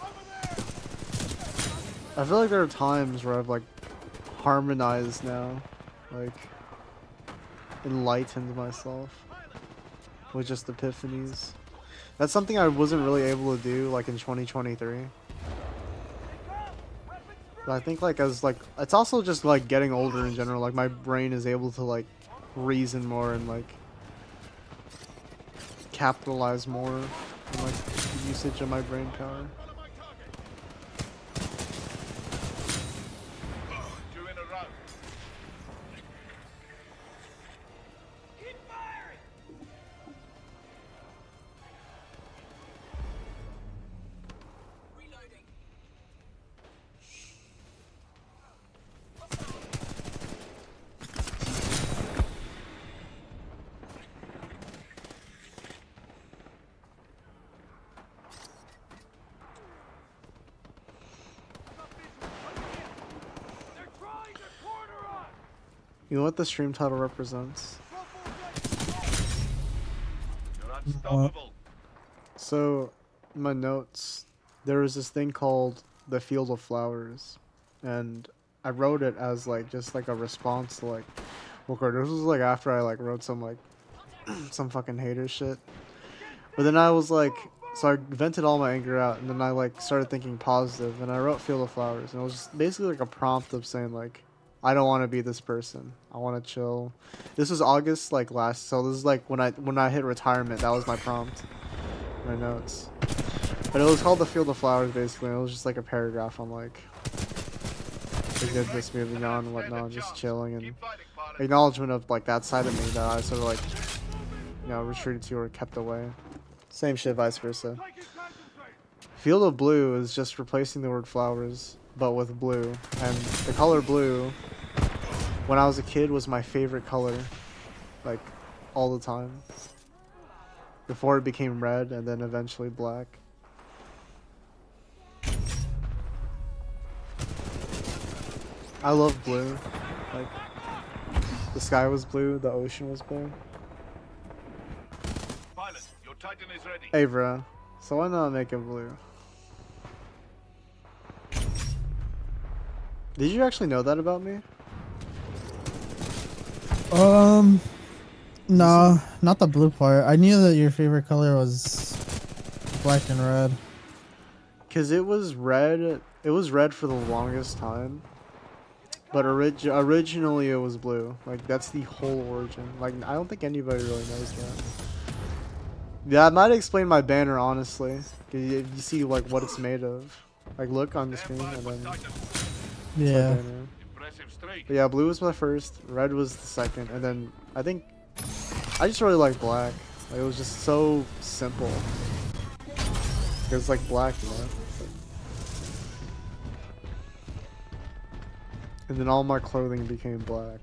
Over there! I feel like there are times where I've like harmonized now, like enlightened myself with just epiphanies. That's something I wasn't really able to do like in 2023. But I think like as like it's also just like getting older in general. Like my brain is able to like reason more and like capitalize more on like the usage of my brain power. Two in a row. You know what the stream title represents? You're unstoppable. So, in my notes, there was this thing called the Field of Flowers, and I wrote it as like just like a response to like, okay, this was like after I like wrote some like some fucking hater shit. But then I was like, so I vented all my anger out, and then I like started thinking positive, and I wrote Field of Flowers, and it was just basically like a prompt of saying like, I don't want to be this person. I want to chill. This was August like last, so this is like when I hit retirement. That was my prompt, my notes. But it was called the Field of Flowers basically. And it was just like a paragraph on like the goodness, moving on and whatnot, just chilling and Keep fighting, pilot. acknowledgement of like that side of me that I sort of like, you know, retreated to or kept away. Same shit, vice versa. Field of Blue is just replacing the word flowers, but with blue. And the color blue, when I was a kid, was my favorite color, like all the time. Before it became red and then eventually black. I love blue. Like, the sky was blue, the ocean was blue. Pilot, your Titan is ready. Hey, bro. So why not make it blue? Did you actually know that about me? No, not the blue part. I knew that your favorite color was black and red. Cause it was red. It was red for the longest time. But originally it was blue. Like that's the whole origin. Like I don't think anybody really knows that. Yeah, I might explain my banner honestly. 'Cause you see like what it's made of. Like look on the screen and then. Titan. Yeah. Impressive streak. But yeah, blue was my first, red was the second, and then I think I just really like black. Like, it was just so simple. It was like black, you know. And then all my clothing became black.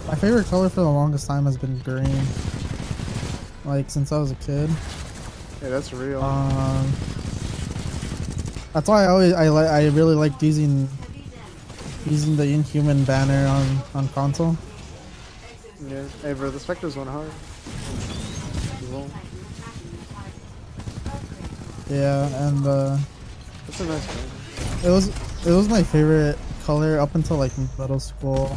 My favorite color for the longest time has been green. Like since I was a kid. Yeah, that's real. That's why I really liked using the Inhuman banner on console. Yeah. Hey, bro, the Spectres went hard. Cool. Yeah, and That's a nice banner. it was my favorite color up until like middle school.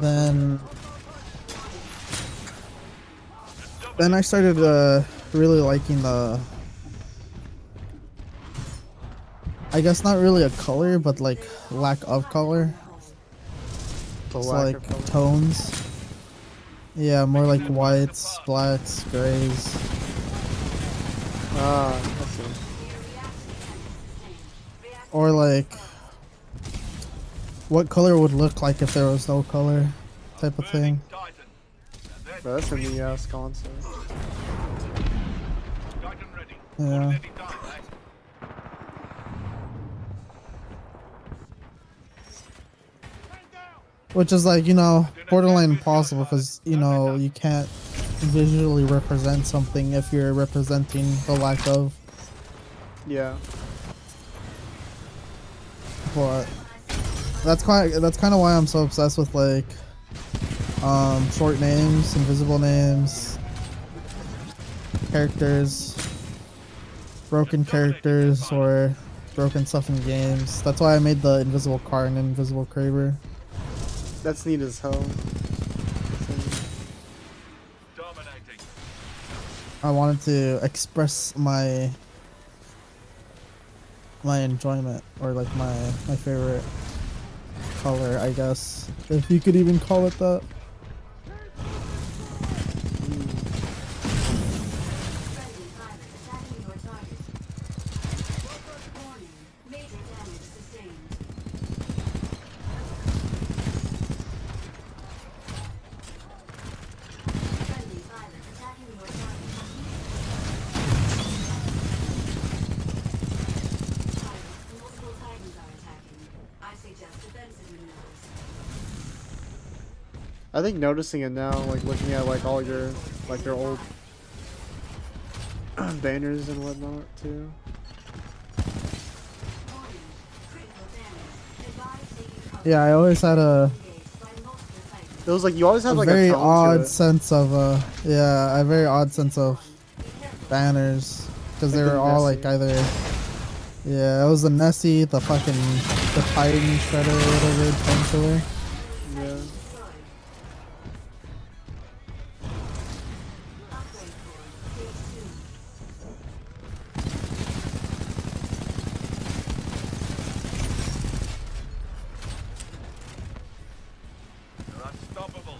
Then I started really liking the, I guess not really a color, but like lack of color. The It's lack like of color. tones. Yeah, more like whites, blacks, grays. Ah, I see. Or like what color would look like if there was no color type of thing. Titan. And then Bro, that's a neat ass concept. Titan ready. Yeah. Any time, eh? Which is like, you know, borderline impossible because, you know, you can't visually represent something if you're representing the lack of. Yeah. But That's kind of why I'm so obsessed with like short names, invisible names, characters, broken characters, or broken stuff in games. That's why I made the invisible car and invisible Kraber. That's neat as hell. Dominating. I wanted to express my enjoyment, or like my favorite color, I guess, if you could even call it that. Friendly pilot attacking your target. Warning. Major damage sustained. Friendly pilot attacking your target. Pilot, multiple Titans are attacking. I suggest defensive maneuvers. I think noticing it now, like looking at like all your old banners and whatnot too. Warning. Critical damage. Advise taking cover. Yeah, I always had Engaged by multiple Titans. It was like you always had like a very tone to odd it. sense of a very odd sense of Be careful. banners, because they Like the were all like Nessie. either, yeah, it was the Nessie, the Titan Shredder or whatever, Time Killer. Yeah. Destroyed. Upgrade core. Stage 2. You're unstoppable.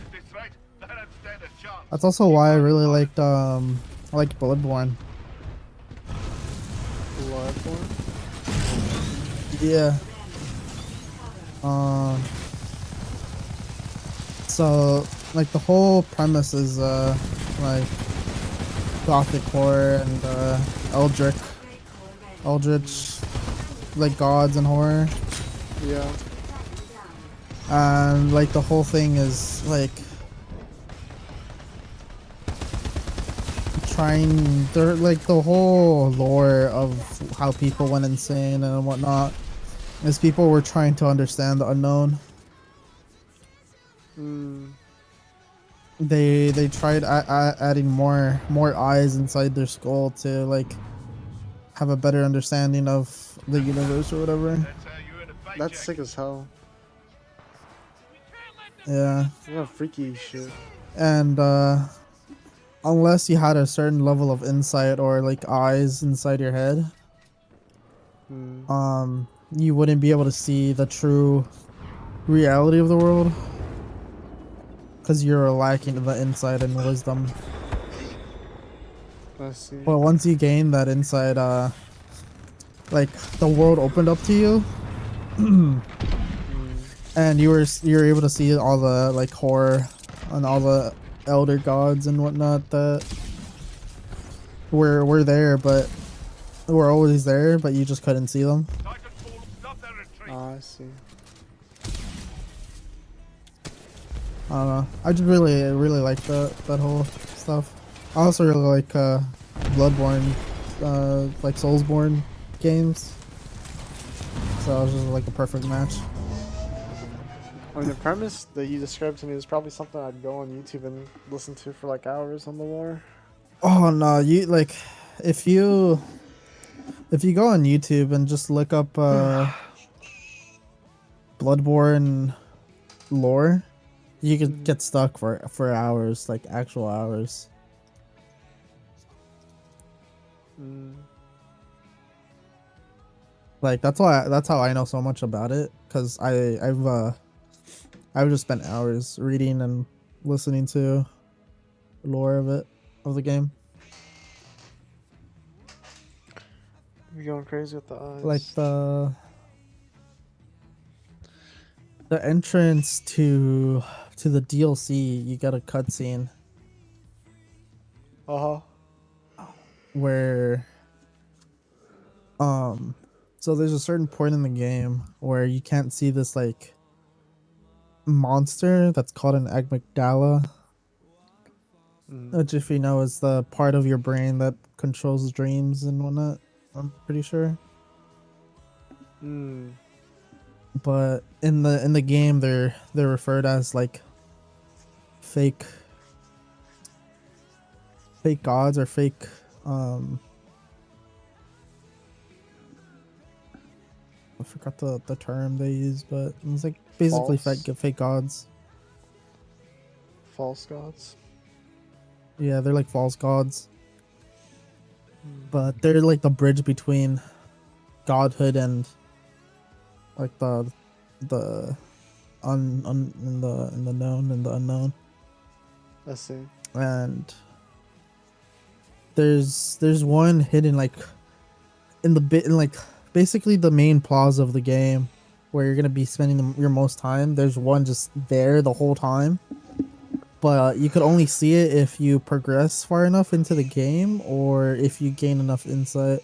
Is this right? They don't stand a chance. That's also why I really liked Bloodborne. Bloodborne. Yeah. So like the whole premise is like gothic horror and Upgrade core ready. eldritch, like gods and horror, Yeah. Titan down. and like the whole thing is like trying, they're like the whole lore of how people went insane and whatnot is people were trying to understand the unknown. Mm. They tried adding more eyes inside their skull to like have a better understanding of the universe or whatever. That's how you earn a paycheck. That's sick as hell. Yeah. Yeah, freaky shit. And unless you had a certain level of insight or like eyes inside your head, Mm. you wouldn't be able to see the true reality of the world because you're lacking the insight and wisdom. I see. But once you gain that insight, like the world opened up to you, and you're able to see all the like horror and all the elder gods and whatnot that were there, but were always there, but you just couldn't see them. Titanfall, stop their retreat. I see. I don't know. I just really like that whole stuff. I also really like Bloodborne, like Soulsborne games. So it was just like a perfect match. I mean, the premise that you described to me is probably something I'd go on YouTube and listen to for like hours on the lore. Oh no, you like if you go on YouTube and just look up Bloodborne lore, you could get stuck for hours, like actual hours. Mm. Like that's how I know so much about it, because I've just spent hours reading and listening to lore of the game. You're going crazy with the eyes. Like the entrance to the DLC, you got a cutscene Uh-huh. where so there's a certain point in the game where you can't see this like monster that's called an amygdala, Mm. which, if you know, is the part of your brain that controls dreams and whatnot. I'm pretty sure. Mm. But in the game, they're referred as like fake fake gods or fake I forgot the term they use, but it's like basically False. fake gods. False gods. Yeah, they're like false gods, Mm. but they're like the bridge between godhood and like the in the known and the unknown. I see. And there's one hidden like in the bit in like basically the main plaza of the game where you're gonna be spending your most time. There's one just there the whole time, but you could only see it if you progress far enough into the game or if you gain enough insight.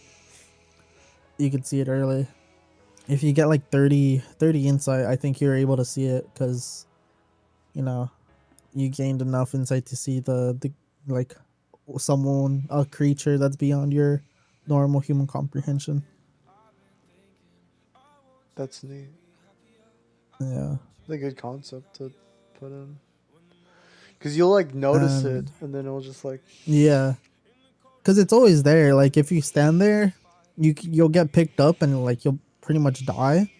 You can see it early. If you get like 30 insight, I think you're able to see it because you know you gained enough insight to see the like a creature that's beyond your normal human comprehension. That's neat. Yeah. It's a good concept to put in. Because you'll like notice it, and then it'll just like. Yeah, because it's always there. Like if you stand there, you'll get picked up and like you'll pretty much die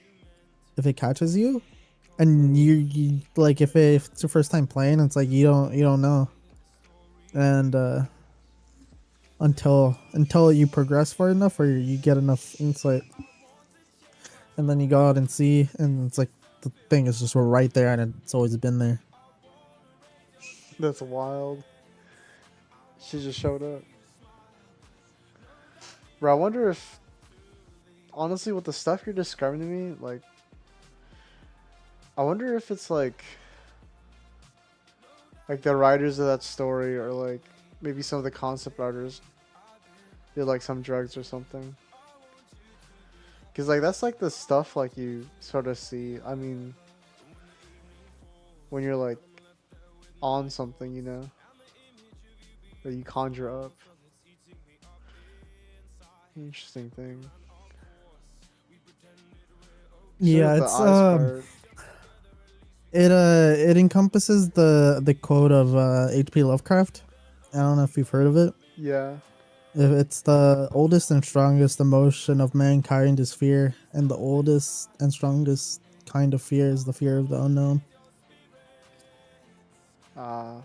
if it catches you. And you like if it's your first time playing, it's like you don't know. And until you progress far enough or you get enough insight, and then you go out and see, and it's like the thing is just right there, and it's always been there. That's wild. She just showed up. Bro, I wonder if, honestly, with the stuff you're describing to me, like, I wonder if it's like the writers of that story, or like maybe some of the concept writers did like some drugs or something. Cause like that's like the stuff like you sort of see. I mean, when you're like on something, you know, that you conjure up. Interesting thing. Yeah, The it's eyes part. it encompasses the code of H.P. Lovecraft. I don't know if you've heard of it. Yeah. If it's the oldest and strongest emotion of mankind is fear, and the oldest and strongest kind of fear is the fear of the unknown. I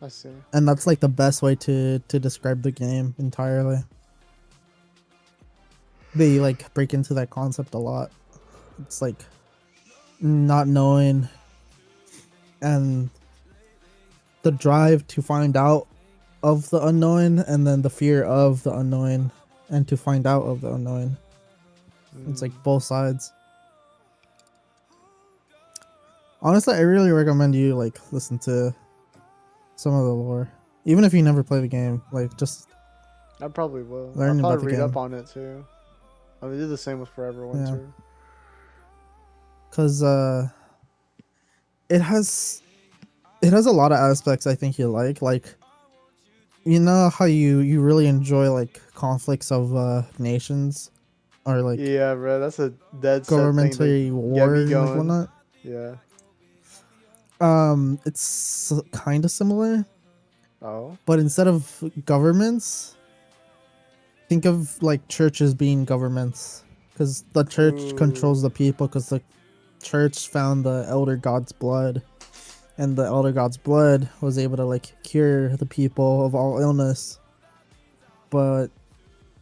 see. And that's like the best way to describe the game entirely. They like break into that concept a lot. It's like not knowing and the drive to find out of the unknown, and then the fear of the unknown and to find out of the unknown. It's like both sides. Honestly, I really recommend you like listen to some of the lore, even if you never play the game. Like just I probably will. I'll learning about probably the read game. up on it too. I mean, do the same with Forever Winter. Cause it has a lot of aspects I think you like you know how you really enjoy like conflicts of nations or like Yeah, bro, that's a dead set thing to governmentary get war me and like going. whatnot. Yeah. It's kind of similar, Oh. but instead of governments, think of like churches being governments, because the church controls the people, because the church found the elder god's blood, and the elder god's blood was able to like cure the people of all illness. But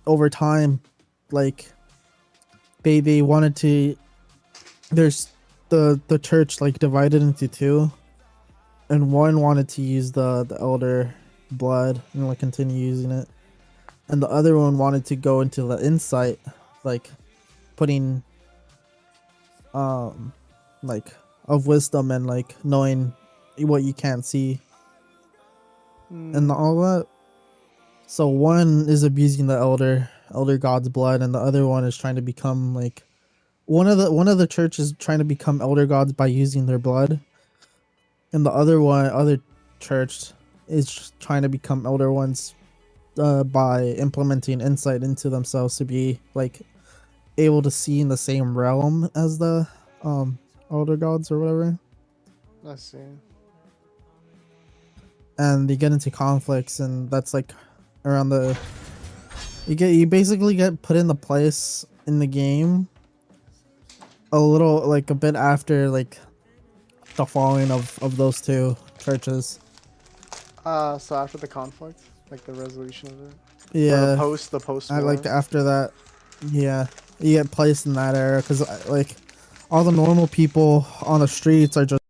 over time, like they wanted to, there's the church like divided into two, and one wanted to use the elder blood and like continue using it, and the other one wanted to go into the insight, like putting like of wisdom and like knowing what you can't see and all that. So one is abusing the elder god's blood, and the other one is trying to become like one of the churches trying to become elder gods by using their blood, and the other church is trying to become elder ones by implementing insight into themselves to be like able to see in the same realm as the elder gods or whatever. Let's see. And you get into conflicts, and that's like around the you basically get put in the place in the game a little like a bit after like the falling of those two churches. So after the conflict, like the resolution of it. Or Yeah, the post I war. like after that. Yeah, you get placed in that era because like all the normal people on the streets are just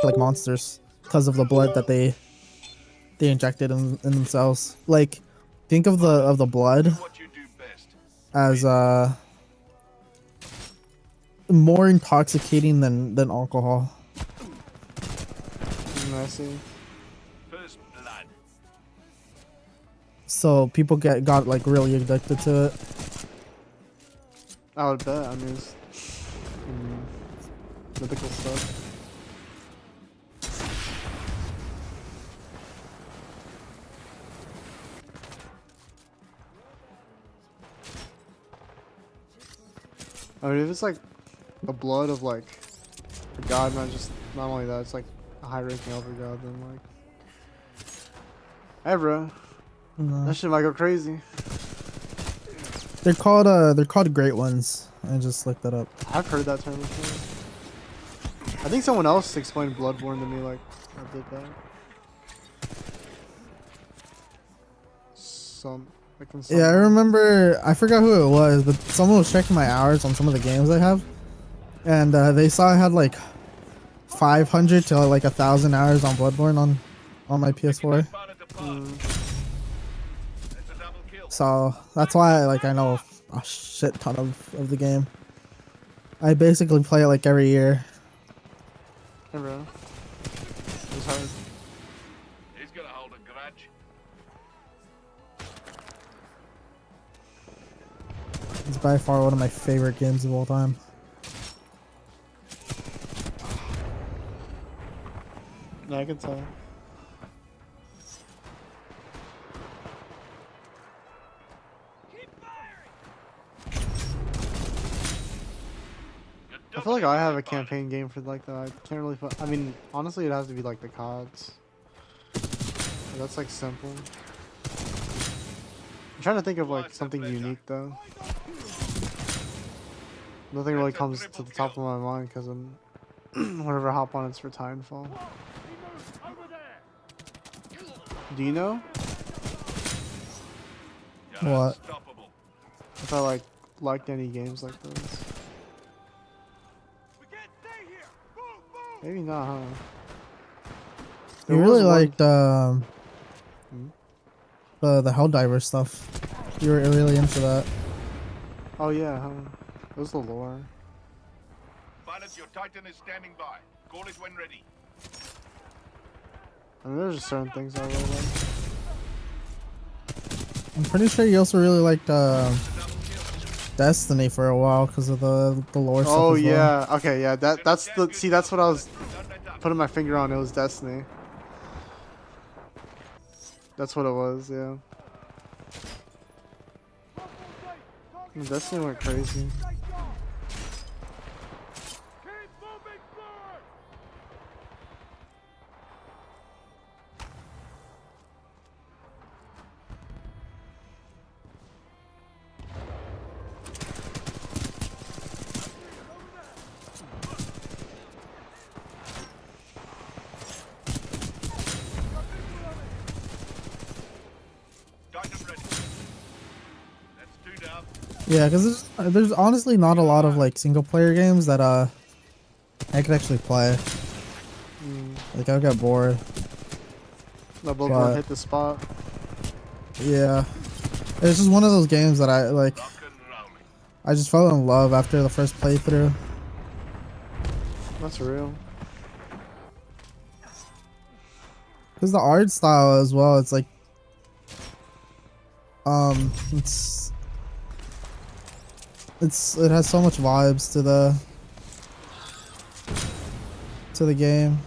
like monsters because of the blood that they injected in themselves. Like, think of the blood Do what you do best. as more intoxicating than alcohol. I see. First blood. So people got like really addicted to it. I would bet. I mean, it's mythical stuff. I mean, if it's like the blood of like a god, not only that, it's like a high-ranking elder god, then like, hey bro, that shit might go crazy. They're called great ones. I just looked that up. I've heard that term before. I think someone else explained Bloodborne to me like I did that. Yeah, I remember. I forgot who it was, but someone was checking my hours on some of the games I have, and they saw I had like 500 to like 1,000 hours on Bloodborne on my PS4. So that's why I know a shit ton of the game. I basically play it like every year. Hey bro. It's hard. He's gonna hold a grudge. It's by far one of my favorite games of all time. Yeah, I can tell. I feel like I have a campaign game for like that. I can't really. I mean, honestly, it has to be like the CODs. That's like simple. I'm trying to think of like something unique though. Nothing really comes to the top of my mind because I'm whenever I hop on, it's for Titanfall. Do you know? What? If I liked any games like those? Maybe not, huh? You There really was one- liked the Helldiver stuff. You were really into that. Oh yeah, huh? It was the lore. Pilot, your Titan is standing by. Call it when ready. I mean, there's just certain things I really like. I'm pretty sure you also really liked Destiny for a while because of the lore stuff. Oh as well. yeah, okay, yeah. That's what I was putting my finger on. It was Destiny. That's what it was, yeah. Destiny went crazy. Titan ready. That's two down. Yeah, because there's honestly not a lot of like single player games that I could actually play. Like I got bored. The But- Bloodborne hit the spot. Yeah, it's just one of those games that I like. Rock and rolling. I just fell in love after the first playthrough. That's real. Because the art style as well, it's like it has so much vibes to the game.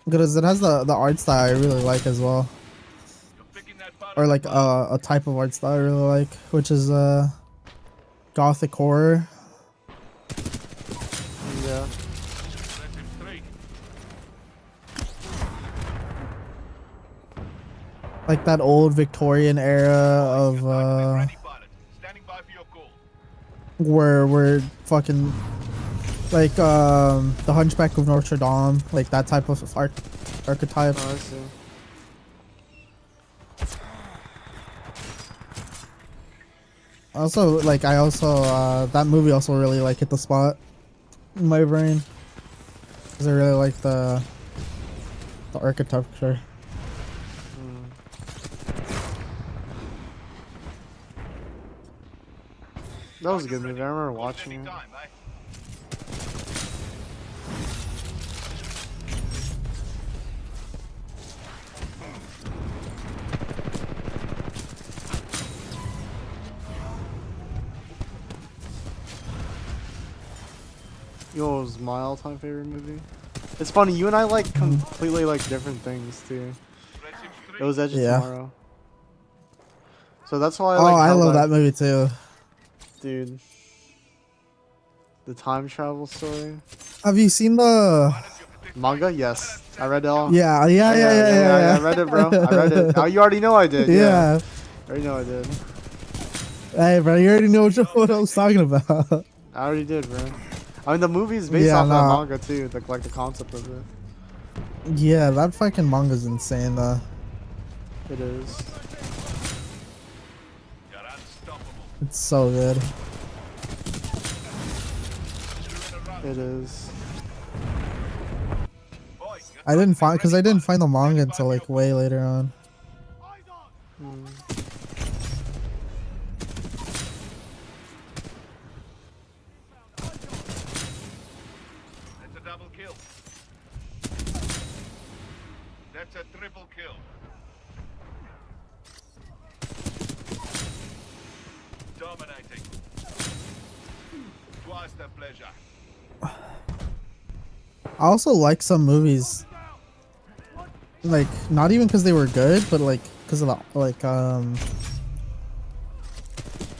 Because it has the art style I really like as well. You're picking that part Or of the like puzzle. a type of art style I really like, which is gothic horror. Yeah. That's him 3. Like that old Victorian era of Your Titan is ready, pilot. Standing by for your call. where fucking like the Hunchback of Notre Dame, like that type of archetype. Oh, I see. Also, like I also that movie also really like hit the spot in my brain because I really like the architecture. That was a good movie. I remember watching it. Anytime, eh? You know what was my all-time favorite movie? It's funny, you and I like completely like different things too. That's him It 3. was Edge of Yeah. Tomorrow. So that's why I Oh, like I how love that movie too. dude. The time travel story. Have you seen the? Manga? Yes. I read it all. Yeah. I read it, bro. I read it. Oh, you already know I did. Yeah. I already know I did. Hey, bro, you already know what I was talking about. I already did, bro. I mean, the movie is based Yeah, off that nah. manga too. Like the concept of it. Yeah, that fucking manga's insane though. It is. You're unstoppable. It's so good. 2 in a row. It is. Boy, your I didn't Titan find is because I ready, didn't pilot. find the manga Standing by until for like your way later on. That's a double kill. That's a triple kill. Dominating. Twice the pleasure. I also like some movies, like not even because they were good, but like because of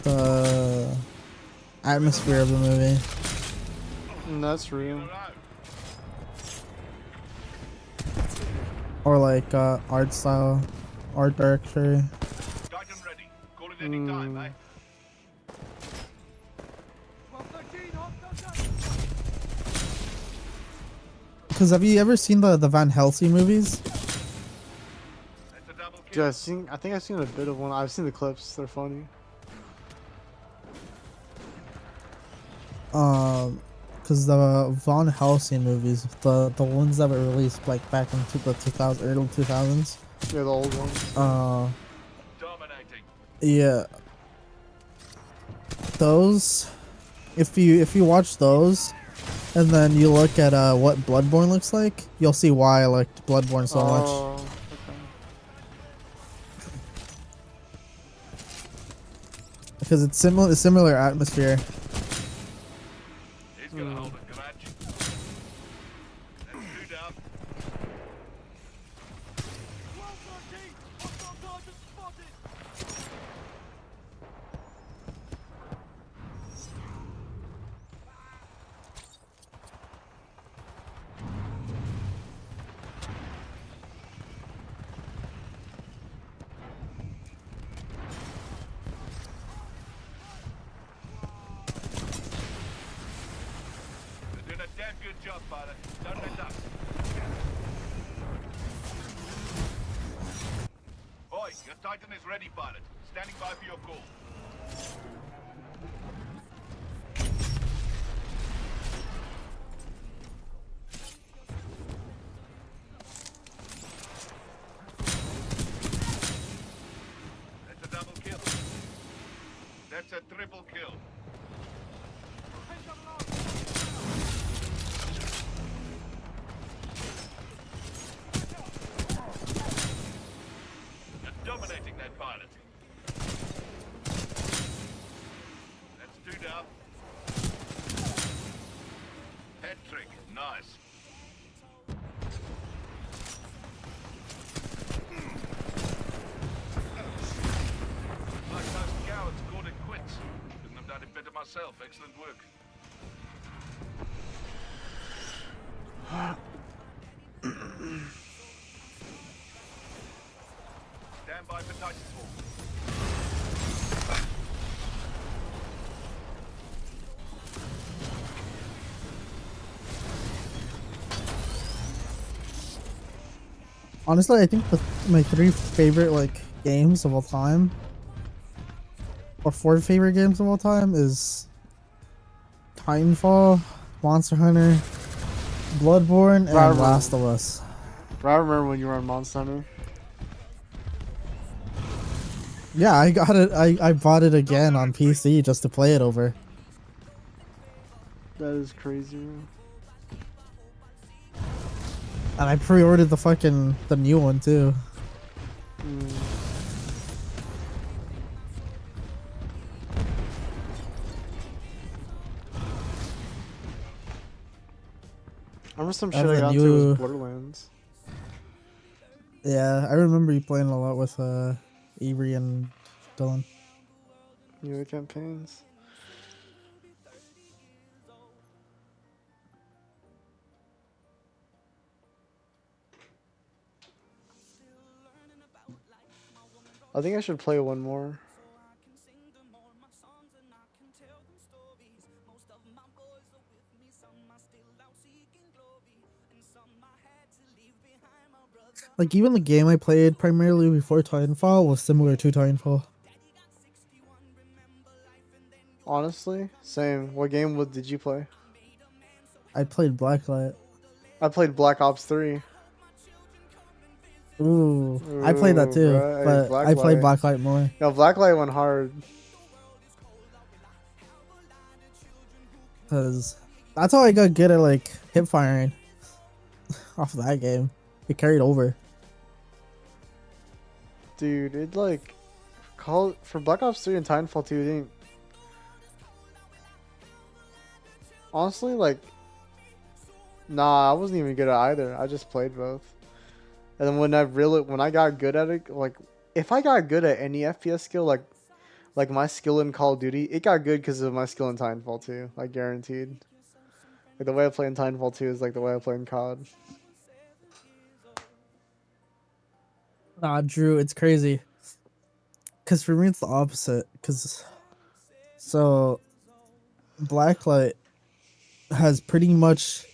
the atmosphere of the movie. That's real. In a row. Or like art style, art director. Titan ready. Call it any time, eh? Because have you ever seen the Van Helsing movies? That's a double Dude, kill. I think I've seen a bit of one. I've seen the clips. They're funny. Because the Van Helsing movies, the ones that were released like back into the 2000 early 2000s. Yeah, the old ones. Dominating. Yeah. Those, if you watch those, and then you look at what Bloodborne looks like, you'll see why I liked Bloodborne so much. Okay. Because it's similar atmosphere. He's gonna hold a grudge. That's 2 down. You're doing a damn good job, pilot. Don't let up. Boy, your Titan is ready, pilot. Standing by for your call. That's a double kill. That's a triple kill. You're dominating that pilot. yourself. Excellent work. Stand by for Titanfall. Honestly, I think my 3 favorite like games of all time, or 4 favorite games of all time, is Titanfall, Monster Hunter, Bloodborne, Bro, I and Last remember, of Us. bro, I remember when you were on Monster Hunter. Yeah, I got it. I bought it again on PC just to play it over. That is crazy, bro. And I pre-ordered the new one too. Mm. I remember some I shit have I the got into was new. Borderlands. Yeah, I remember you playing a lot with Avery and Dylan. New campaigns. I think I should play one more. Like even the game I played primarily before Titanfall was similar to Titanfall. Honestly, same. What game did you play? I played Blacklight. I played Black Ops 3. Ooh, I played that Ooh, too, bro. Hey, but I played Blacklight. Blacklight more. No, Blacklight went hard. Cause that's how I got good at like hip firing off of that game. It carried over. Dude, it like for Black Ops 3 and Titanfall 2, it didn't honestly like nah, I wasn't even good at either. I just played both. And then when I got good at it, like if I got good at any FPS skill, like my skill in Call of Duty, it got good because of my skill in Titanfall 2, like guaranteed. Like the way I play in Titanfall 2 is like the way I play in COD. Nah, Drew, it's crazy. Cause for me it's the opposite. Cause so Blacklight has pretty much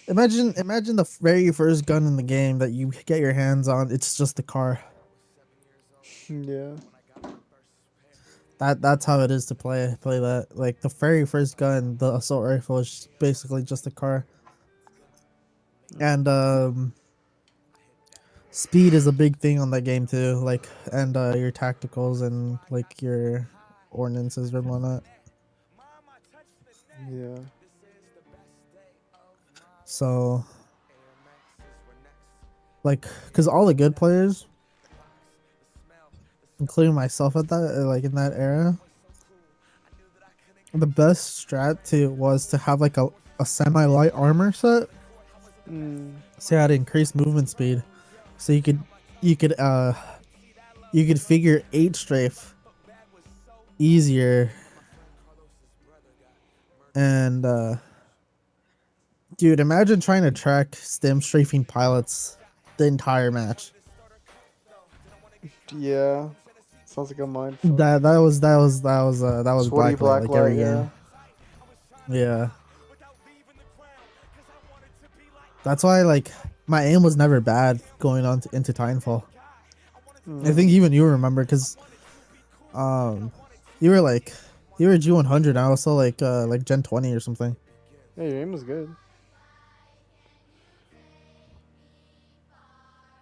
imagine the very first gun in the game that you get your hands on. It's just a car. Yeah. That's how it is to play that. Like the very first gun, the assault rifle is basically just a car. And speed is a big thing on that game too. Like and your tacticals and like your ordnances and whatnot. Yeah. So like, cause all the good players, including myself at that like in that era, the best strat was to have like a semi light armor set. Mm. So you had increased movement speed, so you could you could figure 8 strafe easier. And dude, imagine trying to track stem strafing pilots the entire match. Yeah. Sounds like a mind fuck. That was Sweaty Blacklight like every Blacklight, game. yeah. Yeah. That's why like my aim was never bad going on into Titanfall. I think Mm. even you remember because um you were like you were G100. I was still like Gen 20 or something. Yeah, your aim was good.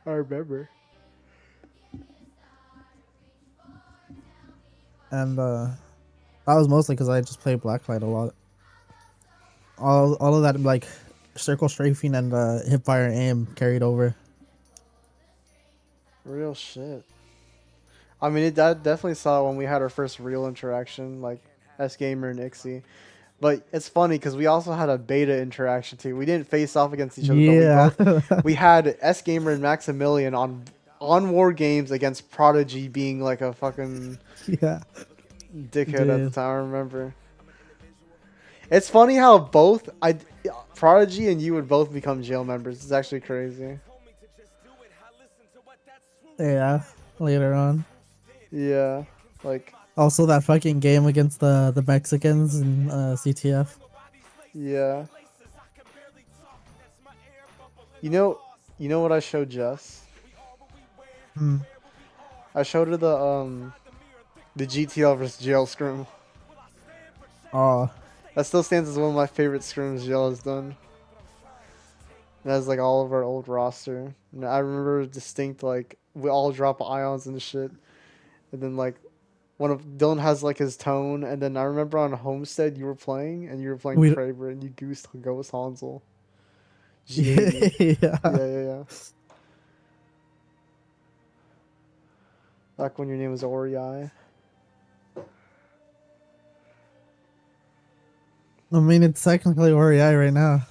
I remember. And that was mostly because I just played Blacklight a lot. All of that like circle strafing and hip fire aim carried over. Real shit. I mean, that definitely saw when we had our first real interaction, like S Gamer and Ixie. But it's funny because we also had a beta interaction too. We didn't face off against each other, but Yeah. we had S Gamer and Maximilian on War Games against Prodigy being like a fucking Yeah. dickhead at the Dude. time. I remember. It's funny how both Prodigy and you would both become jail members. It's actually crazy. Yeah, later on. Yeah, like Also, that fucking game against the Mexicans in CTF. yeah. You know, you know what I showed Jess? Hmm. I showed her the GTL versus jail scrim. Oh, That still stands as one of my favorite scrims jail has done. It has like all of our old roster. And I remember distinct like we all drop ions and shit. And then like one of Dylan has like his tone, and then I remember on Homestead you were playing and you were playing we. Kraber and you goosed Ghost Hansel. G80. Yeah. Yeah. Back when your name was Ori. I mean, it's technically REI right now.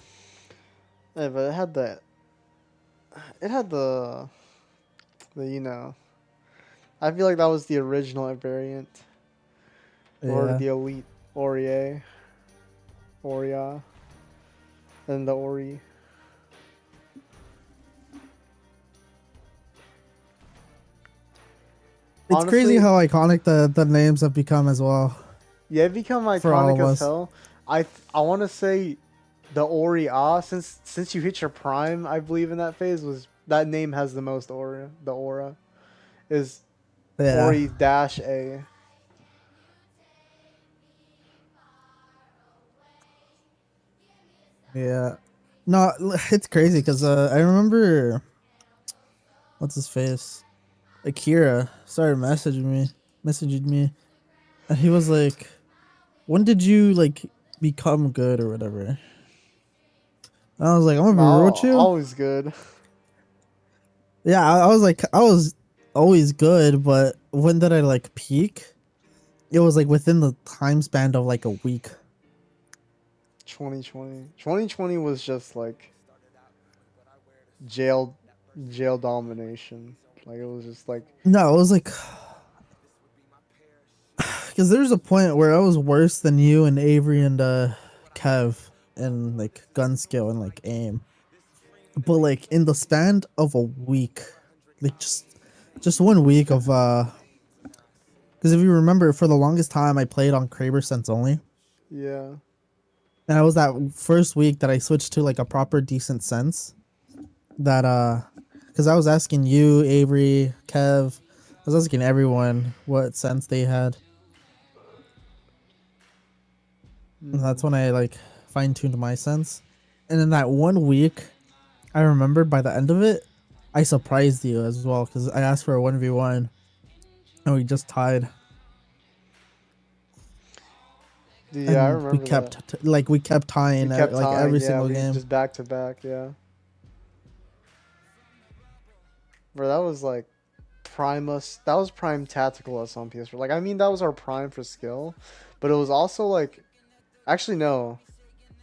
Yeah, but it had the you know. I feel like that was the original variant. Or Yeah. the elite Oria. And the Ori. It's crazy Honestly, how iconic the names have become as well yeah, it become for all iconic of as us. hell. I want to say the Ori since you hit your prime, I believe in that phase was that name has the most aura. The aura is Yeah. Ori dash A. Yeah. No, it's crazy because I remember what's his face, Akira started messaging me, and he was like, "When did you like become good or whatever?" And I was like, "I'm gonna be real with you." Always good. Yeah, I was like, I was always good, but when did I like peak? It was like within the time span of like a week. 2020 was just like jail jail domination. Like it was just like No, it was like because there's a point where I was worse than you and Avery and Kev in like gun skill and like aim. But like in the span of a week, like just 1 week of because if you remember, for the longest time I played on Kraber sense only, yeah. and it was that first week that I switched to like a proper decent sense. That because I was asking you, Avery, Kev, I was asking everyone what sense they had, and that's when I like fine tuned my sense. And in that 1 week, I remember by the end of it, I surprised you as well because I asked for a 1v1 and we just tied. Dude, yeah, I And we remember that. kept we kept We tying kept like tying, every yeah, single we game. just back to back, yeah. Bro, that was like that was prime tactical us on PS4. Like I mean that was our prime for skill, but it was also like actually no.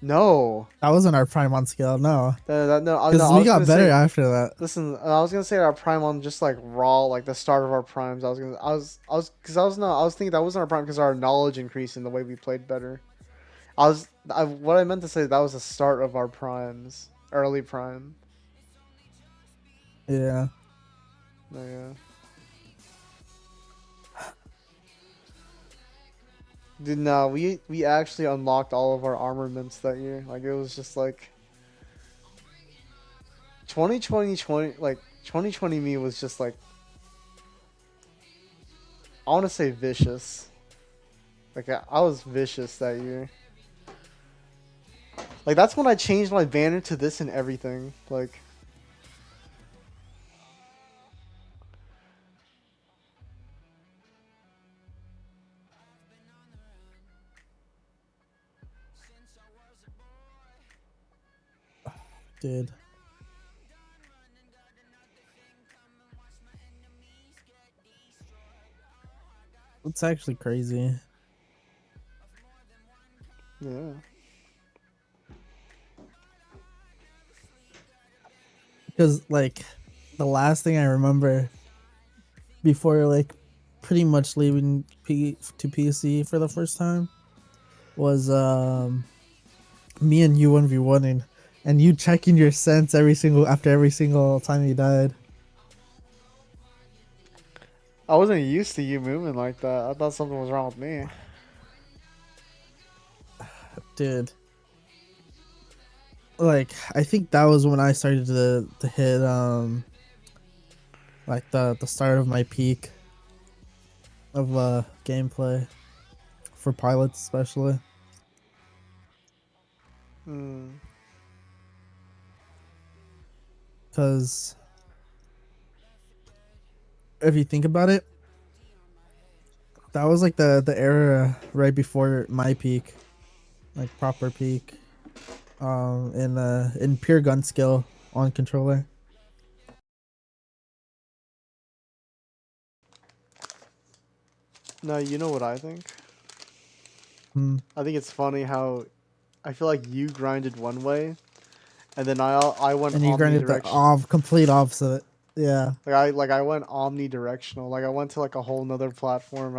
No. That wasn't our prime on skill, no, No, because I we was got gonna better say after that. listen, I was gonna say our prime on just like raw, like the start of our primes. I was thinking that wasn't our prime because our knowledge increased in the way we played better. What I meant to say that was the start of our primes, early prime. Yeah. Yeah. Dude, no, we actually unlocked all of our armaments that year. Like it was just like 2020 me was just like I want to say vicious. Like I was vicious that year. Like that's when I changed my banner to this and everything. Like Dude, it's actually crazy yeah. because like the last thing I remember before like pretty much leaving to PC for the first time was me and you 1v1ing, and you checking your sense after every single time you died. I wasn't used to you moving like that. I thought something was wrong with me. Dude. Like, I think that was when I started to hit like the start of my peak of gameplay for pilots especially. Hmm. Because if you think about it, that was like the era right before my peak, like proper peak, in pure gun skill on controller. No, you know what I think? Hmm. I think it's funny how I feel like you grinded one way, and then I went And you granted the omnidirectional. complete opposite. Yeah, I went omnidirectional. Like I went to like a whole nother platform.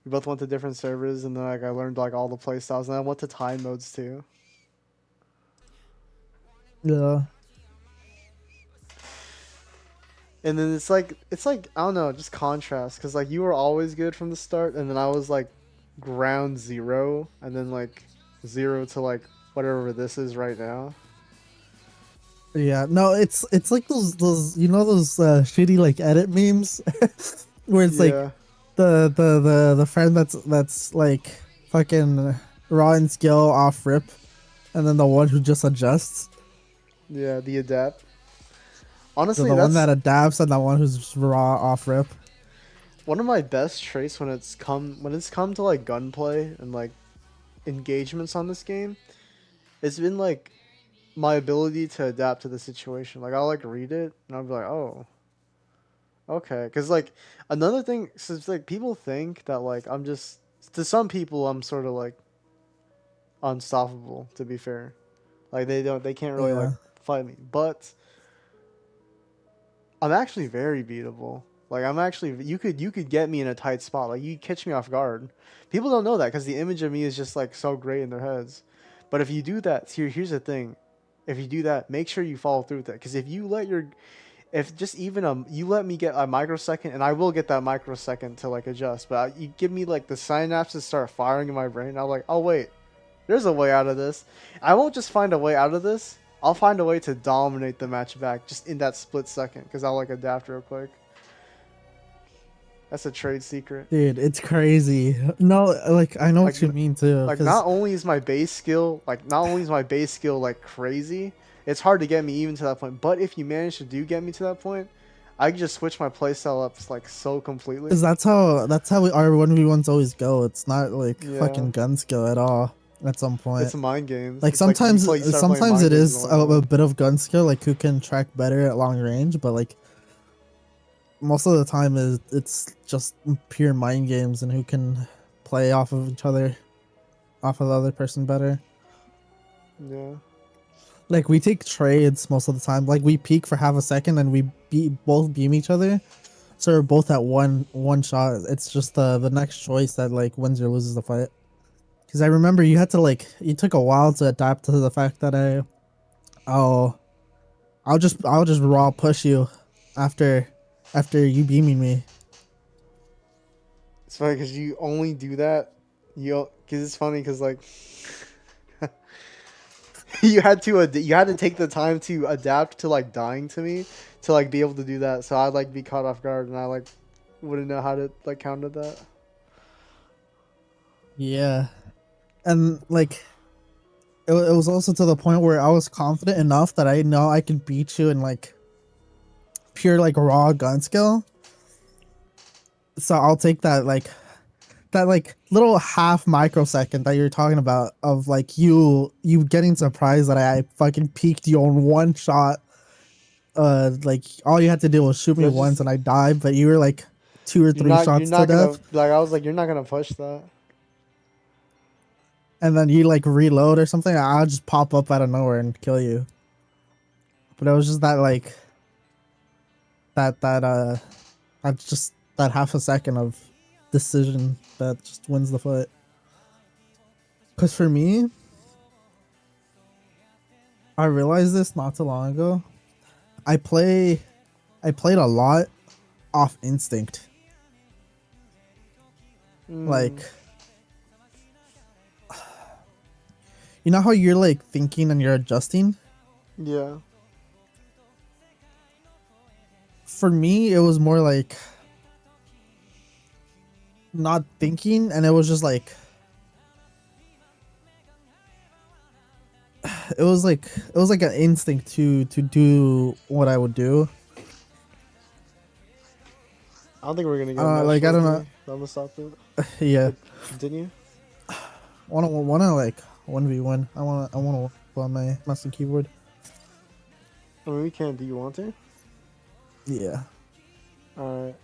We both went to different servers, and then like I learned like all the playstyles, and I went to time modes too. yeah, And then it's like I don't know, just contrast, because like you were always good from the start, and then I was like ground zero, and then like zero to like whatever this is right now. yeah. No, it's like those those shitty like edit memes where it's like Yeah, the friend that's like fucking raw in skill off rip, and then the one who just adjusts. yeah, the adapt. The, Honestly, the one that's that adapts and the one who's just raw off rip. one of my best traits when it's come to like gunplay and like engagements on this game. It's been like my ability to adapt to the situation. Like I'll like read it and I'll be like, oh, okay. Because like another thing, since like people think that like I'm just to some people I'm sort of like unstoppable. To be fair, like they can't really like Yeah, fight me, but I'm actually very beatable. Like I'm actually you could get me in a tight spot. Like you catch me off guard. People don't know that because the image of me is just like so great in their heads. But if you do that, here's the thing. If you do that, make sure you follow through with that. Because if just even you let me get a microsecond, and I will get that microsecond to like adjust. But you give me like the synapses start firing in my brain. I'm like, oh wait, there's a way out of this. I won't just find a way out of this. I'll find a way to dominate the match back just in that split second because I'll like adapt real quick. That's a trade secret. dude, it's crazy. No, like I know Like, what you mean too, like because not only is my base skill like crazy, it's hard to get me even to that point. But if you manage to get me to that point, I can just switch my playstyle up like so completely. that's how our 1v1s always go. It's not like Yeah, fucking gun skill at all at some point. it's mind games. Like It's like you start playing sometimes mind it games in is the a 1v1. bit of gun skill, like who can track better at long range, but like most of the time it's just pure mind games and who can play off of each other, off of the other person better. Yeah, Like we take trades most of the time. Like we peak for half a second and we both beam each other. So we're both at one shot. It's just the next choice that like wins or loses the fight. Because I remember you took a while to adapt to the fact that oh I'll just raw push you after you beaming me. it's funny because you only do that. Because it's funny because like you had to take the time to adapt to like dying to me to like be able to do that. So I'd like be caught off guard and I like wouldn't know how to like counter that. Yeah, and like it was also to the point where I was confident enough that I know I could beat you in like pure like raw gun skill. So I'll take that like little half microsecond that you're talking about of like you getting surprised that I fucking peeked you on one shot. Like all you had to do was shoot me You're once just and I died, but you were like two or three you're shots to not gonna death, like I was like you're not gonna push that. and then you like reload or something. I'll just pop up out of nowhere and kill you. But it was just that like that that's just that half a second of decision that just wins the fight. Because for me, I realized this not too long ago. I play I played a lot off instinct. Like, Mm, you know how you're like thinking and you're adjusting? yeah. For me, it was more like not thinking, and it was just like it was like an instinct to do what I would do. I don't think we're gonna get a match Like I don't shortly. know. I'm gonna stop it. Yeah, But continue. wanna like 1v1. I wanna work on my mouse and keyboard. I mean, we can. Do you want to? Yeah, All right.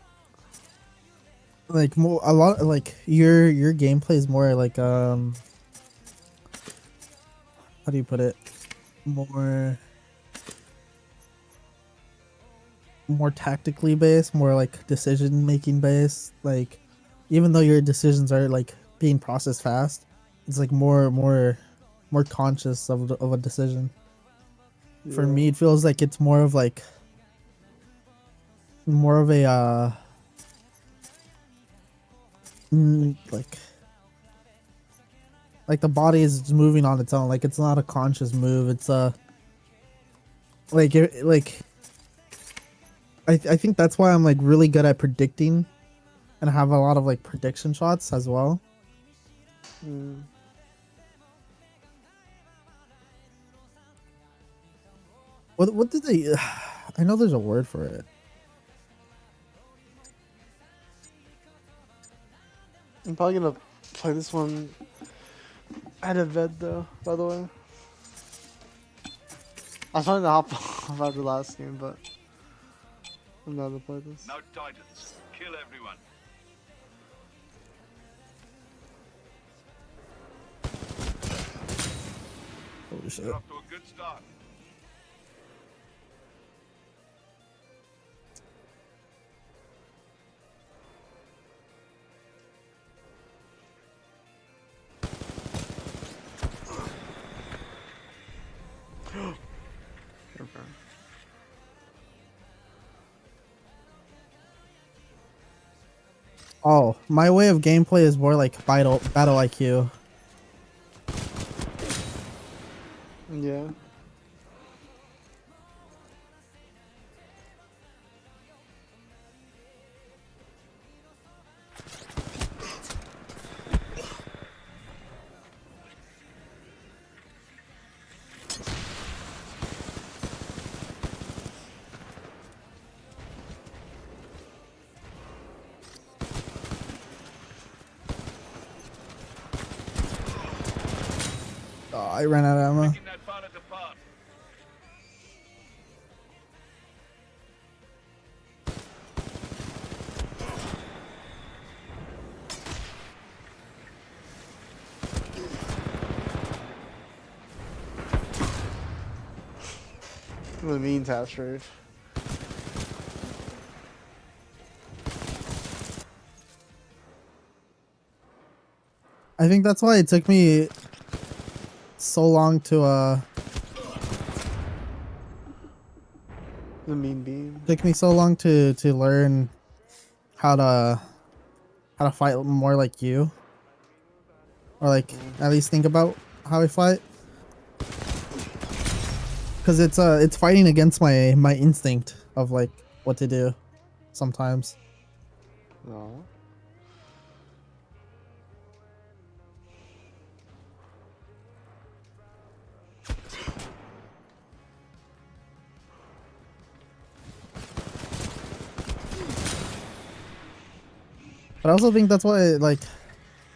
like more a lot like your gameplay is more like how do you put it? More tactically based, more like decision making based. Like even though your decisions are like being processed fast, it's like more conscious of a decision. For Yeah. me, it feels like it's more of like more of a like the body is moving on its own. Like it's not a conscious move. It's like I think that's why I'm like really good at predicting and have a lot of like prediction shots as well. Mm. What did they? I know there's a word for it. I'm probably gonna play this one at a vet though. By the way, I was trying to hop off after the last game, but I'm not gonna play this. No Titans. Kill everyone. Holy shit! You're off to a good start. Okay. Oh, my way of gameplay is more like battle IQ. Yeah. Oh, I ran out of ammo. Picking that pilot apart. I'm a mean task rage. I think that's why it took me so long to The mean beam. to learn how to fight more like you, or like at least think about how I fight, because it's fighting against my instinct of like what to do sometimes. No. But I also think that's why like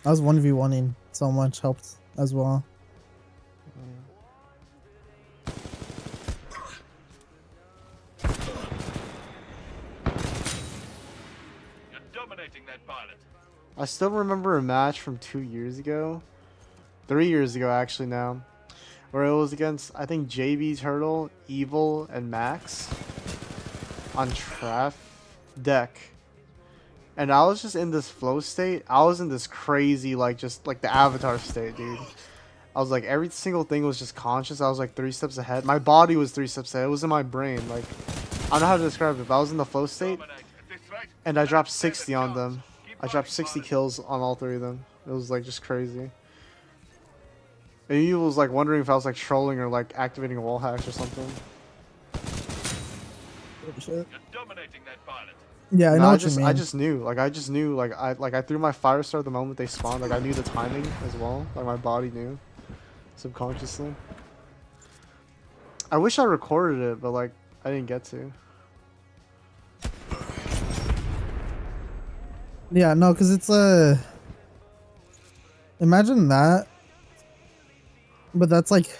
I was 1v1ing so much helped as well. You're dominating that pilot. I still remember a match from 2 years ago, 3 years ago actually now, where it was against I think JB's Hurdle, Evil, and Max on Traf deck. And I was just in this flow state. I was in this crazy, like, just like the avatar state, dude. I was like, every single thing was just conscious. I was like 3 steps ahead. My body was 3 steps ahead. It was in my brain. Like, I don't know how to describe it, but I was in the flow state, Dominate. At this rate, and I you dropped don't stand a 60 on chance. them. Keep I dropped fighting, 60 pilot. kills on all 3 of them. It was like just crazy. And he was like wondering if I was like trolling or like activating wall hacks or something. Shit. You're dominating that pilot. Yeah, I No, know I what you just mean. I just knew. Like I just knew. Like I threw my fire star the moment they spawned. Like I knew the timing as well. Like my body knew, subconsciously. I wish I recorded it, but like I didn't get to. Yeah, no, because it's imagine that, but that's like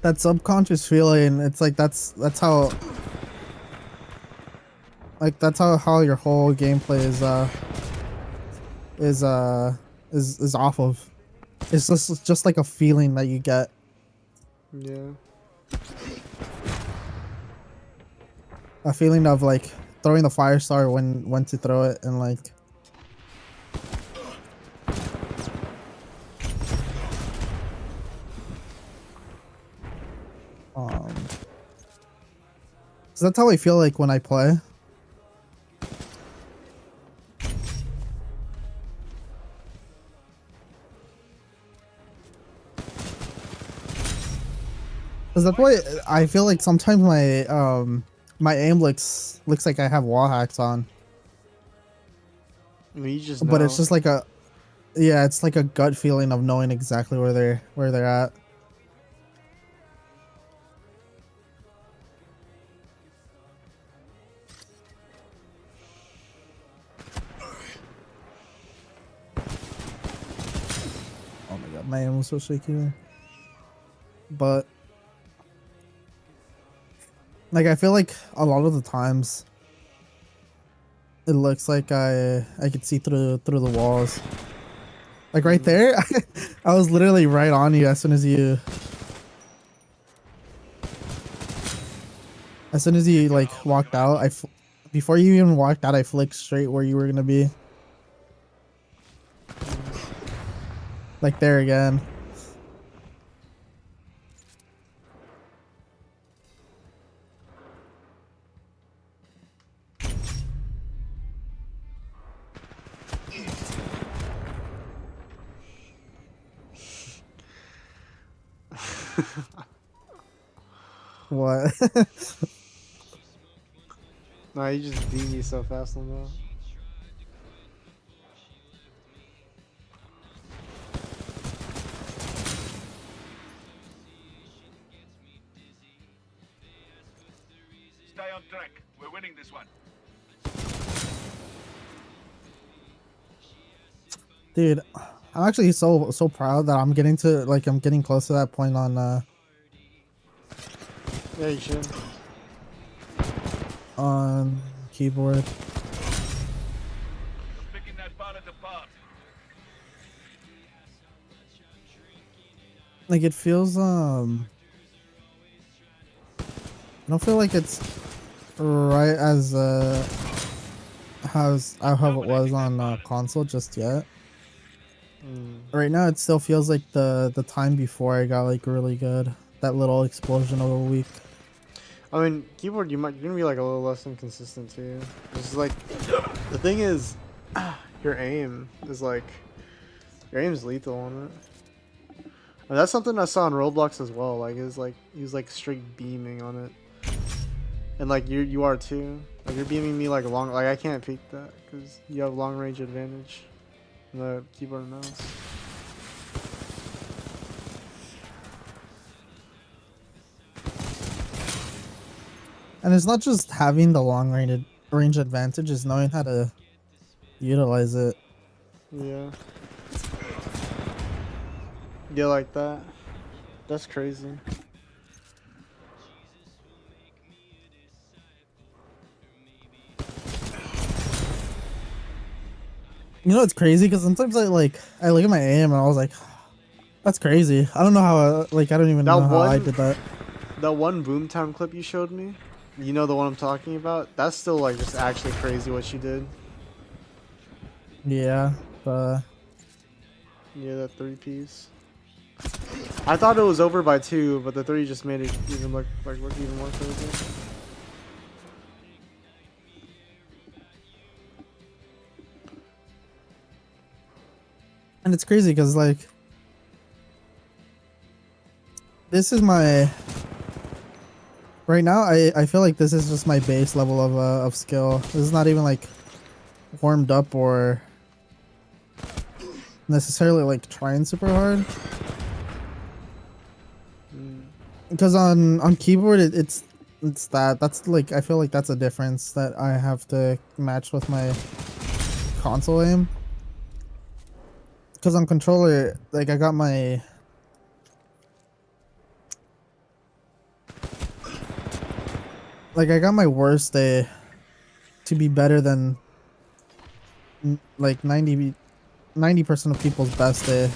that subconscious feeling. It's like that's how how your whole gameplay is off of. It's just like a feeling that you get. Yeah. A feeling of like throwing the fire star when to throw it and like so that's how I feel like when I play. Cause that's why I feel like sometimes my aim looks like I have wall hacks on. I mean, you just know. But it's just like it's like a gut feeling of knowing exactly where they're at. Oh my god, my aim was so shaky there. But like I feel like a lot of the times it looks like I could see through the walls. Like right there, I was literally right on you as soon as you like walked out. Before you even walked out, I flicked straight where you were gonna be. Like there again. What? No, you just beat me so fast on that. Stay on track. We're winning this one. Dude, I'm actually so proud that I'm getting close to that point Yeah, you should. on keyboard. You're picking that pilot apart. Like it feels I don't feel like it's right as how it was on console just yet. Right now it still feels like the time before I got like really good. That little explosion of a week. I mean, keyboard, you're gonna be like a little less inconsistent too. It's just like the thing is, your aim is like your aim is lethal on it. And that's something I saw in Roblox as well. Like it's like he was like straight beaming on it, and like you are too. Like you're beaming me like long. Like I can't peek that because you have long range advantage in the keyboard and mouse. And it's not just having the long range advantage, it's knowing how to utilize it. Yeah. Yeah, like that. That's crazy. You know it's crazy because sometimes I look at my aim and I was like, that's crazy. I don't know how I don't even know how I did that. That one Boomtown clip you showed me, you know the one I'm talking about? That's still like just actually crazy what she did. Yeah, but Yeah, that 3-piece. I thought it was over by 2, but the 3 just made it even look even more crazy. And it's crazy because like this is my right now. I feel like this is just my base level of skill. This is not even like warmed up or necessarily like trying super hard. Because on keyboard it's that's like I feel like that's a difference that I have to match with my console aim. Because on controller, like I got my worst day to be better than like 90% of people's best day.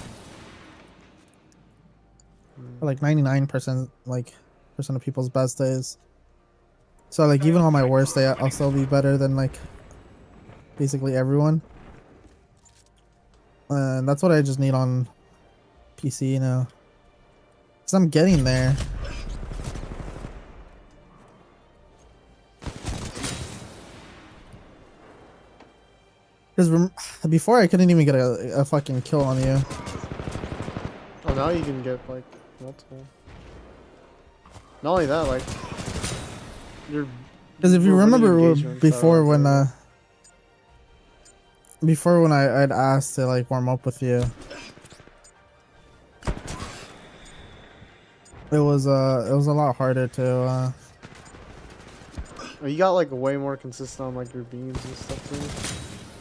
Or like 99% like percent of people's best days. So like even on my worst day, I'll still be better than like basically everyone. And that's what I just need on PC now. Cause I'm getting there. Because before I couldn't even get a fucking kill on you. Oh, now you can get like multiple. Not only that, like you're. Because if you we're winning remember engagements that are before when I'd asked to like warm up with you, it was a lot harder to you got like way more consistent on like your beams and stuff too.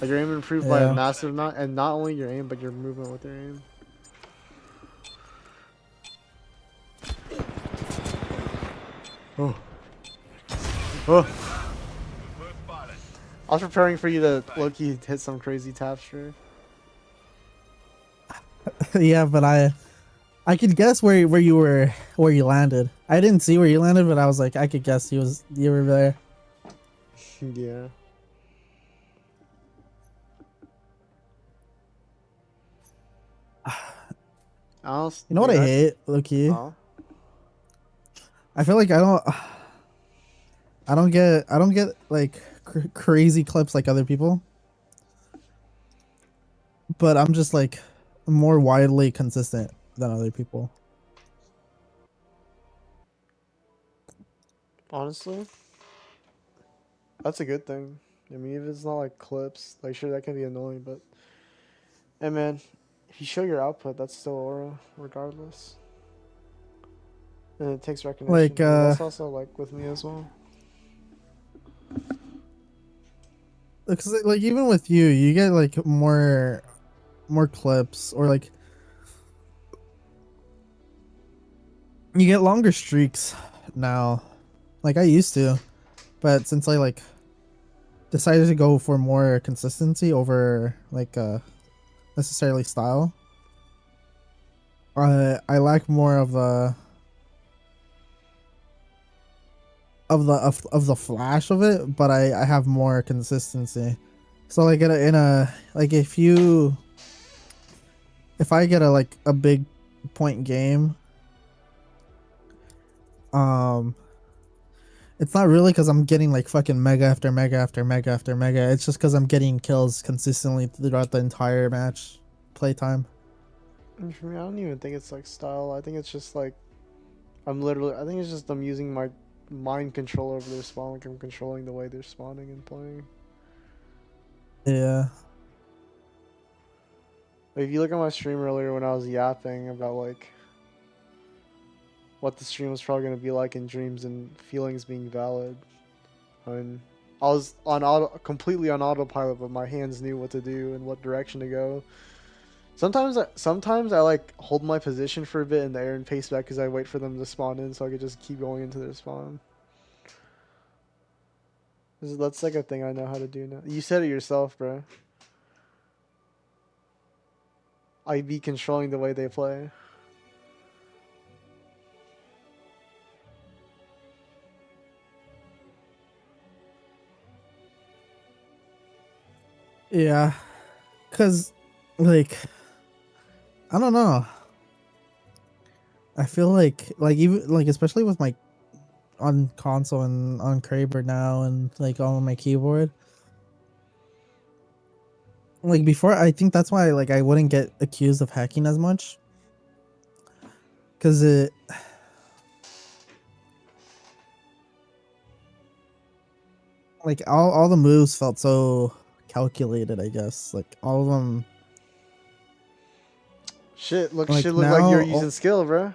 Like your aim improved by a yeah. massive amount, and not only your aim, but your movement with your aim. Oh. Oh. Work pilot. I was preparing for you to low-key hit some crazy tapestry. Yeah, but I could guess where you landed. I didn't see where you landed, but I was like I could guess you were there. Yeah. You know what I hate, Loki? Oh. I feel like I don't get like crazy clips like other people, but I'm just like more widely consistent than other people. Honestly, that's a good thing. I mean, if it's not like clips, like sure that can be annoying, but hey man, if you show your output, that's still aura, regardless. And it takes recognition. Like I mean, that's also like with me as well. because like even with you, you get like more clips or like you get longer streaks now. Like I used to, but since I like decided to go for more consistency over like necessarily style, I lack more of the flash of it, but I have more consistency. So like in a like if I get a big point game, um it's not really because I'm getting like fucking mega after mega after mega after mega. It's just because I'm getting kills consistently throughout the entire match playtime. And for me, I don't even think it's like style. I think it's just like I think it's just I'm using my mind control over their spawn. Like I'm controlling the way they're spawning and playing. Yeah. Like, if you look at my stream earlier when I was yapping about like what the stream was probably gonna be like in dreams and feelings being valid, and I was completely on autopilot, but my hands knew what to do and what direction to go. Sometimes I like hold my position for a bit in the air and pace back because I wait for them to spawn in so I could just keep going into their spawn. That's like a thing I know how to do now. You said it yourself, bro. I be controlling the way they play. Yeah. Cause like I don't know. I feel like even like especially with my on console and on Kraber now and like on my keyboard. Like before, I think that's why like I wouldn't get accused of hacking as much, cause it like all the moves felt so calculated. I guess like all of them. Shit look Like like you're now, using skill, bro.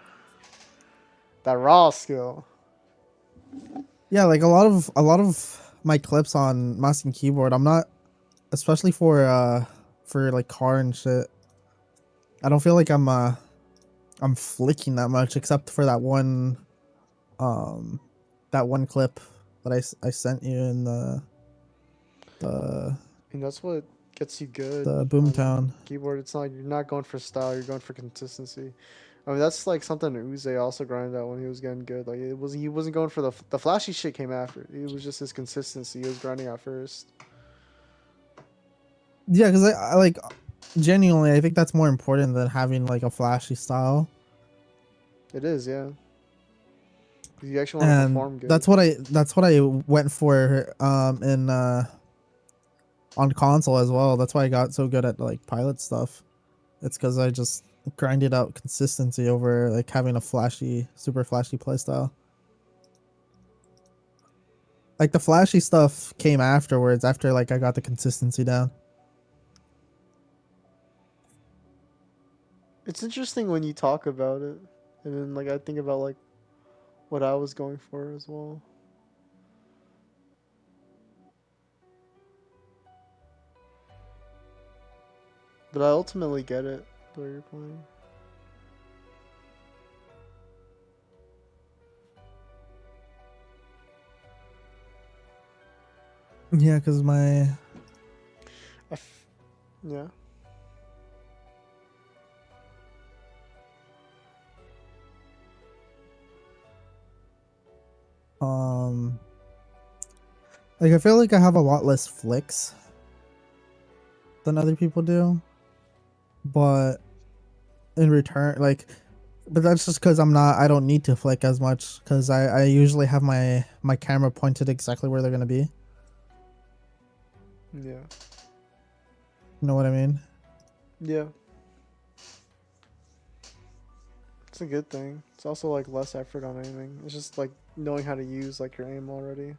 That raw skill. yeah, like a lot of my clips on mouse and keyboard. I'm not, especially for like car and shit. I don't feel like I'm flicking that much except for um that one clip that I sent you in the And that's what gets you good the on Boomtown. keyboard. It's not like you're not going for style, you're going for consistency. I mean, that's like something Uze also grinded out when he was getting good. Like he wasn't going for the flashy shit came after. It was just his consistency. He was grinding out first. Yeah, because I like genuinely I think that's more important than having like a flashy style. It is, yeah. 'Cause you actually want to And perform good. that's what I went for in on console as well. That's why I got so good at like pilot stuff. It's because I just grinded out consistency over like having a flashy, super flashy playstyle. Like the flashy stuff came afterwards, after like I got the consistency down. It's interesting when you talk about it, and then like I think about like what I was going for as well. But I ultimately get it where you're playing. Yeah, because my Yeah. um like I feel like I have a lot less flicks than other people do, but in return like but that's just because I don't need to flick as much because I usually have my camera pointed exactly where they're gonna be. Yeah. You know what I mean? Yeah. It's a good thing. It's also like less effort on aiming. It's just like knowing how to use like your aim already.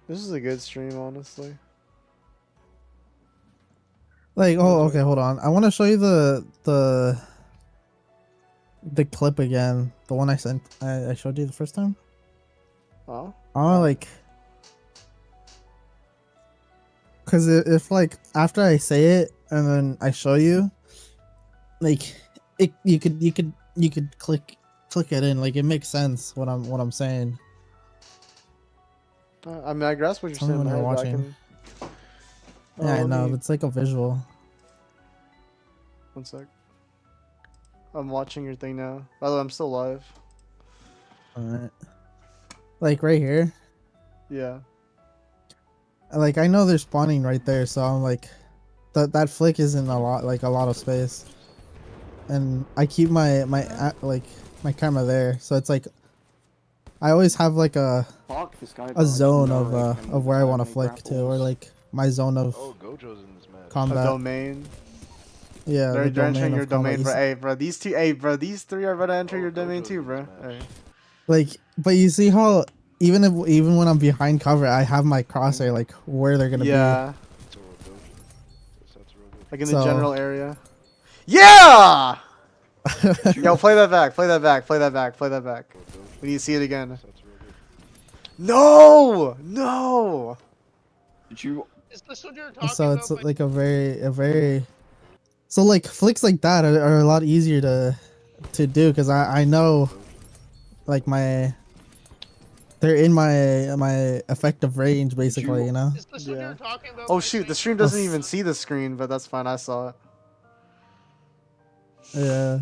This is a good stream, honestly. Like, I oh, enjoyed okay, it. hold on. I want to show you the clip again. The one I showed you the first time. Oh. I want to like, cause if like after I say it and then I show you, like, you could click it in. Like it makes sense what I'm saying. I mean, I grasp what you're Tell me saying in when my you're head, but I watching. can. Yeah, I Let know. me. It's like a visual. One sec. I'm watching your thing now. By the way, I'm still live. All right. Like right here. Yeah. Like I know they're spawning right there, so I'm like, that flick isn't a lot of space, and I keep like my camera there, so it's like I always have like Fuck this guy, a bro. I just zone need to rake him of where I want to many flick to, or grapples. like my zone of Oh, Gojo's in this match. A combat. domain. Yeah, the They're entering domain your of combat. domain, bro. Hey, bro. These two. Hey, bro. These three are about to enter Oh, your domain Gojo's too, in this bro. match. Hey. Like, but you see how even when I'm behind cover, I have my crosshair like where they're gonna be. Yeah. That's a real Gojo. That's a real good. Like in the So general area. Yeah. Did you? Yo, play that back. Play that back. Play that back. Play that back. Real Gojo. We need to see it again. That's real good. No. No. Did you? Is this what you're talking so it's about? like a very so like flicks like that are a lot easier to do because I know like they're in my effective range basically, you know. Is this what Yeah. you're talking about? Oh shoot, the stream doesn't even see the screen, but that's fine. I saw it. Yeah.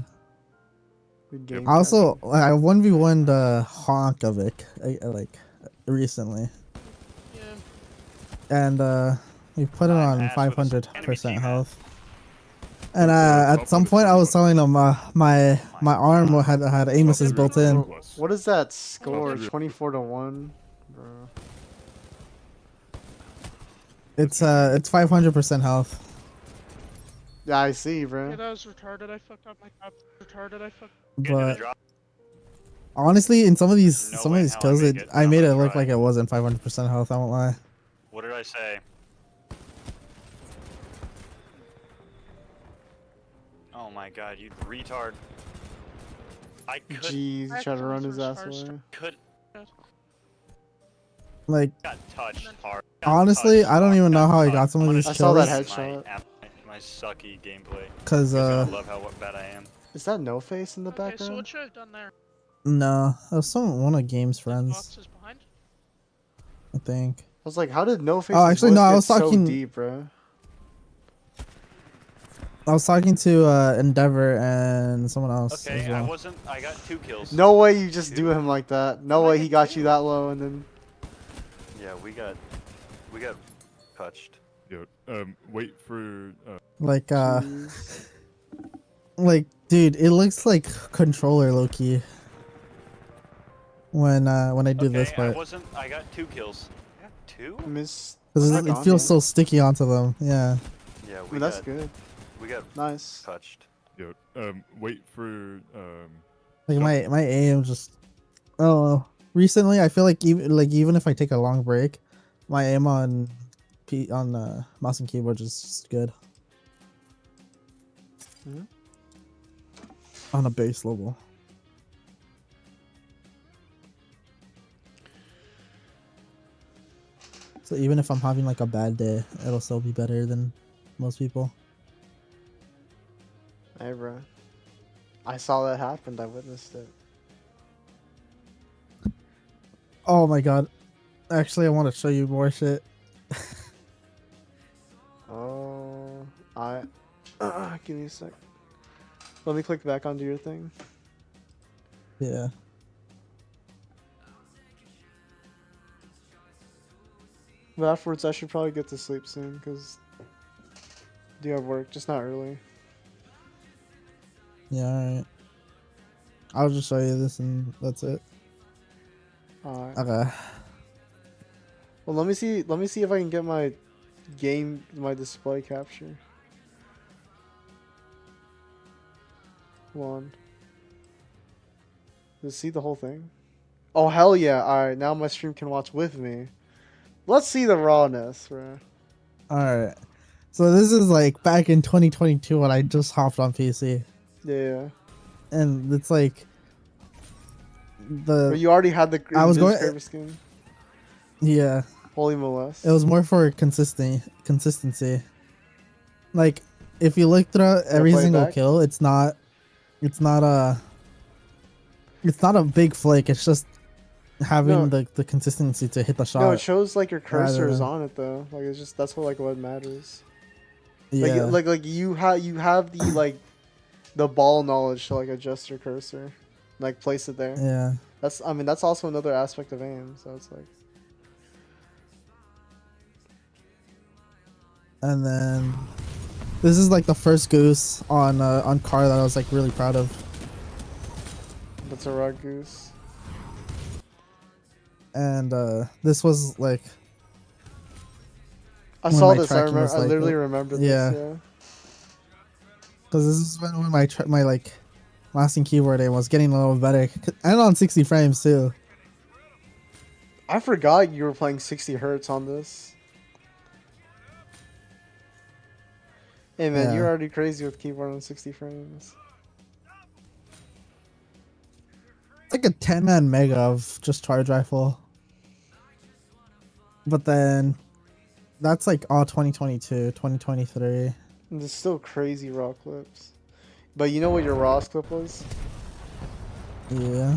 Good game I also capture. I 1v1'd Honk of it like recently. Yeah. And We put it I'm on ass with a 500% enemy health. And at some point, I was telling them my arm had aim assist built in. Bro, what is that score? 24-1, bro. It's 500% health. Yeah, I see, Yeah, bro. that was retarded. I fucked up my top. Retarded. I fucked. But honestly, in some of these No way in hell I kills, make it, but I I'm made it gonna look try. like it wasn't 500% health. I won't lie. What did I say? Oh my god, you retard. I could Jeez, he tried to run his ass away. could Like, got touched hard. Got honestly, touched I don't hard, even know got how I touched. got some of I'm these gonna I saw that kills. headshot. my sucky gameplay. Cause You guys gonna love how bad I am. Is that No Face in the Okay, so background? what should I have done there? no, that was one of Game's The friends, boxes behind. I think. I was like, how did No Face? Oh, actually, no, I was so talking- deep, bro. I was talking to Endeavor and someone else Okay, as well. I got 2 kills. No way you just do him like that. No way he got you that low and then. Yeah, we got touched. Yo, wait for Like, Jeez. like, dude, it looks like controller low-key. When I do this part. I got 2 kills. I got 2? Miss. Because Back it on, feels man. so sticky onto them. Yeah. Yeah, I mean, that's good. We got Nice. touched. yo, wait for Like my aim just. Oh, recently I feel like even if I take a long break, my aim on mouse and keyboard is just good. Mhm. On a base level. So even if I'm having like a bad day, it'll still be better than most people. Hey, bro. I saw that happen. I witnessed it. Oh my god. Actually, I want to show you more shit. Oh, give me a sec. Let me click back onto your thing. Yeah. But afterwards, I should probably get to sleep soon because do have work, just not early. Yeah, alright. I'll just show you this and that's it. Alright. Okay. Well, let me see if I can get my display capture. Hold on. Does it see the whole thing? Oh, hell yeah. Alright, now my stream can watch with me. Let's see the rawness, bro. Alright. So this is like back in 2022 when I just hopped on PC. Yeah. And it's like But you already had the I was going Kraber skin. Yeah. Holy molest. It was more for consistency. Like if you look throughout every play it single back? kill, it's not a big flake, it's just having No. the consistency to hit the shot. No, it shows like your cursor is than- on it though. Like it's just that's what matters. Yeah. Like you have the like the ball knowledge to like adjust your cursor, like place it there. Yeah. That's also another aspect of aim. So it's like And then this is like the first goose on car that I was like really proud of. that's a rock goose. And this was like I when saw my this. I tracking remember. was, I like, literally remember this. yeah. Yeah. because this is when my like mouse and keyboard aim was getting a little better, and on 60 frames too. I forgot you were playing 60 hertz on this. Hey man, Yeah. you're already crazy with keyboard on 60 frames. It's like a 10-man mega of just charge rifle. But then that's like all 2022, 2023. And there's still crazy raw clips. But you know what your rawest clip was? Yeah.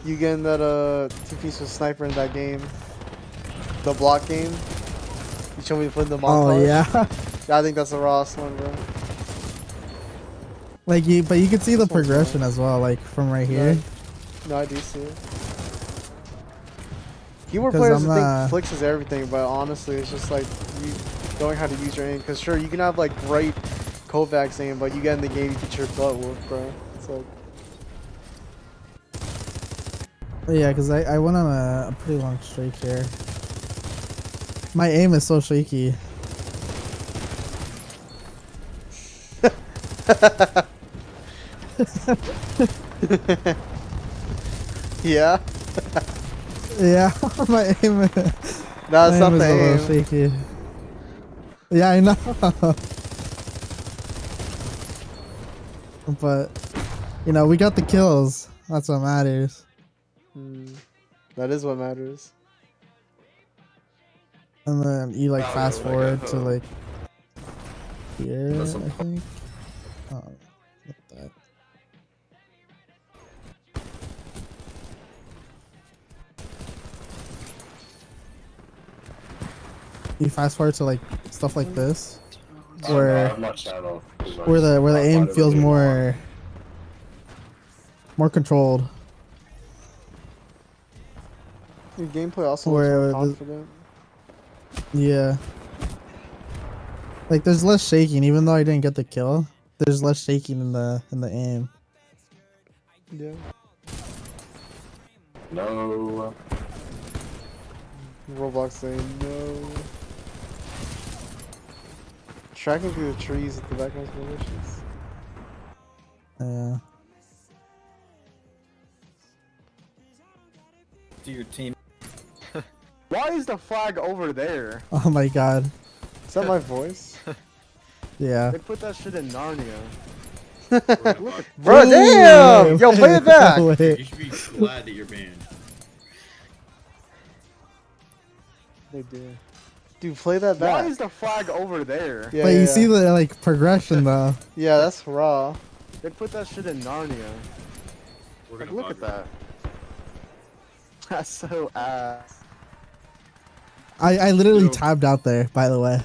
You getting that 2-piece with sniper in that game, the block game. You showed me to put in the montage. Oh yeah. Yeah, I think that's the rawest one, bro. Like but you can see the This one's progression as well, like from right here. No, I do see it. Keyboard 'Cause players I'm, think flicks is everything, but honestly, it's just like knowing how to use your aim. Because sure, you can have like great Kovacs aim, but you get in the game, you get your butt whooped, bro. It's like, Yeah, because I went on a pretty long streak here. My aim is so shaky. yeah. Yeah, my aim, That's my not aim is the a little aim. shaky. Yeah, I know. But, you know, we got the kills. That's what matters. That is what matters. And then you like fast forward to like here, That's I think. Oh, not that. You fast forward to like stuff like this, where the aim feels more controlled. Your gameplay also looks Where more the- confident. Yeah. Like there's less shaking, even though I didn't get the kill. There's less shaking in the aim. Yeah. No. Roblox saying no. Tracking through the trees at the background's delicious. Yeah. Do your team. Why is the flag over there? Oh my god. Is that my voice? Yeah. They put that shit in Narnia. Bro, Bro, damn! Yo, play it back! Wait. you should be glad that you're banned. They do. Dude, play that back. Why is the flag over there? Yeah, But yeah, you see the like progression though. yeah, that's raw. They put that shit in Narnia. We're Like, gonna look at bug that. That's so ass. I literally tabbed out there, by the way.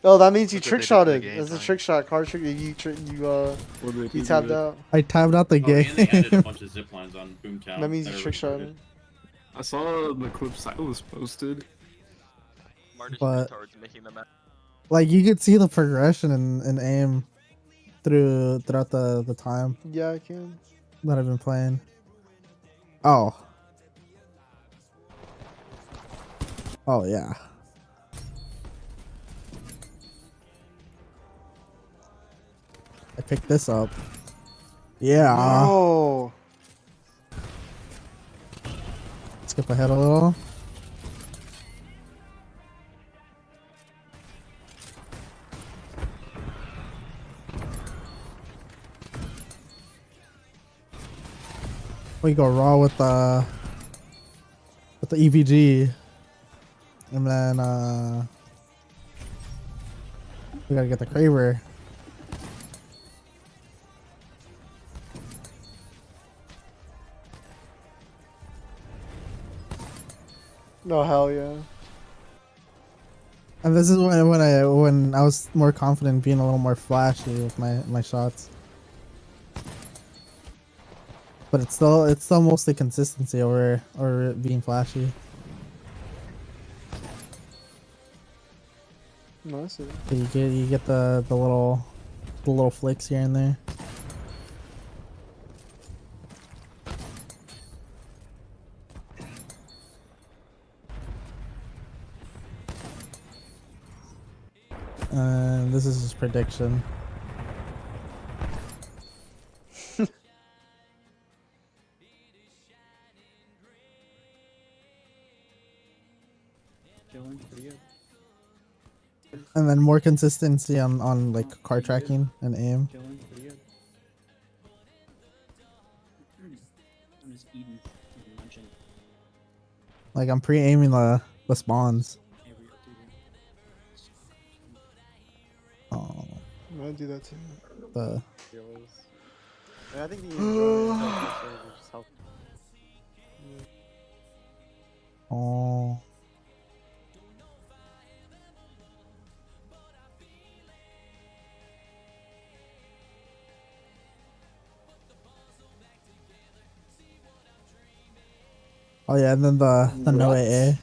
Oh, that means you That's what trick they shot did it. in the game, That's a Tony. trick shot. Card trick. You tapped out. I tabbed out the Oh, and they added a game. bunch of zip lines on Boomtown. That means you that are trick shot retarded. it. I saw the clip Silas posted. But like you could see the progression in aim throughout the time Yeah, I can. that I've been playing. Oh. Oh yeah. I picked this up. Yeah. Oh. Skip ahead a little. We go raw with the EVG, and then we gotta get the Kraber. No, hell yeah. And this is when I was more confident being a little more flashy with my shots. But it's still mostly consistency over it being flashy. No, I see. So you get the little flicks here and there. And this is his prediction. And then more consistency on like car tracking and aim. Like I'm pre-aiming the spawns. Oh, I do that too. the I think you enjoy it. Just help. oh. Oh yeah, and then the no AA.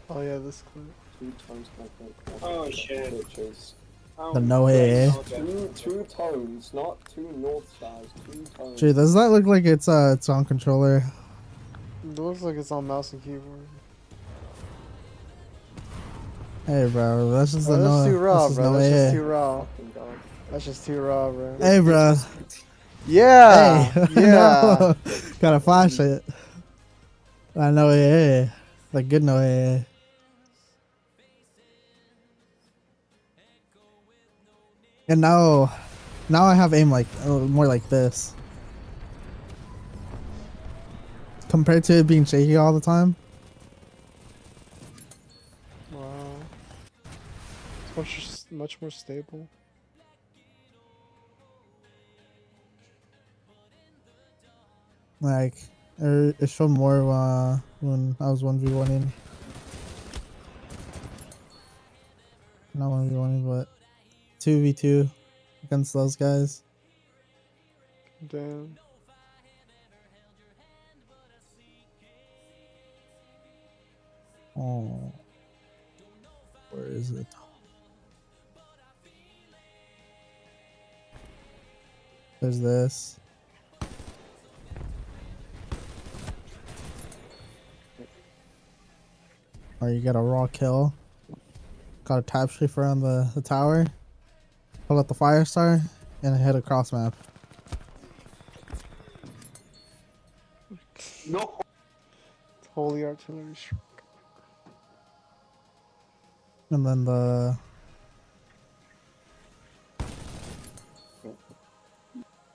Oh Oh yeah, this clip. 2 tones connected. Oh, shit. Bitches. The no AA. Two tones, not 2 north stars. 2 tones. Gee, does that look like it's on controller? It looks like it's on mouse and keyboard. Hey, bro, that's just the Bro, that's no. too raw, This is bro. no That's just AA. too raw. Fucking God. That's just too raw, bro. Hey, bro. Yeah. Hey, Yeah. no, gotta flash it. I know AA, like good no AA. And now I have aim like more like this compared to it being shaky all the time. Wow. It's much more stable. Like it showed more when I was 1v1ing. Not 1v1ing, but 2v2 against those guys. Damn. Oh, where is it? There's this. Or you get a raw kill. Got a tap strafe around the tower. Pull out the fire star and hit a cross map. No! Holy artillery strike. And then the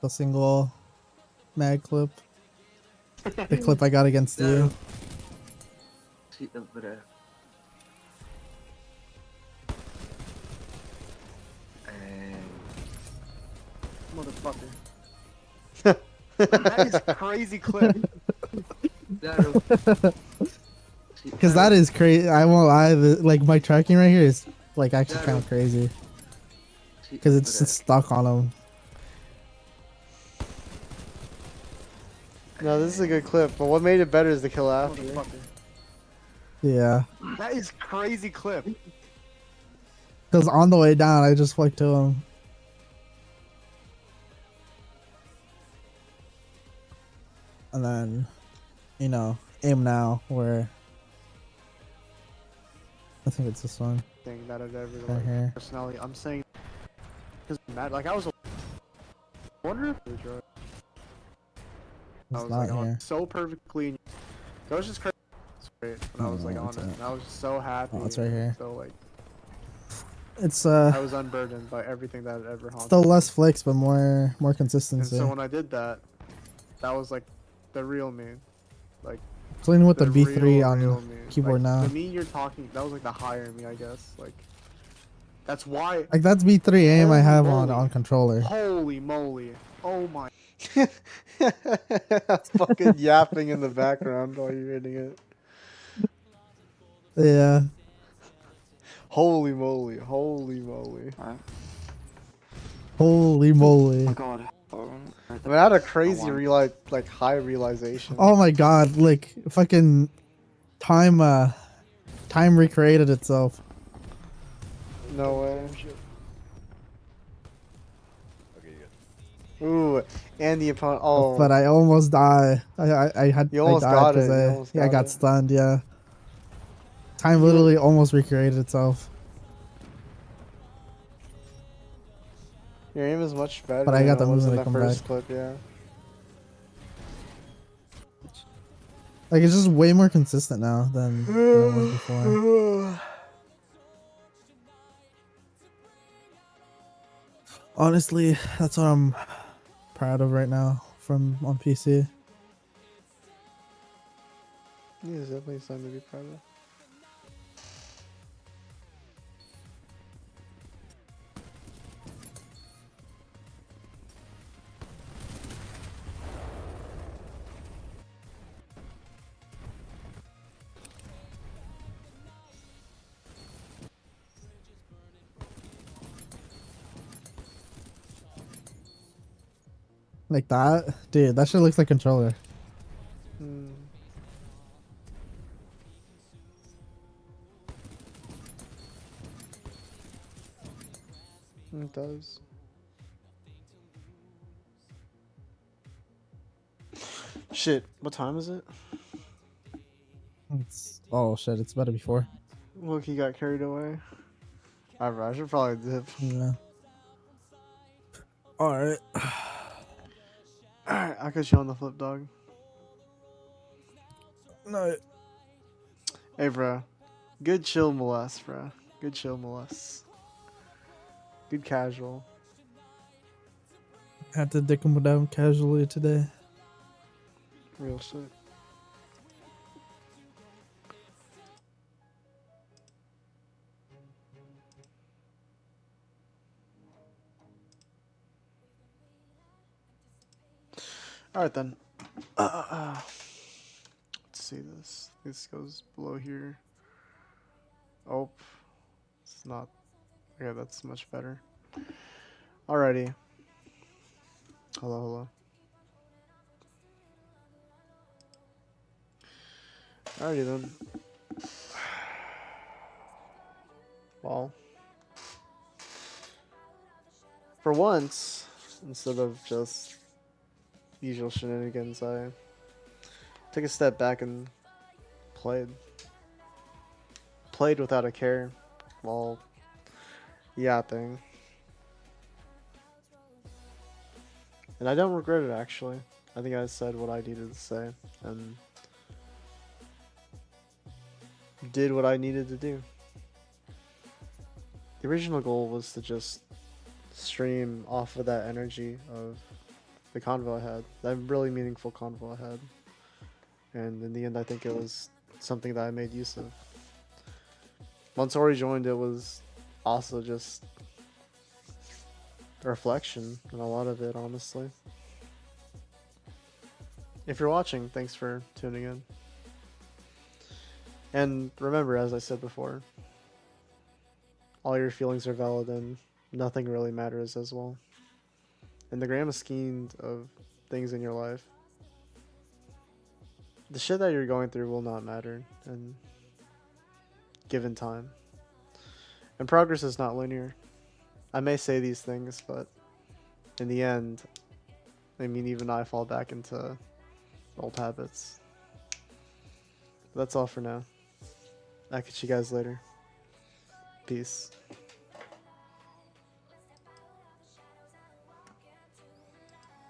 single mag clip. The clip I got against you. Motherfucker. That is a crazy clip. Because that is crazy. I won't lie. Like my tracking right here is like actually kind of crazy. Because it's just stuck on him. No, this is a good clip, but what made it better is the kill after. Yeah. That is crazy clip. Because on the way down, I just flicked to him. And then, you know, aim now, where I think it's this one. Thing that I've ever Right like, here. personally, I'm saying, because mad, like I was, wonder if it was right. I It's was not like on here. so perfectly. And that was just crazy. When I was like No, on it's it, not. and I was just so happy. Oh, it's right here. So like, It's I was unburdened by everything that had ever haunted. still less me. flicks, but more And consistency. so when I did that, that was like the real me. Like Clean with the B3 real on me. keyboard like, now. The me you're talking, that was like the higher me, I guess. Like that's why. Like that's B3 aim I Holy have moly. on controller. Holy moly! Oh my! That's fucking yapping in the background while you're hitting it. Yeah. Holy moly! Holy moly! Alright. Holy Oh moly. my God. I mean, I had a crazy like high realization. Oh my god, like fucking time recreated itself. No way. Ooh, and the opponent. Oh, But I almost died. I had You almost I died got because it, you almost I got got it. stunned. Yeah. Time literally almost recreated itself. your aim is much better. But I got than the it was in movement that to come first back. clip. Yeah. Like it's just way more consistent now than it was before. Honestly, that's what I'm proud of right now from on PC. Yeah, it's definitely something to be proud of. Like that, dude. That shit looks like controller. Hmm. it does. Shit, what time is it? Oh shit, it's about to be 4. Look, he got carried away. Alright, I should probably dip. Yeah. Alright. Alright, I'll catch you on the flip, dog. No. Hey, bro. Good chill molest, bro. Good chill molest. Good casual. Had to dick him down casually today. Real shit. Alright then. Let's see this. This goes below here. Oh. It's not. Okay, that's much better. Alrighty. Hello, hello. Alrighty then. Well. For once, instead of just usual shenanigans, I took a step back and played. Played without a care while yapping. And I don't regret it, actually. I think I said what I needed to say and did what I needed to do. The original goal was to just stream off of that energy of the convo I had, that really meaningful convo I had. And in the end, I think it was something that I made use of. Once Ori joined, it was also just a reflection, and a lot of it, honestly. If you're watching, thanks for tuning in. And remember, as I said before, all your feelings are valid and nothing really matters as well. In the grand scheme of things in your life, the shit that you're going through will not matter in given time. And progress is not linear. I may say these things, but in the end, I mean, even I fall back into old habits. That's all for now. I'll catch you guys later. Peace.